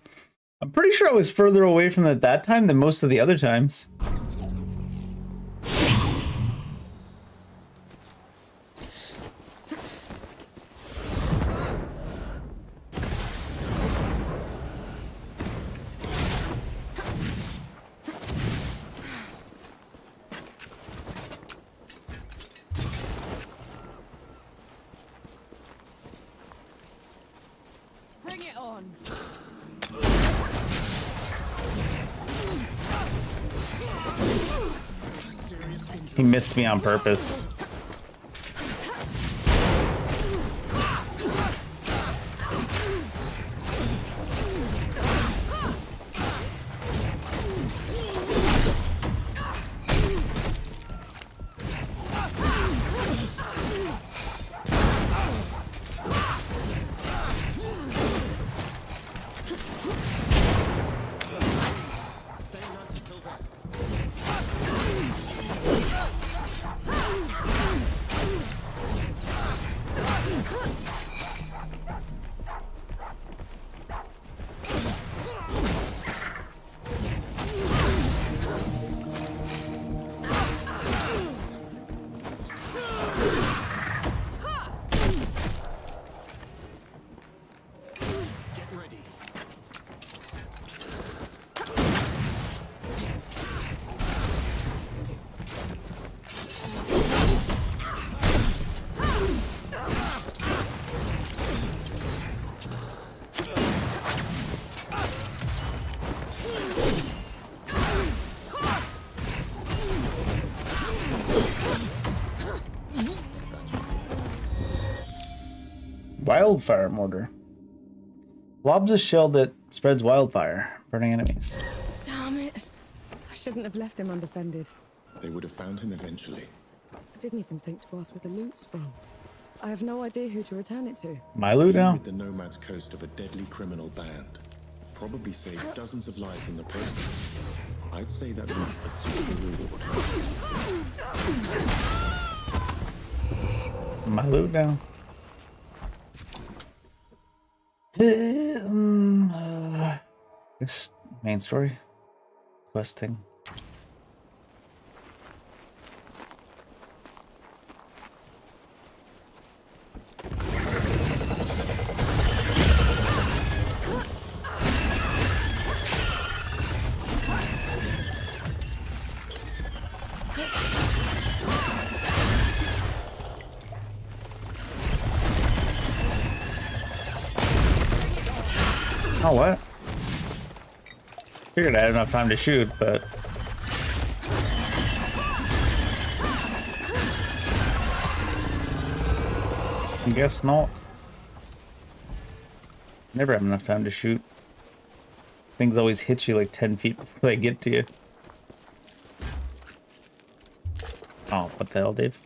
I'm pretty sure I was further away from it that time than most of the other times. Bring it on. He missed me on purpose. Wildfire mortar. Lobs a shell that spreads wildfire, burning enemies. Damn it. I shouldn't have left him undefended. They would have found him eventually. I didn't even think to ask where the loot's from. I have no idea who to return it to. My loot now? With the Nomad's coast of a deadly criminal band. Probably saved dozens of lives in the process. I'd say that means a super reward. My loot now. This main story quest thing. Oh, what? Figured I had enough time to shoot, but... I guess not. Never have enough time to shoot. Things always hit you like 10 feet before they get to you. Oh, what the hell, Dave?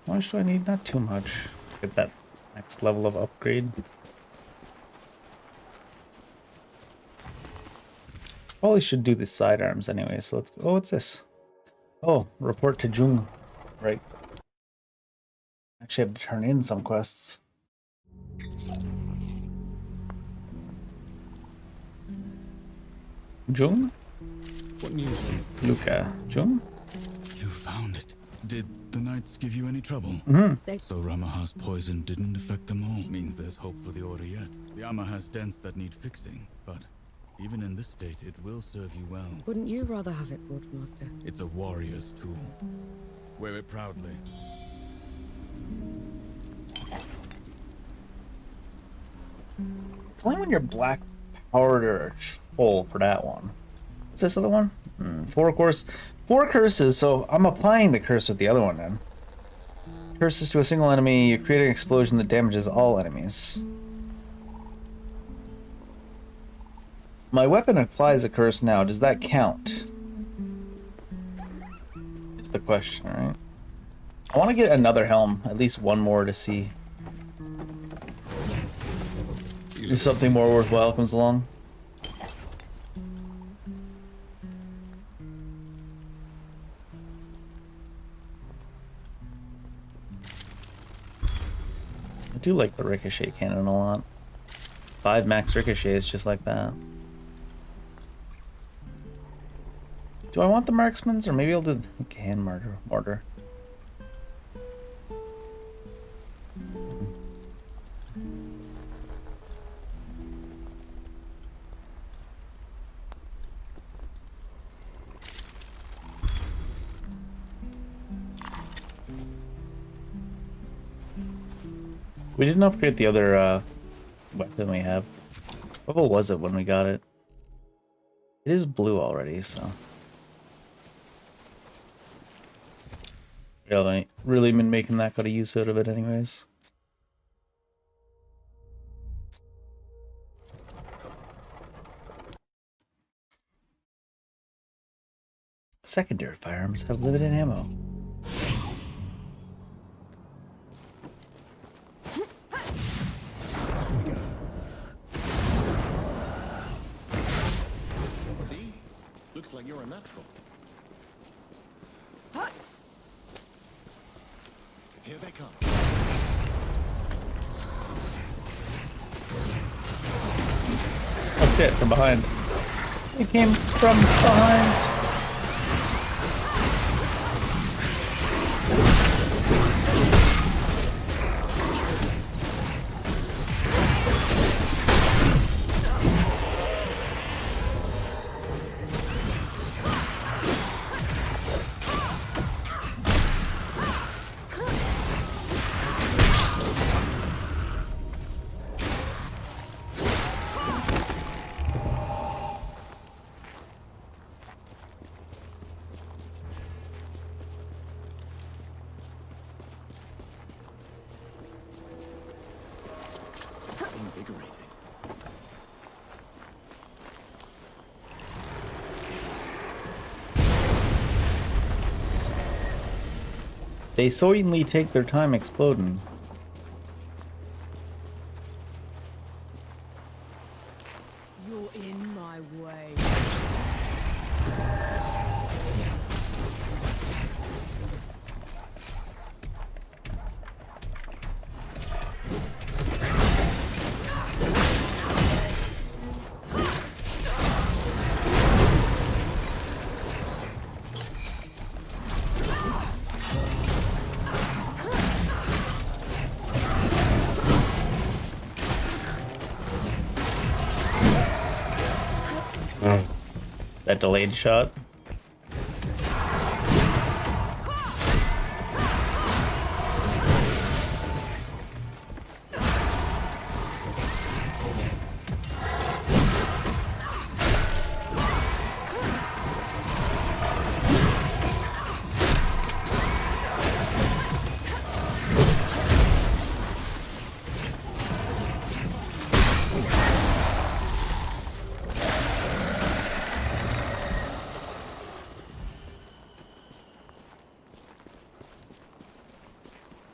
How much do I need? Not too much. Get that next level of upgrade. Probably should do the sidearms anyway, so let's go. Oh, what's this? Oh, report to Jung. Right. Actually have to turn in some quests. Jung? What news? Luca. Jung? You found it. Did the knights give you any trouble? So Ramaha's poison didn't affect them all. Means there's hope for the Order yet. The armor has dents that need fixing, but even in this state, it will serve you well. Wouldn't you rather have it, Forge Master? It's a warrior's tool. Wear it proudly. It's only when you're black powered or full for that one. What's this other one? 4 curses, so I'm applying the curse with the other one then. Curses to a single enemy, you create an explosion that damages all enemies. My weapon applies a curse now, does that count? It's the question, right? I want to get another helm, at least one more to see if something more worthwhile comes along. I do like the ricochet cannon a lot. 5 max ricochets just like that. Do I want the marksmans, or maybe I'll do the hand mortar? We didn't upgrade the other weapon we have. What level was it when we got it? It is blue already, so. Really been making that kind of use out of it anyways. Secondary firearms have limited ammo. See? Looks like you're a natural. Here they come. That's it, from behind. It came from behind. invigorating. They certainly take their time exploding. You're in my way. That delayed shot.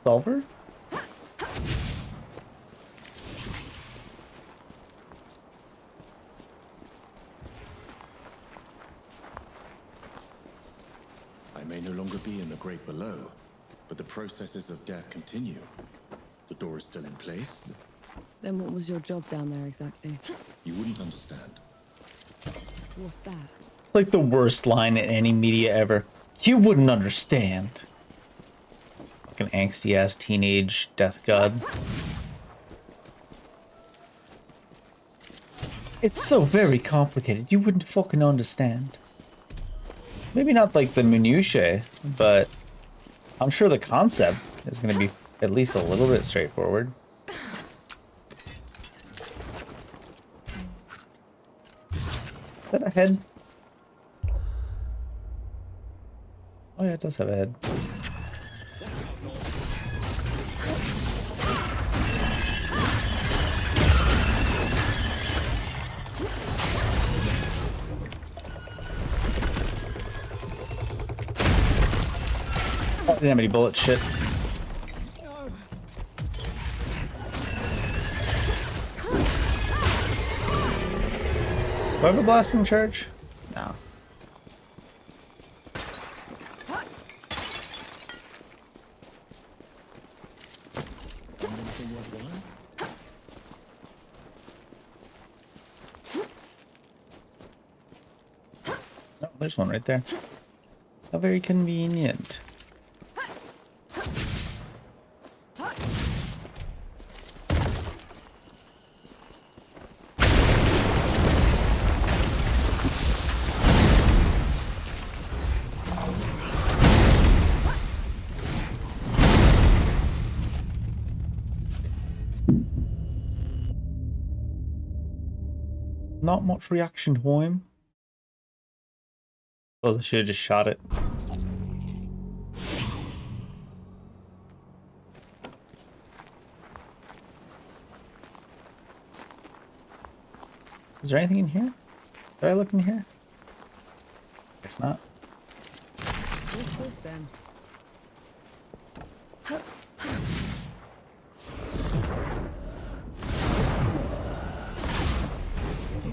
Solver? I may no longer be in the Great Below, but the processes of death continue. The door is still in place. Then what was your job down there exactly? You wouldn't understand. What's that? It's like the worst line in any media ever. You wouldn't understand. Fucking angsty ass teenage death god. It's so very complicated. You wouldn't fucking understand. Maybe not like the minutiae, but I'm sure the concept is going to be at least a little bit straightforward. Is that a head? Oh yeah, it does have a head. Oh, I didn't have any bullets, shit. Do I have a blasting charge? No. Oh, there's one right there. How very convenient. Not much reaction time. Suppose I should have just shot it. Is there anything in here? Did I look in here? Guess not. What's this then?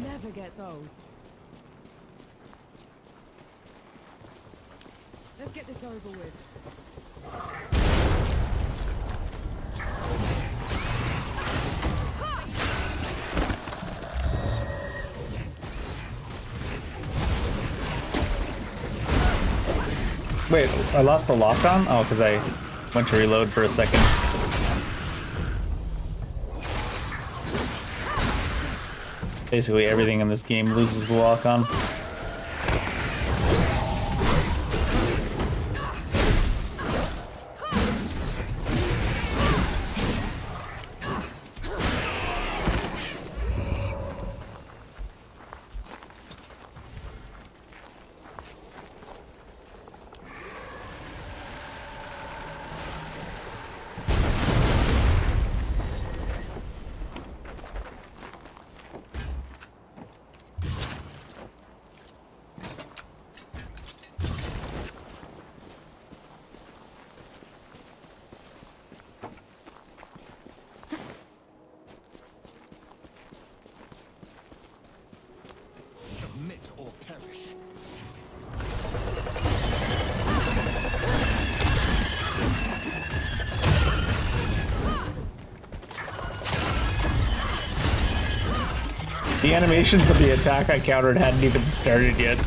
Never gets old. Let's get this over with. Wait, I lost the lock on? Oh, because I went to reload for a second. Basically everything in this game loses the lock on. The animation for the attack I countered hadn't even started yet.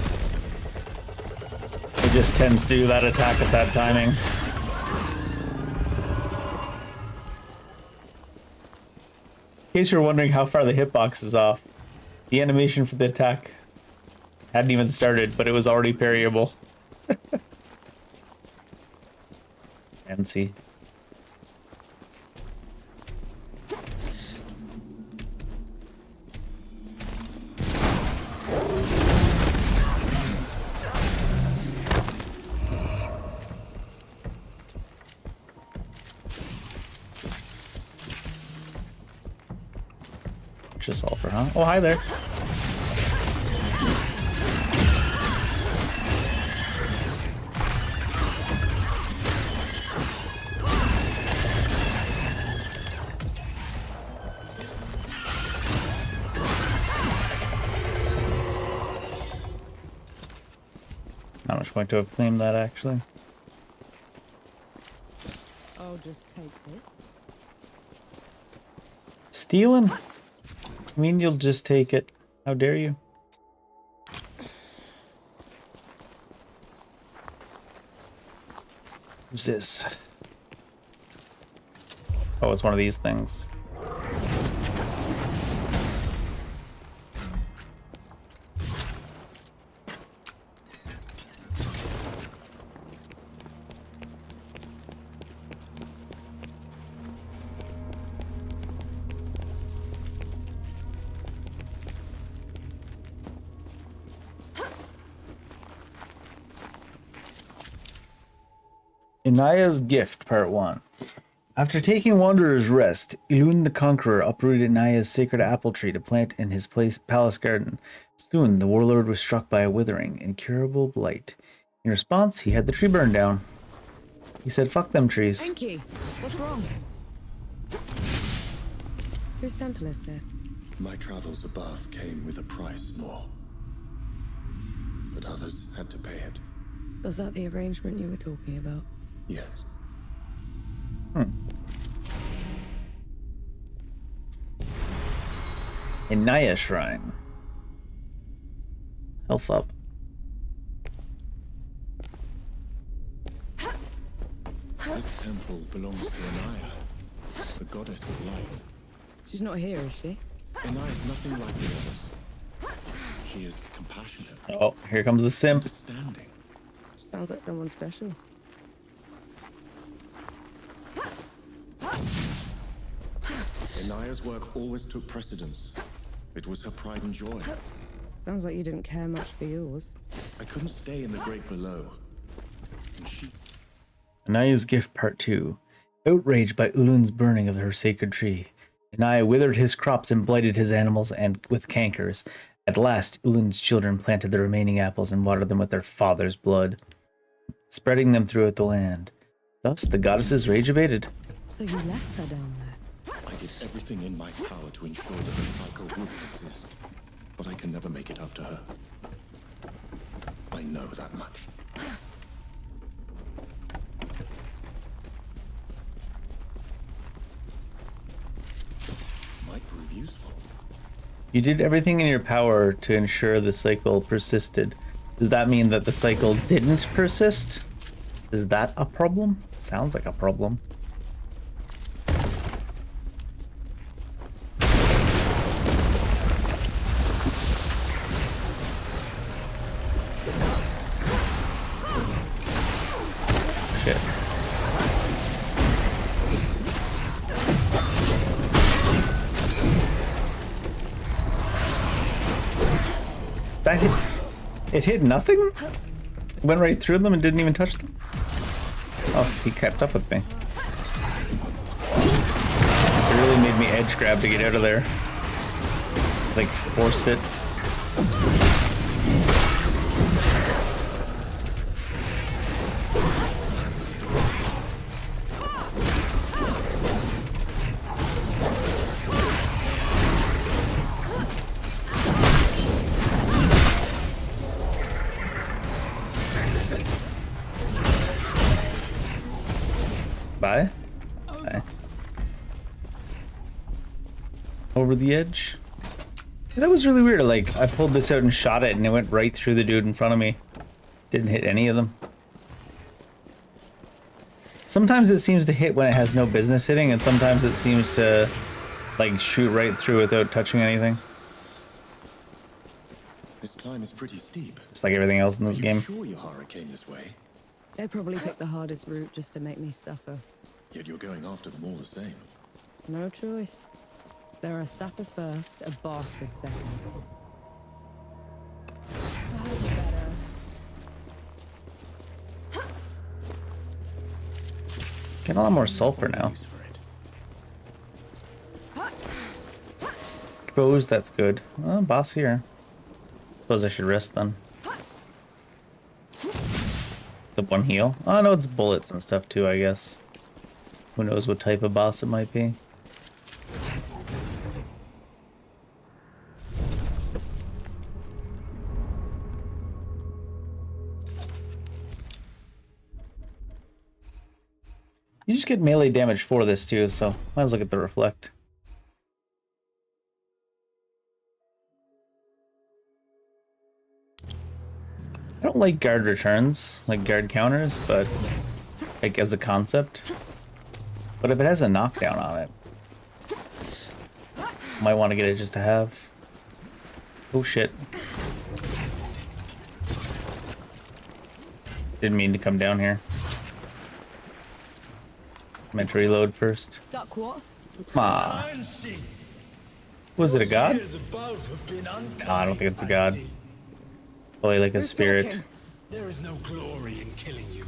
It just tends to do that attack at that timing. In case you're wondering how far the hitbox is off, the animation for the attack hadn't even started, but it was already parryable. Fancy. Just sulfur, huh? Oh, hi there. Not much point to have claimed that, actually. I'll just take this. Stealing? I mean, you'll just take it. How dare you? Who's this? Oh, it's one of these things. Inaya's Gift, Part 1. After taking Wanderer's Rest, Ilun the Conqueror uprooted Inaya's sacred apple tree to plant in his palace garden. Soon, the warlord was struck by a withering, incurable blight. In response, he had the tree burned down. He said, "Fuck them trees." Enki, what's wrong? Whose temple is this? My travels above came with a price, Nor. But others had to pay it. Was that the arrangement you were talking about? Yes. Inaya Shrine. Health up. This temple belongs to Inaya, the goddess of life. She's not here, is she? Inaya is nothing like the others. She is compassionate. Oh, here comes the simp. Understanding. Sounds like someone special. Inaya's work always took precedence. It was her pride and joy. Sounds like you didn't care much for yours. I couldn't stay in the great below. And she... Inaya's Gift, Part 2. Outraged by Ulun's burning of her sacred tree, Inaya withered his crops and blighted his animals and with cankers. At last, Ulun's children planted the remaining apples and watered them with their father's blood, spreading them throughout the land. Thus, the goddess's rage abated. So you left her down there? I did everything in my power to ensure that the cycle would persist, but I can never make it up to her. I know that much. Might prove useful. You did everything in your power to ensure the cycle persisted. Does that mean that the cycle didn't persist? Is that a problem? Sounds like a problem. Shit. That hit... It hit nothing? It went right through them and didn't even touch them? Oh, he kept up with me. It really made me edge grab to get out of there. Like, forced it. Bye. Bye. Over the edge. That was really weird. Like, I pulled this out and shot it, and it went right through the dude in front of me. Didn't hit any of them. Sometimes it seems to hit when it has no business hitting, and sometimes it seems to, like, shoot right through without touching anything. This climb is pretty steep. Just like everything else in this game. Sure Yahara came this way? They probably picked the hardest route just to make me suffer. Yet you're going after them all the same. No choice. They're a sapper first, a bastard second. Getting a lot more sulfur now. Suppose that's good. Well, boss here. Suppose I should rest then. It's up one heal. Oh no, it's bullets and stuff too, I guess. Who knows what type of boss it might be. You just get melee damage for this too, so might as well get the reflect. I don't like guard returns, like guard counters, but like as a concept. But if it has a knockdown on it, might want to get it just to have. Oh shit. Didn't mean to come down here. Meant to reload first. Ah. Was it a god? No, I don't think it's a god. Probably like a spirit. There is no glory in killing you.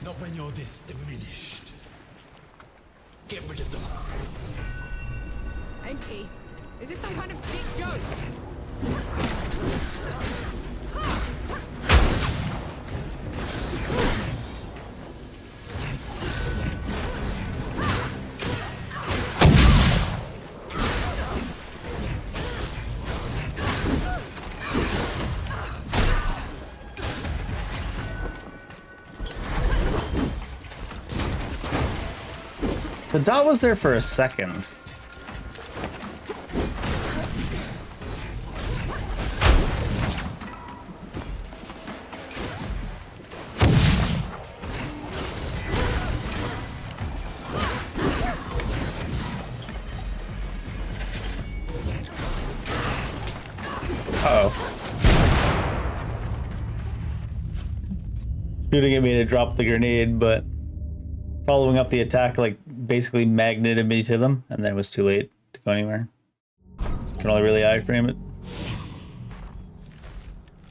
Not when you're this diminished. Get rid of them. Enki, is this some kind of sick joke? The dot was there for a second. Shooting at me to drop the grenade, but following up the attack like basically magneted me to them, and then it was too late to go anywhere. Can only really iframe it.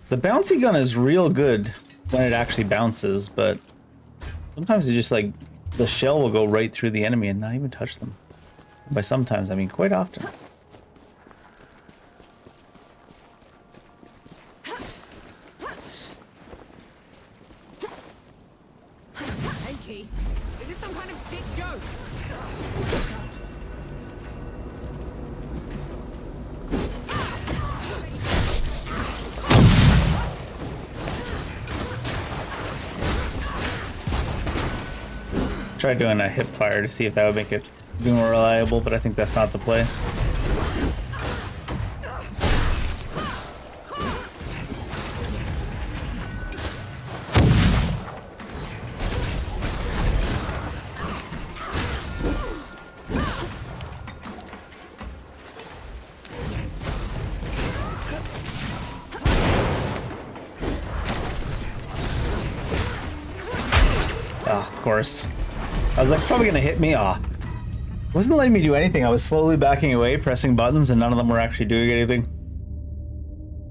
The bouncy gun is real good when it actually bounces, but sometimes it just like the shell will go right through the enemy and not even touch them. By sometimes I mean quite often. Enki, is this some kind of sick joke? Tried doing a hip fire to see if that would make it more reliable, but I think that's not the play. Of course. I was like, it's probably gonna hit me. It wasn't letting me do anything. I was slowly backing away, pressing buttons, and none of them were actually doing anything.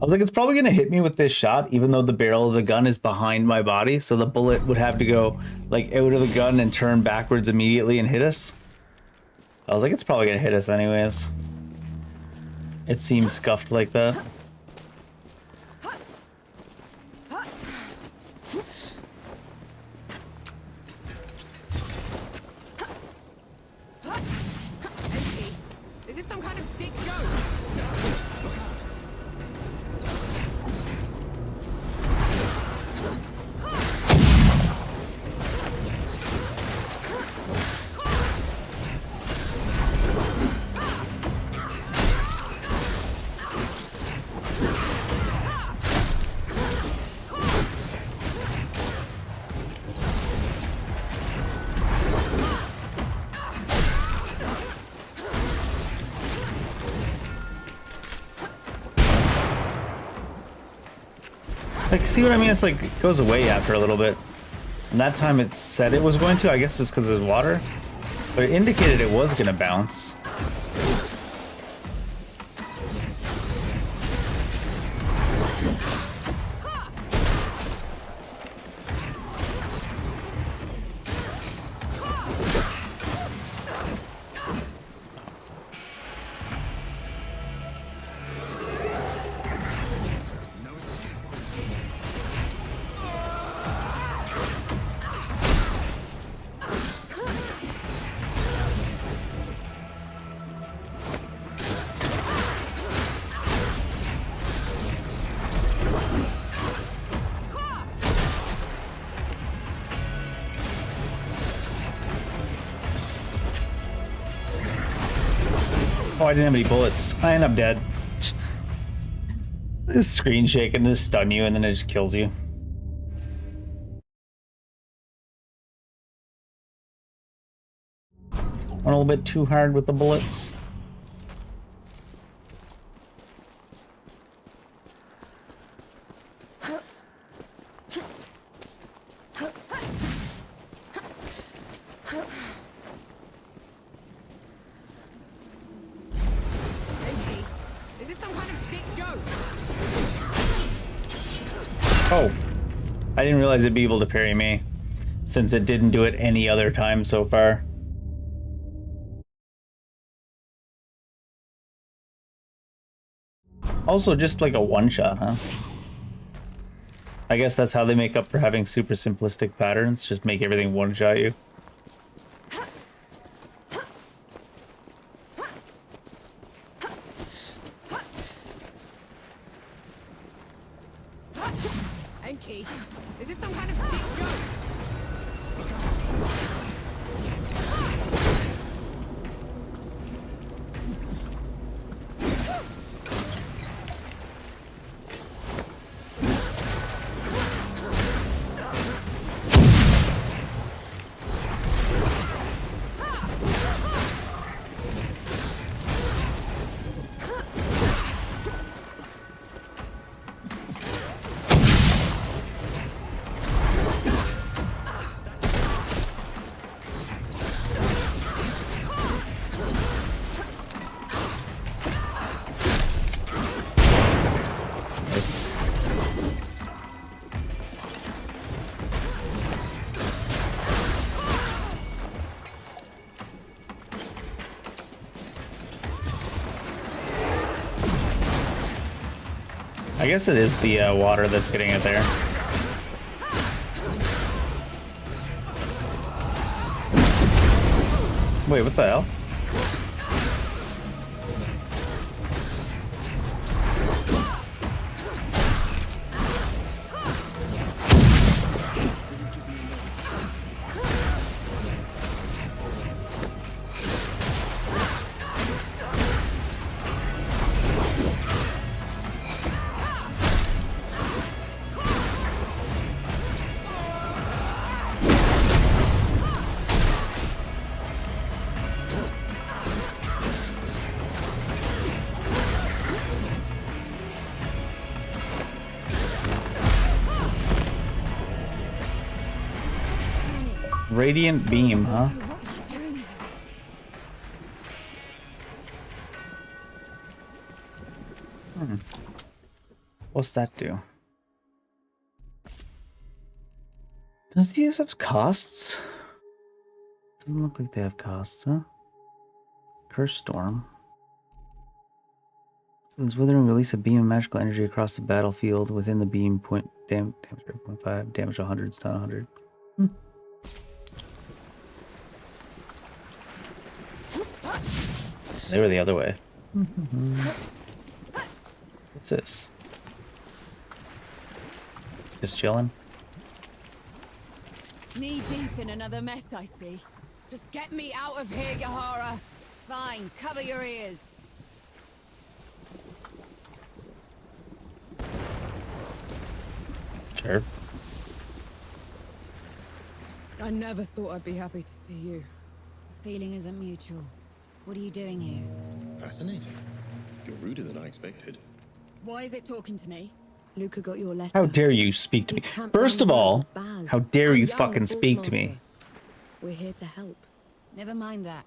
I was like, it's probably gonna hit me with this shot, even though the barrel of the gun is behind my body, so the bullet would have to go like out of the gun and turn backwards immediately and hit us. I was like, it's probably gonna hit us anyways. It seems scuffed like that. Is this some kind of sick joke? Like, see what I mean? It's like, it goes away after a little bit. And that time it said it was going to. I guess it's because of water. But it indicated it was going to bounce. Oh, I didn't have any bullets. And I'm dead. This screen shaking, just stun you, and then it just kills you. Went a little bit too hard with the bullets. Oh, I didn't realize it'd be able to parry me, since it didn't do it any other time so far. Also, just like a one-shot, huh? I guess that's how they make up for having super simplistic patterns, just make everything one-shot you. Enki, is this some kind of sick joke? Nice. I guess it is the water that's getting it there. Wait, what the hell? Radiant beam, huh? What's that do? Does these have costs? Doesn't look like they have costs, huh? Curse Storm. This withering release a beam of magical energy across the battlefield. Within the beam, damage 0.5, damage 100, stun 100. They were the other way. What's this? Just chilling? Knee deep in another mess, I see. Just get me out of here, Yahara. Fine, cover your ears. Sure. I never thought I'd be happy to see you. The feeling isn't mutual. What are you doing here? Fascinating. You're ruder than I expected. Why is it talking to me? Luca got your letter. How dare you speak to me? He's camped First down of the road all, with Baz. how dare I'm you young, fucking the speak to me? Master. We're here to help. Never mind that.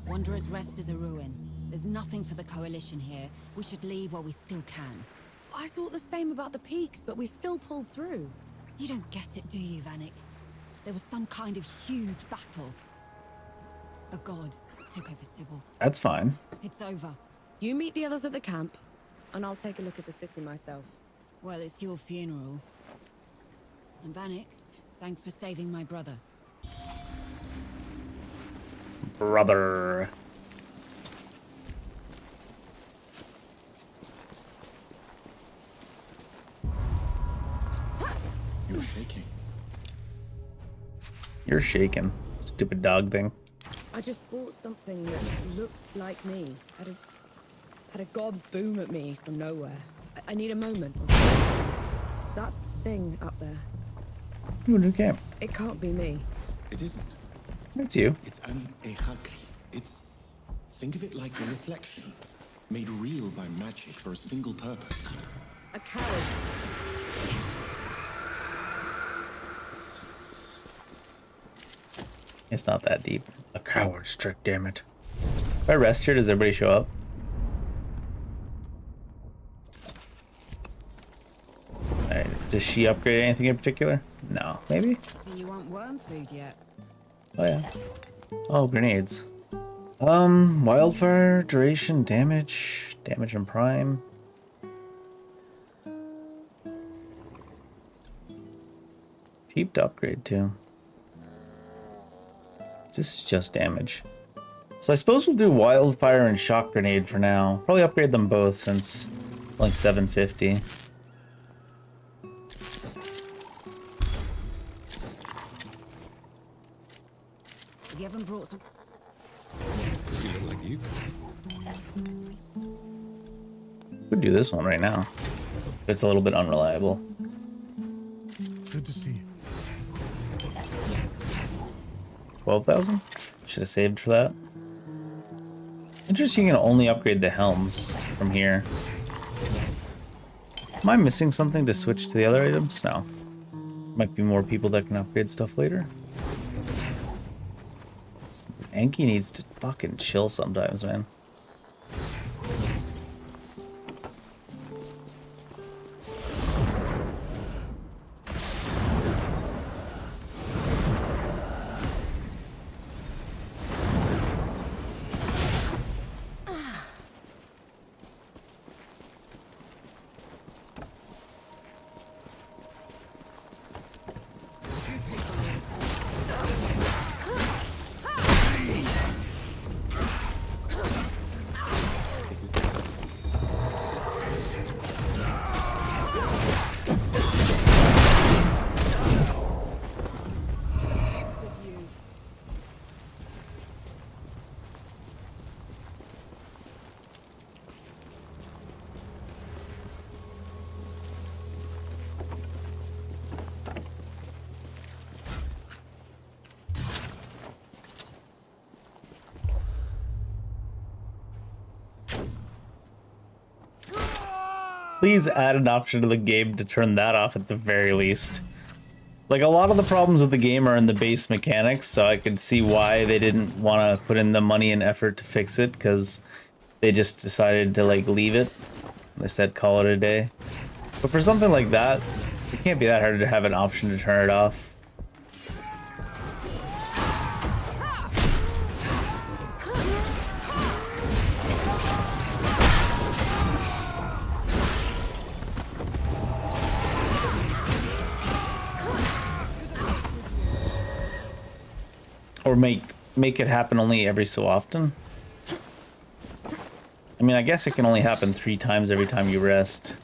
Wanderer's Rest is a ruin. There's nothing for the Coalition here. We should leave while we still can. I thought the same about the peaks, but we still pulled through. You don't get it, do you, Vanek? There was some kind of huge battle. A god took over Sybil. That's fine. It's over. You meet the others at the camp, and I'll take a look at the city myself. Well, it's your funeral. And Vanek, thanks for saving my brother. Brother. You're shaking. You're shaking. Stupid dog thing. I just thought something that looked like me had a god boom at me from nowhere. I need a moment. That thing up there. Okay. It can't be me. It isn't. It's you. It's an ehagri. It's... Think of it like a reflection, made real by magic for a single purpose. A coward. It's not that deep. A coward's trick, damn it. If I rest here, does everybody show up? Alright, does she upgrade anything in particular? No, maybe? So you want worm food yet? Oh yeah. Oh, grenades. Wildfire, duration, damage and prime. Cheap to upgrade too. This is just damage. So I suppose we'll do wildfire and shock grenade for now. Probably upgrade them both since only 750. You haven't brought some... You look like you. We'd do this one right now. It's a little bit unreliable. Good to see you. 12,000? Should have saved for that. Interesting, you can only upgrade the helms from here. Am I missing something to switch to the other items? No. Might be more people that can upgrade stuff later. Enki needs to fucking chill sometimes, man. Please add an option to the game to turn that off at the very least. Like, a lot of the problems with the game are in the base mechanics, so I could see why they didn't want to put in the money and effort to fix it, because they just decided to, like, leave it. They said call it a day. But for something like that, it can't be that hard to have an option to turn it off. Or make it happen only every so often. I mean, I guess it can only happen 3 times every time you rest.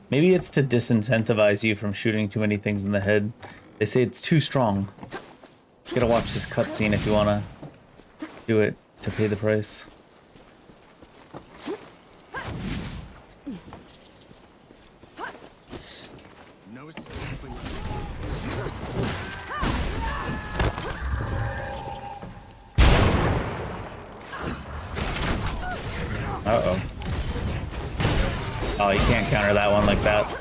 Maybe it's to disincentivize you from shooting too many things in the head. They say it's too strong. You gotta watch this cutscene if you wanna do it to pay the price. No escape for you. Uh-oh. Oh, you can't counter that one like that.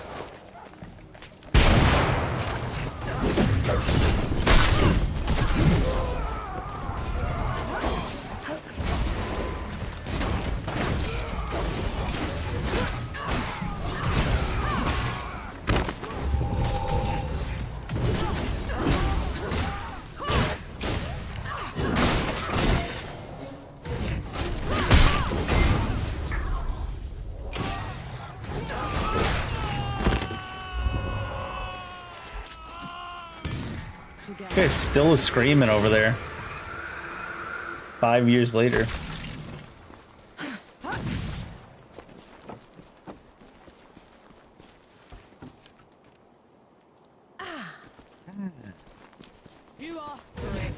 This guy's still screaming over there. 5 years later. You asked for it.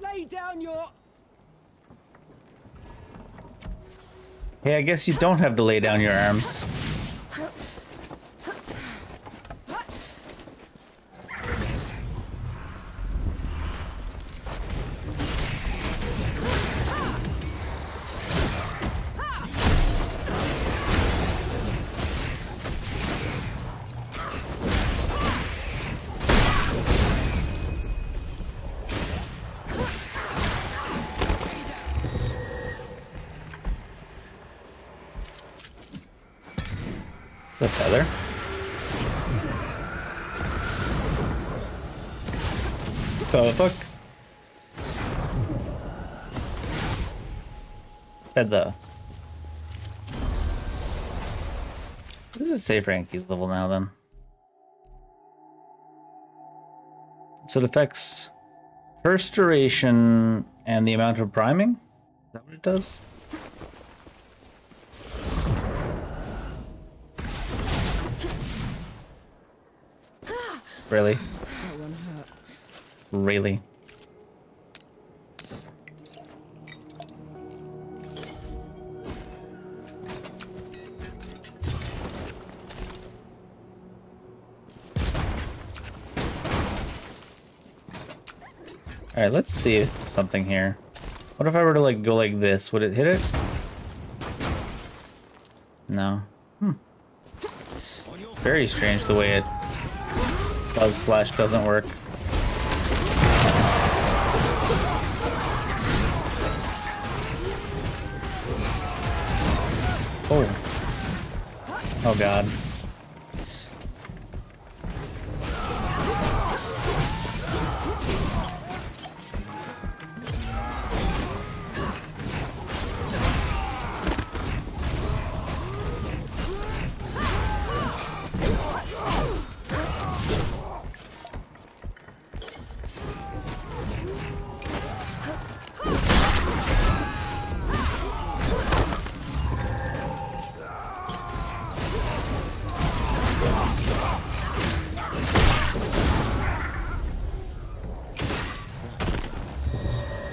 Lay down your... Hey, I guess you don't have to lay down your arms. Is that feather? Oh, fuck. Feather. What does it say for Anki's level now, then? So it affects first duration and the amount of priming? Is that what it does? Really? That one hurt. Really? Alright, let's see something here. What if I were to like go like this? Would it hit it? No. Very strange the way it does / doesn't work. Oh. Oh god.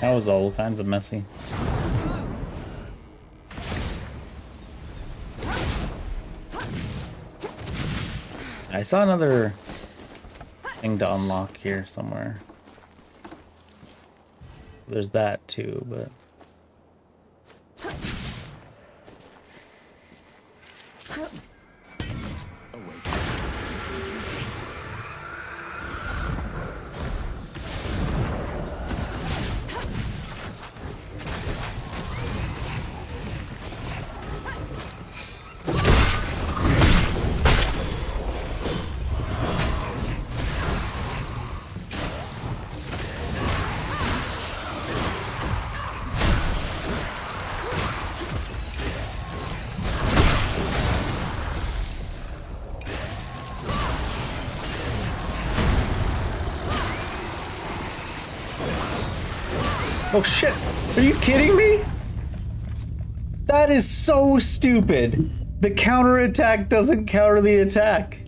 That was all kinds of messy. I saw another thing to unlock here somewhere. There's that too, but... Oh shit! Are you kidding me? That is so stupid. The counterattack doesn't counter the attack.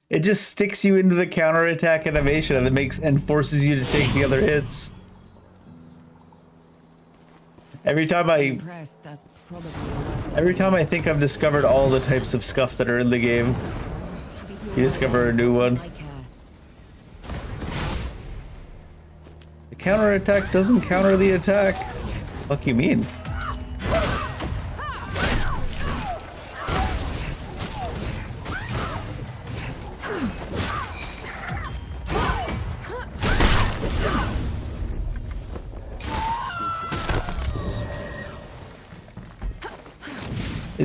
It just sticks you into the counterattack animation and forces you to take the other hits. Every time I think I've discovered all the types of scuff that are in the game, you discover a new one. The counterattack doesn't counter the attack. Fuck you mean?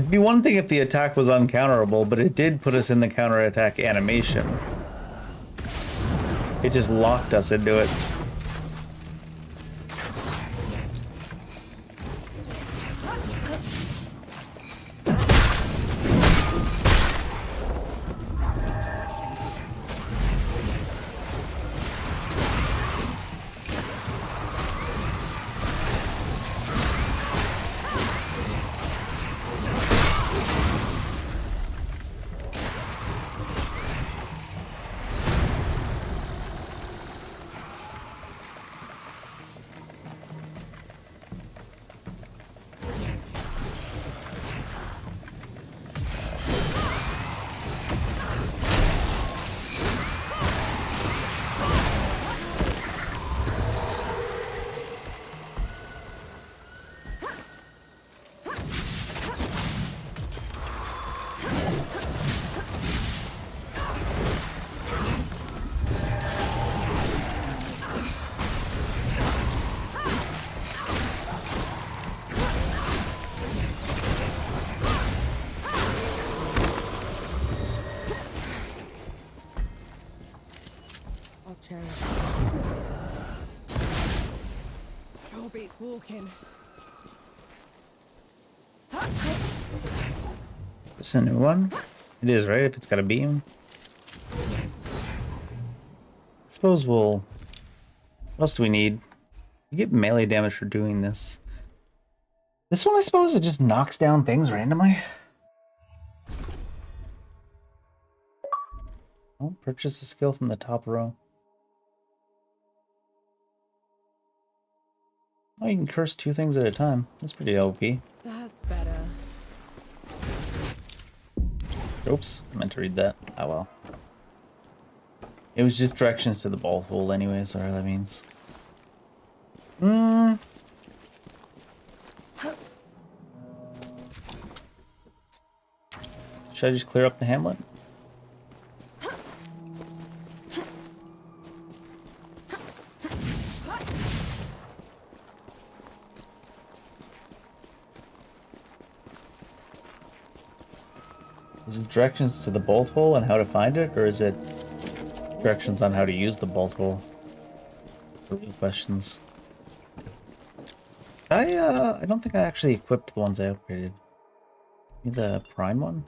It'd be one thing if the attack was uncounterable, but it did put us in the counterattack animation. It just locked us into it. Sure beats walking. This a new one? It is, right? If it's got a beam. Suppose we'll... What else do we need? You get melee damage for doing this. This one, I suppose, it just knocks down things randomly. Oh, purchase a skill from the top row. Oh, you can curse 2 things at a time. That's pretty OP. That's better. Oops, I meant to read that. Oh well. It was just directions to the ball hole anyway, so that means. Should I just clear up the hamlet? Is it directions to the bolt hole and how to find it, or is it directions on how to use the bolt hole? Real questions. I don't think I actually equipped the ones I upgraded. Need the prime one?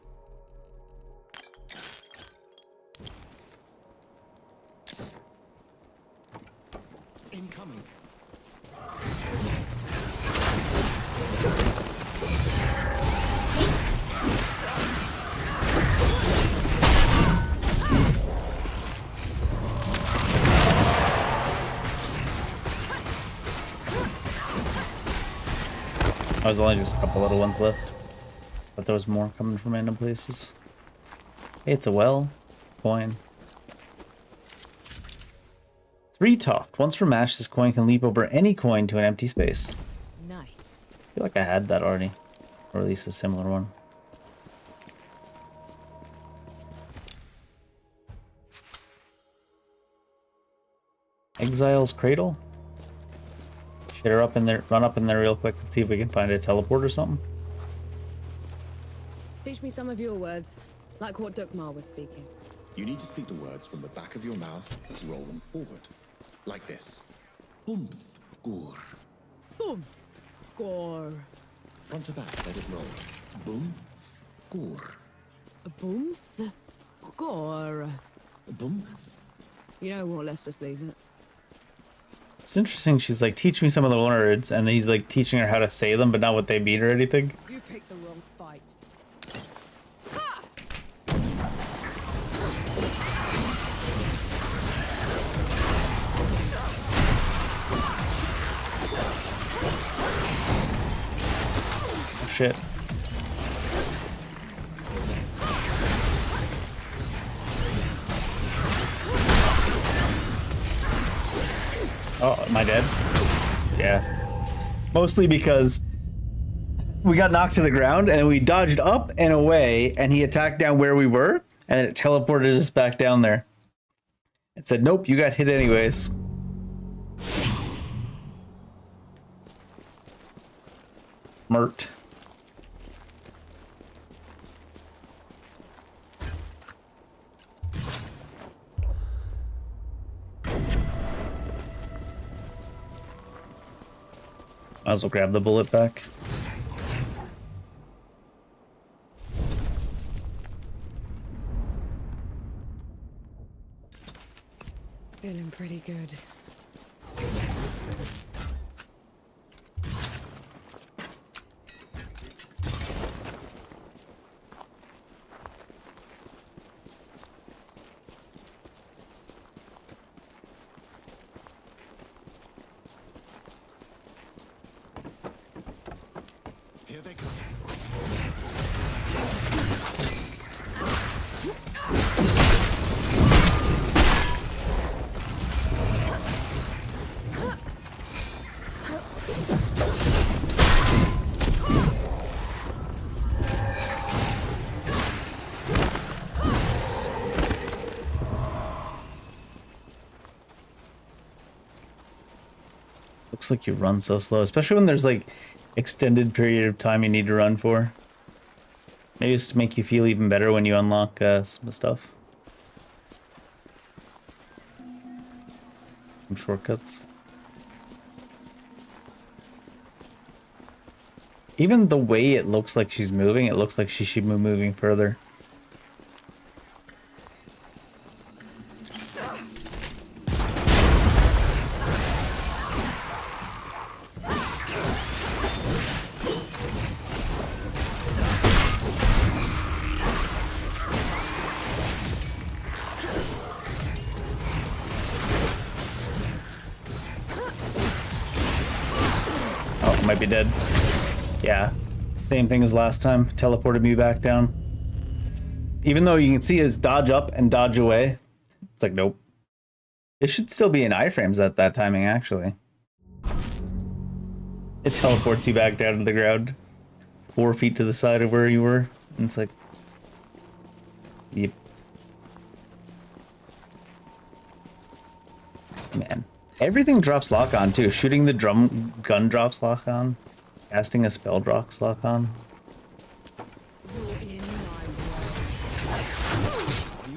Incoming. There's only just a couple little ones left. But there was more coming from random places. Hey, it's a well. Coin. 3 Toft. Once per match, this coin can leap over any coin to an empty space. Nice. I feel like I had that already. Or at least a similar one. Exile's Cradle. Get her up in there, run up in there real quick and see if we can find a teleport or something. Teach me some of your words, like what Dukmar was speaking. You need to speak the words from the back of your mouth, roll them forward. Like this. Bumth gur. Boom. Gore. Front to back, let it roll. Bumth gur. Boom. Gore. Bumth. You know what, let's just leave it. It's interesting, she's like, teach me some of the words, and he's like teaching her how to say them, but not what they mean or anything. You picked the wrong fight. Oh shit. Oh, am I dead? Yeah. Mostly because we got knocked to the ground and we dodged up and away and he attacked down where we were and it teleported us back down there. It said, nope, you got hit anyways. Mert. Might as well grab the bullet back. Feeling pretty good. Here they come. Looks like you run so slow, especially when there's like extended period of time you need to run for. Maybe it's to make you feel even better when you unlock some stuff. Some shortcuts. Even the way it looks like she's moving, it looks like she should be moving further. Might be dead. Yeah, same thing as last time. Teleported me back down. Even though you can see his dodge up and dodge away, it's like, nope. It should still be in iframes at that timing, actually. It teleports you back down to the ground, 4 feet to the side of where you were. And it's like, yep. Man. Everything drops lock on too. Shooting the gun drops lock on. Casting a spell drops lock on.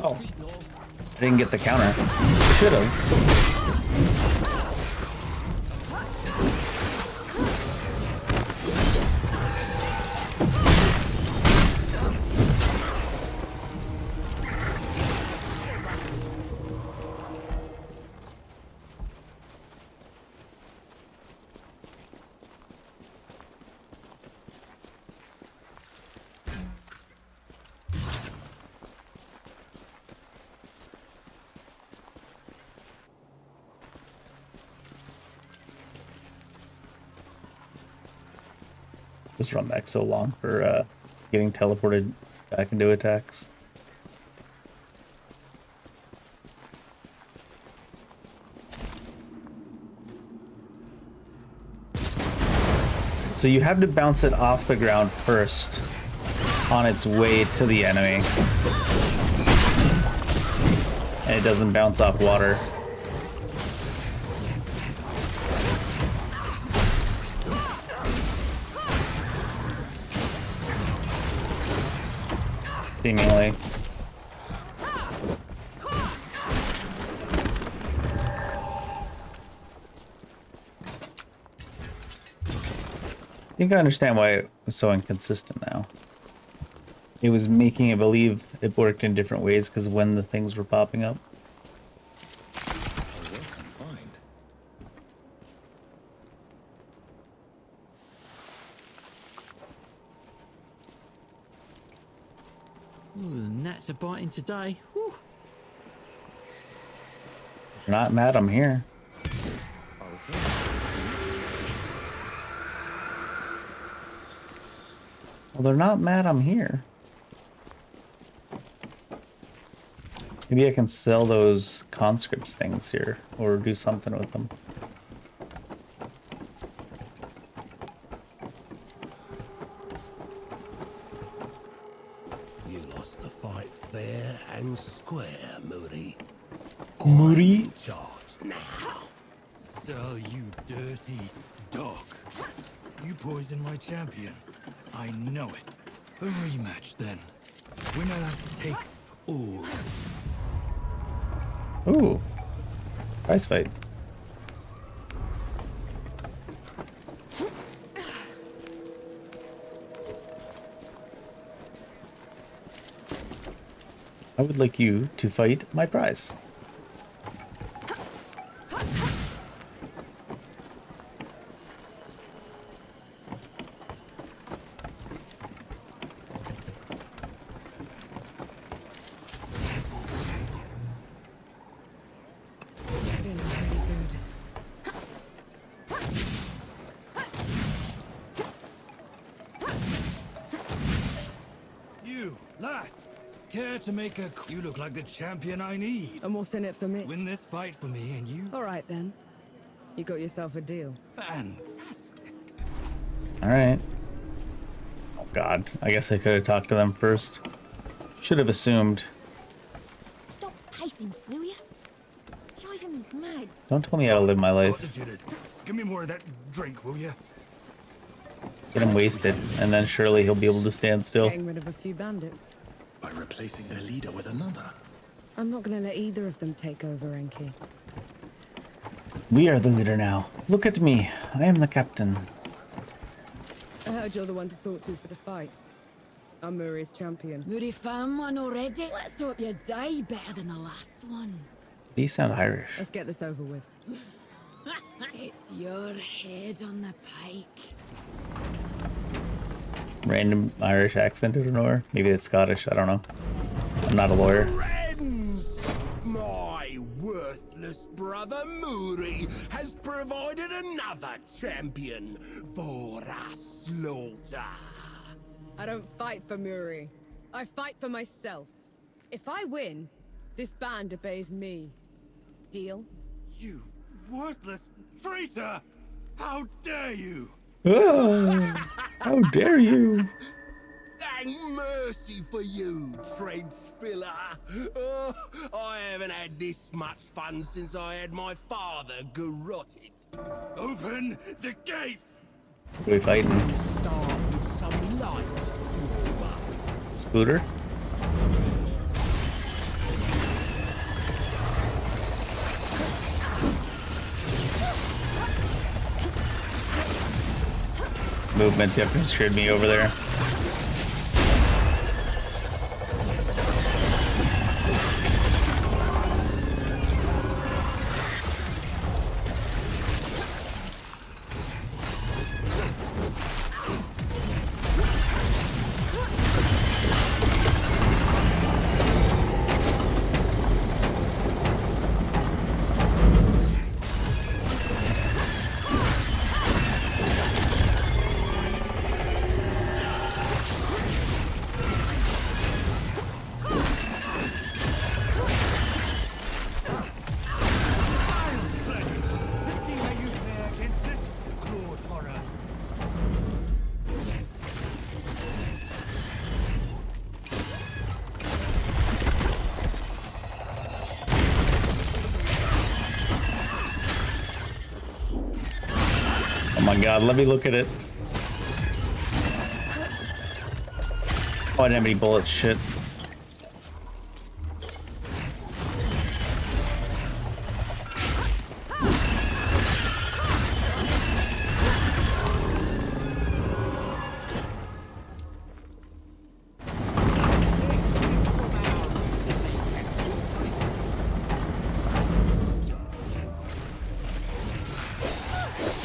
Oh. I didn't get the counter. Should have. This run back so long for getting teleported back into attacks. So you have to bounce it off the ground first on its way to the enemy. And it doesn't bounce off water. Seemingly. I think I understand why it was so inconsistent now. It was making it believe it worked in different ways because when the things were popping up. Ooh, the gnats are biting today. Whew. Not mad, I'm here. Well, they're not mad I'm here. Maybe I can sell those conscripts things here, or do something with them. You lost the fight fair and square, Moody. Moody? I'm in charge now. So, you dirty dog. You poisoned my champion. I know it. A rematch, then. Winner takes all. Ooh. Prize fight. I would like you to fight my prize. Getting pretty good. You, lass, care to make a... You look like the champion I need. And what's in it for me? Win this fight for me and you... All right, then. You got yourself a deal. Fantastic. All right. Oh God, I guess I could have talked to them first. Should have assumed. Stop pacing, will you? Driving me mad. Don't tell me how to live my Got life. the jitters. Give me more of that drink, will you? Get him wasted, and then surely he'll be able to stand still. Getting rid of a few bandits. By replacing their leader with another. I'm not gonna let either of them take over, Enki. We are the leader now. Look at me. I am the captain. I heard you're the one to talk to for the fight. I'm Muri's champion. Muri found one already. Let's hope you die better than the last one. You sound Irish. Let's get this over with. It's your head on the pike. Random Irish accent, I don't know. Maybe it's Scottish, I don't know. I'm not a lawyer. Friends, my worthless brother Muri has provided another champion for our slaughter. I don't fight for Muri. I fight for myself. If I win, this band obeys me. Deal? You worthless traitor! How dare you! Oh, how dare you! Thank mercy for you, trench filler. Oh, I haven't had this much fun since I had my father garroted. Open the gates! What are we fighting? Start with some light. Spooter? Movement difference screwed me over there. Oh my God, let me look at it. Oh, I didn't have any bullets, shit.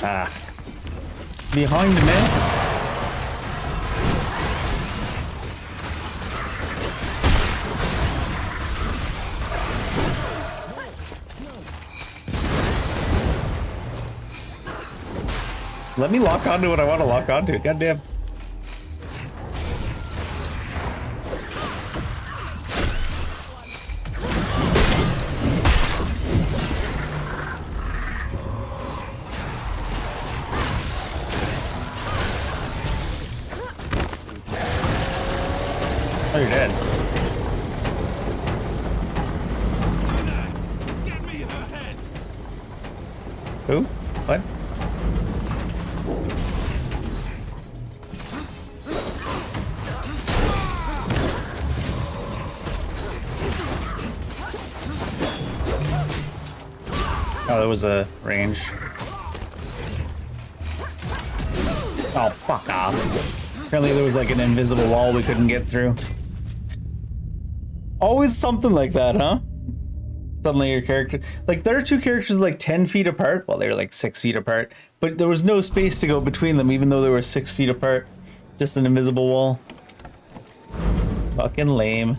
Ah. Behind me. Let me lock onto what I want to lock onto. Goddamn. Oh, you're dead. Get me her head! Who? What? Oh, there was a range. Oh, fuck off. Apparently there was like an invisible wall we couldn't get through. Always something like that, huh? Suddenly your character... Like, there are two characters like 10 feet apart. Well, they were like 6 feet apart. But there was no space to go between them, even though they were 6 feet apart. Just an invisible wall. Fucking lame.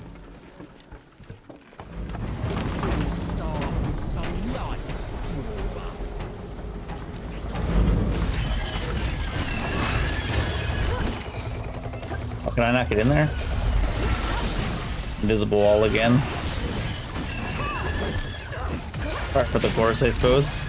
Oh, can I not get in there? Invisible wall again. Part for the course, I suppose.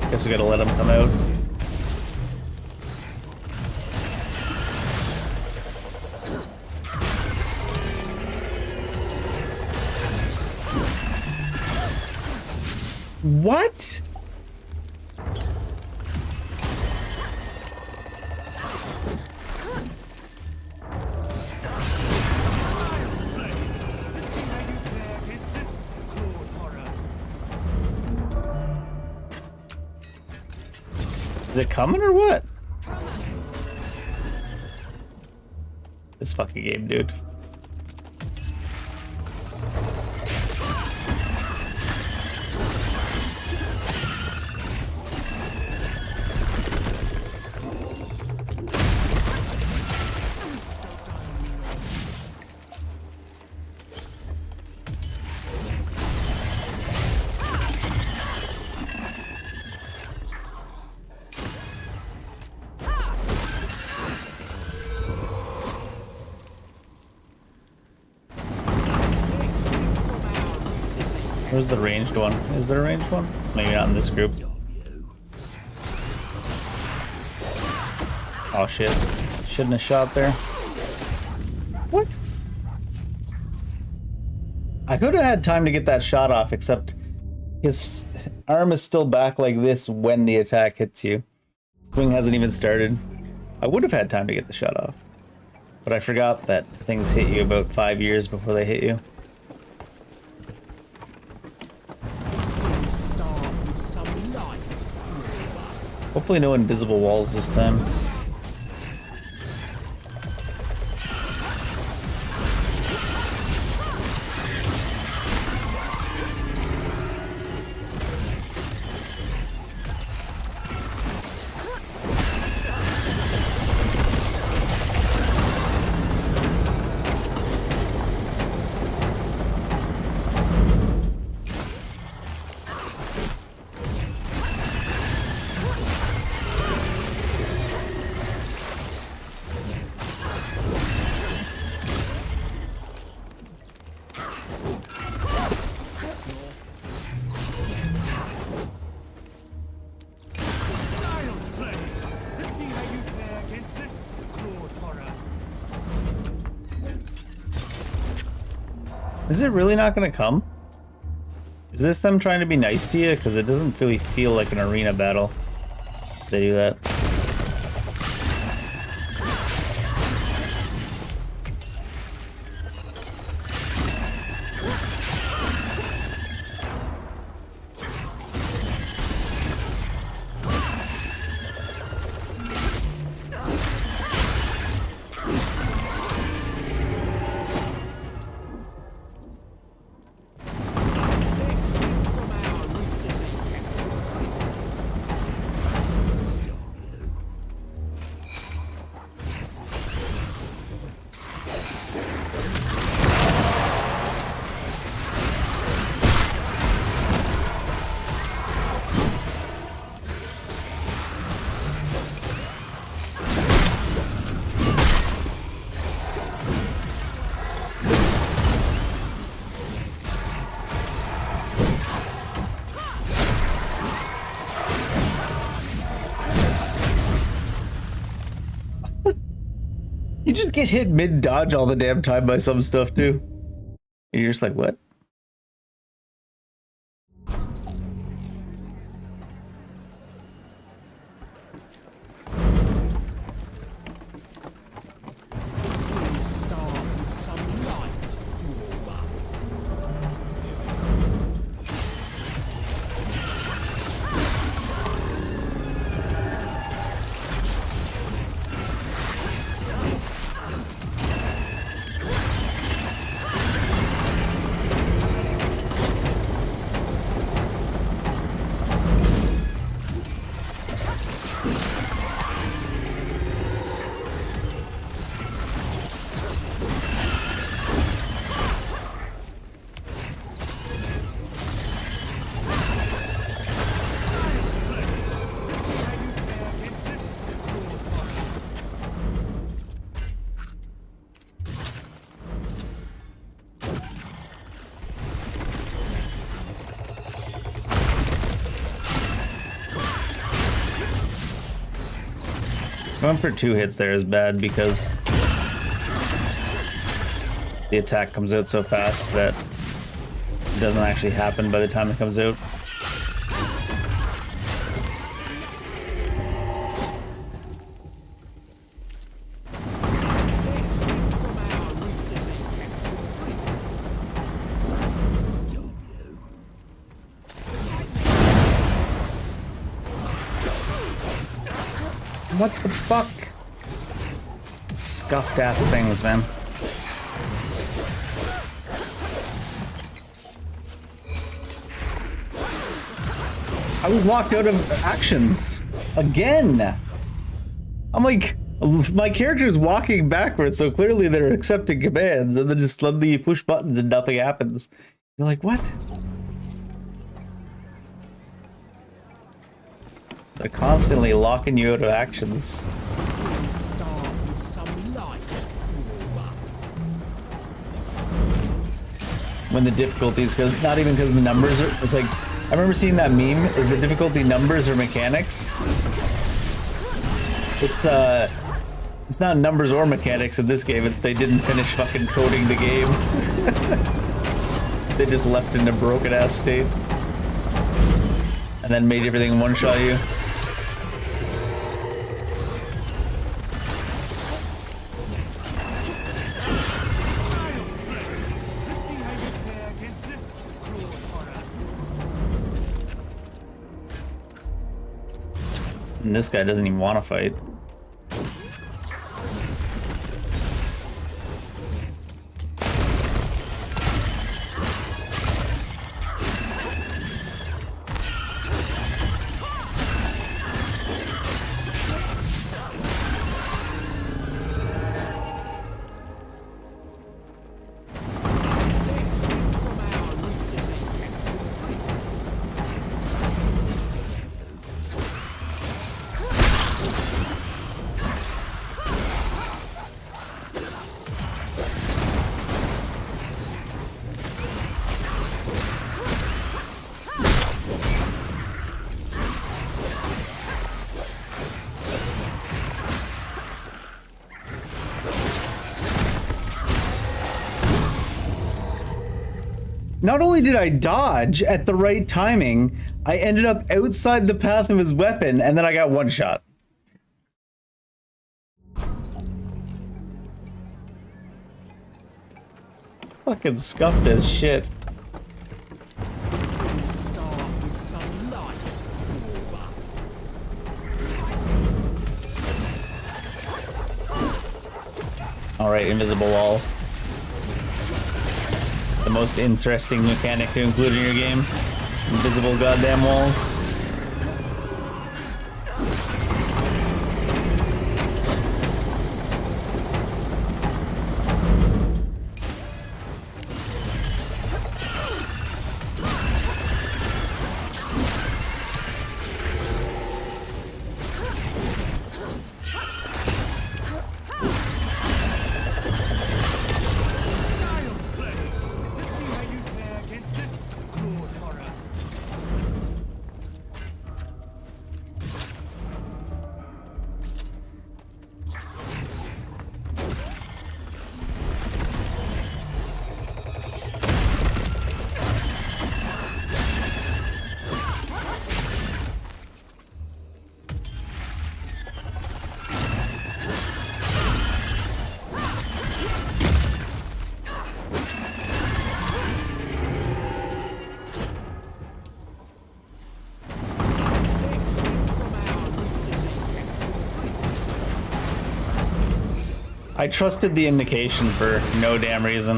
Guess we gotta let him come out. What? Is it coming or what? This fucking game, dude. Where's the ranged one? Is there a ranged one? Maybe not in this group. Oh shit. Shouldn't have shot there. What? I could have had time to get that shot off, except his arm is still back like this when the attack hits you. Swing hasn't even started. I would have had time to get the shot off. But I forgot that things hit you about 5 years before they hit you. Hopefully no invisible walls this time. Is it really not gonna come? Is this them trying to be nice to you? Because it doesn't really feel like an arena battle. They do that. You just get hit mid-dodge all the damn time by some stuff, too. And you're just like, what? Going for 2 hits there is bad because the attack comes out so fast that it doesn't actually happen by the time it comes out. What the fuck? Scuffed ass things, man. I was locked out of actions again. I'm like, my character's walking backwards, so clearly they're accepting commands, and then just suddenly you push buttons and nothing happens. You're like, what? They're constantly locking you out of actions. When the difficulties, because not even because the numbers are, it's like, I remember seeing that meme, is the difficulty numbers or mechanics? It's not numbers or mechanics in this game, it's they didn't finish fucking coding the game. They just left it in a broken ass state. And then made everything one-shot you. And this guy doesn't even want to fight. Not only did I dodge at the right timing, I ended up outside the path of his weapon, and then I got one shot. Fucking scuffed as shit. Alright, invisible walls. The most interesting mechanic to include in your game. Invisible goddamn walls. I trusted the indication for no damn reason.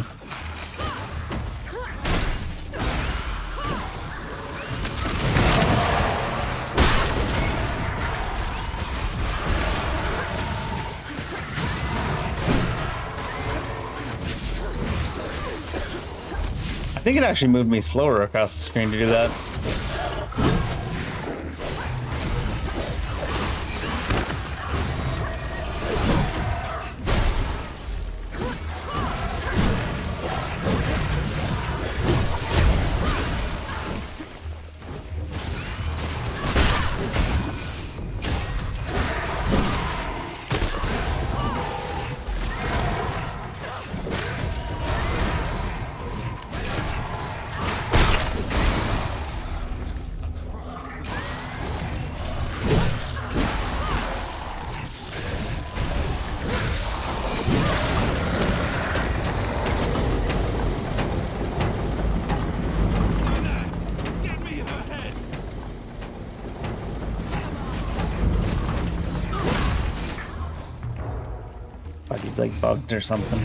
I think it actually moved me slower across the screen to do that. It's like bugged or something.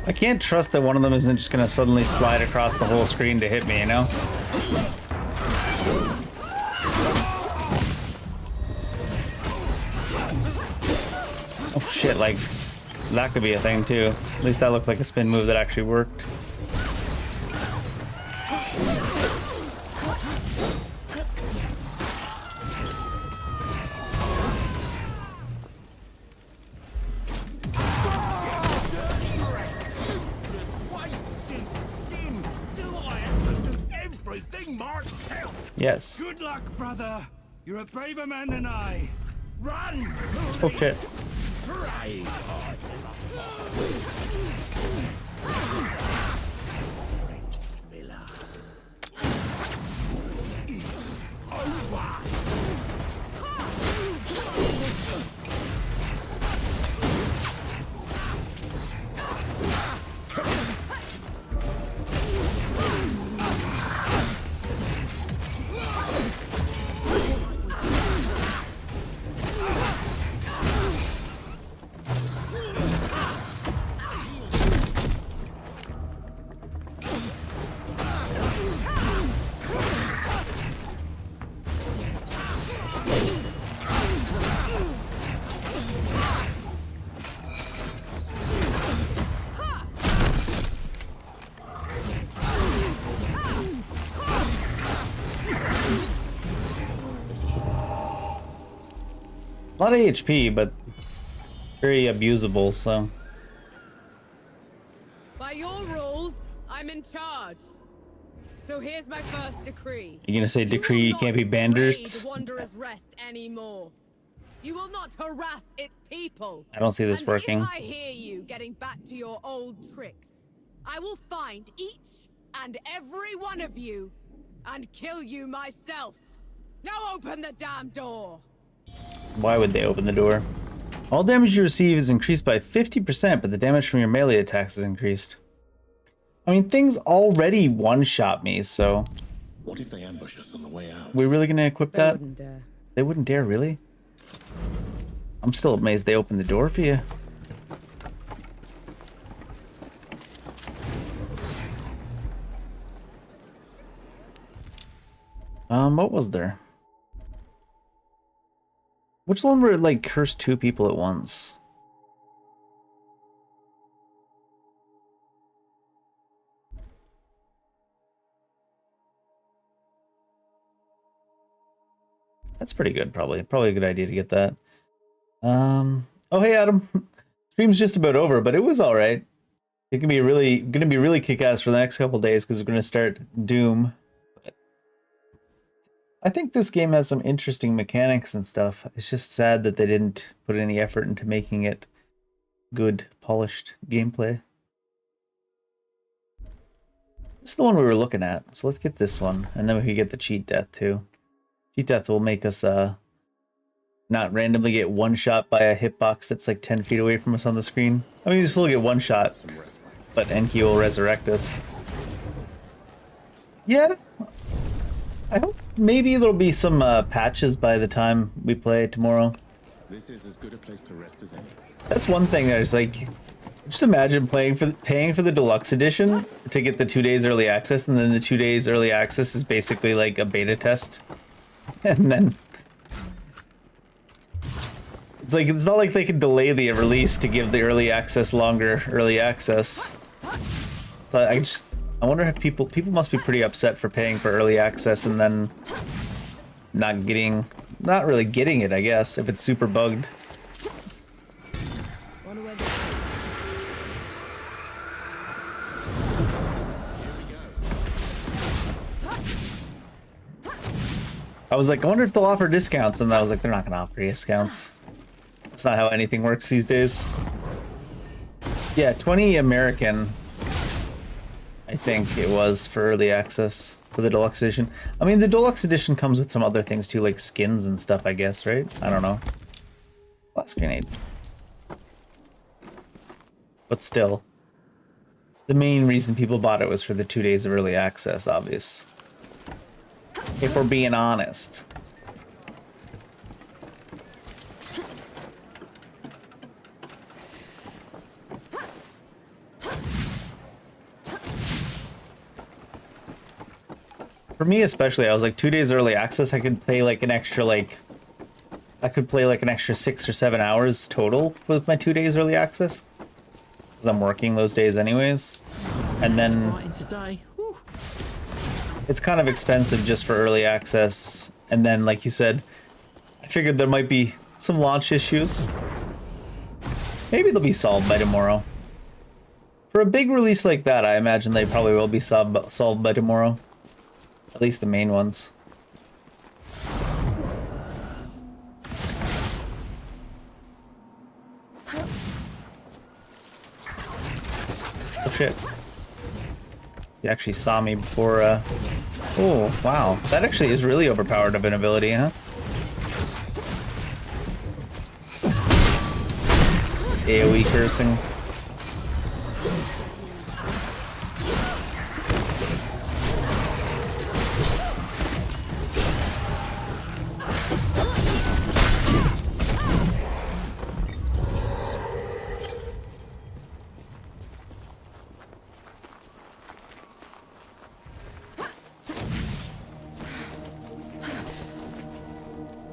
I can't trust that one of them isn't just gonna suddenly slide across the whole screen to hit me, you know? Oh shit, like, that could be a thing too. At least that looked like a spin move that actually worked. Yes. Good luck, brother. You're a braver man than I. Run! Oh shit. A lot of HP, but very abusable, so. By your rules, I'm in charge. So here's my first decree. You're gonna say decree you can't be bandits? Wanderer's Rest anymore. You will not harass its people. I don't see this And working. If I hear you getting back to your old tricks, I will find each and every one of you and kill you myself. Now open the damn door. Why would they open the door? All damage you receive is increased by 50%, but the damage from your melee attacks is increased. I mean, things already one-shot me, so... What if they ambush us on the way out? We really gonna equip that? They wouldn't dare. They wouldn't dare, really? I'm still amazed they opened the door for you. What was there? Which one where it, like, cursed two people at once? That's pretty good, probably. Probably a good idea to get that. Oh, hey, Adam. Stream's just about over, but it was all right. It can be gonna be really kick-ass for the next couple days because we're gonna start Doom. But I think this game has some interesting mechanics and stuff. It's just sad that they didn't put any effort into making it good, polished gameplay. This is the one we were looking at, so let's get this one, and then we can get the cheat death too. Cheat death will make us not randomly get one shot by a hitbox that's like 10 feet away from us on the screen. I mean, you still get one shot, but Enki will resurrect us. Yeah, I hope maybe there'll be some patches by the time we play tomorrow. This is as good a place to rest as any. That's one thing that is like, just imagine paying for the deluxe edition to get the 2 days early access, and then the 2 days early access is basically like a beta test. And then it's like, it's not like they could delay the release to give the early access longer early access. So I wonder if people must be pretty upset for paying for early access and then not really getting it, I guess, if it's super bugged. I was like, I wonder if they'll offer discounts, and I was like, they're not gonna offer discounts. That's not how anything works these days. Yeah, 20 American. I think it was for early access for the deluxe edition. I mean, the deluxe edition comes with some other things too, like skins and stuff, I guess, right? I don't know. Last grenade. But still, the main reason people bought it was for the 2 days of early access, obvious. If we're being honest. For me especially, I was like 2 days early access, I could play like an extra I could play like an extra 6 or 7 hours total with my 2 days early access. Because I'm working those days anyways. And then it's kind of expensive just for early access. And then, like you said, I figured there might be some launch issues. Maybe they'll be solved by tomorrow. For a big release like that, I imagine they probably will be solved by tomorrow. At least the main ones. Oh shit. He actually saw me before, Oh, wow. That actually is really overpowered of an ability, huh? AoE cursing.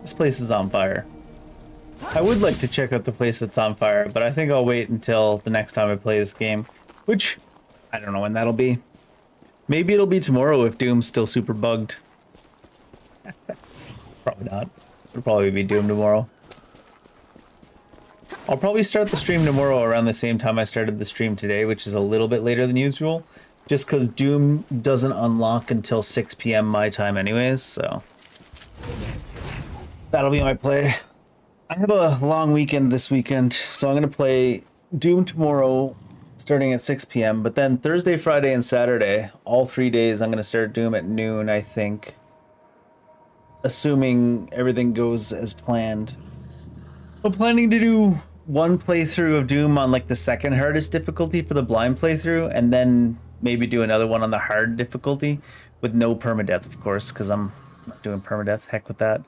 This place is on fire. I would like to check out the place that's on fire, but I think I'll wait until the next time I play this game, which I don't know when that'll be. Maybe it'll be tomorrow if Doom's still super bugged. Probably not. It'll probably be Doom tomorrow. I'll probably start the stream tomorrow around the same time I started the stream today, which is a little bit later than usual, just because Doom doesn't unlock until 6 PM my time anyways, so that'll be my play. I have a long weekend this weekend, so I'm going to play Doom tomorrow starting at 6 PM, but then Thursday, Friday, and Saturday, all 3 days, I'm going to start Doom at noon, I think. Assuming everything goes as planned. I'm planning to do one playthrough of Doom on like the second hardest difficulty for the blind playthrough, and then maybe do another one on the hard difficulty with no permadeath, of course, because I'm not doing permadeath. Heck with that.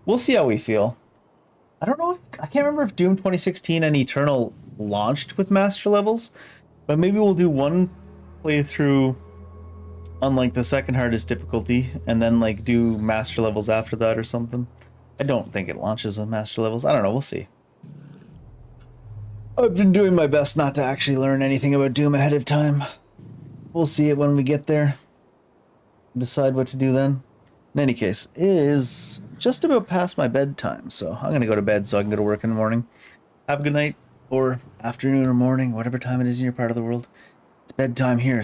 We'll see how we feel. I don't know. I can't remember if Doom 2016 and Eternal launched with master levels, but maybe we'll do one playthrough on like the second hardest difficulty and then like do master levels after that or something. I don't think it launches with master levels. I don't know. We'll see. I've been doing my best not to actually learn anything about Doom ahead of time. We'll see it when we get there. Decide what to do then. In any case, it is just about past my bedtime, so I'm going to go to bed so I can go to work in the morning. Have a good night, or afternoon or morning, whatever time it is in your part of the world. It's bedtime here.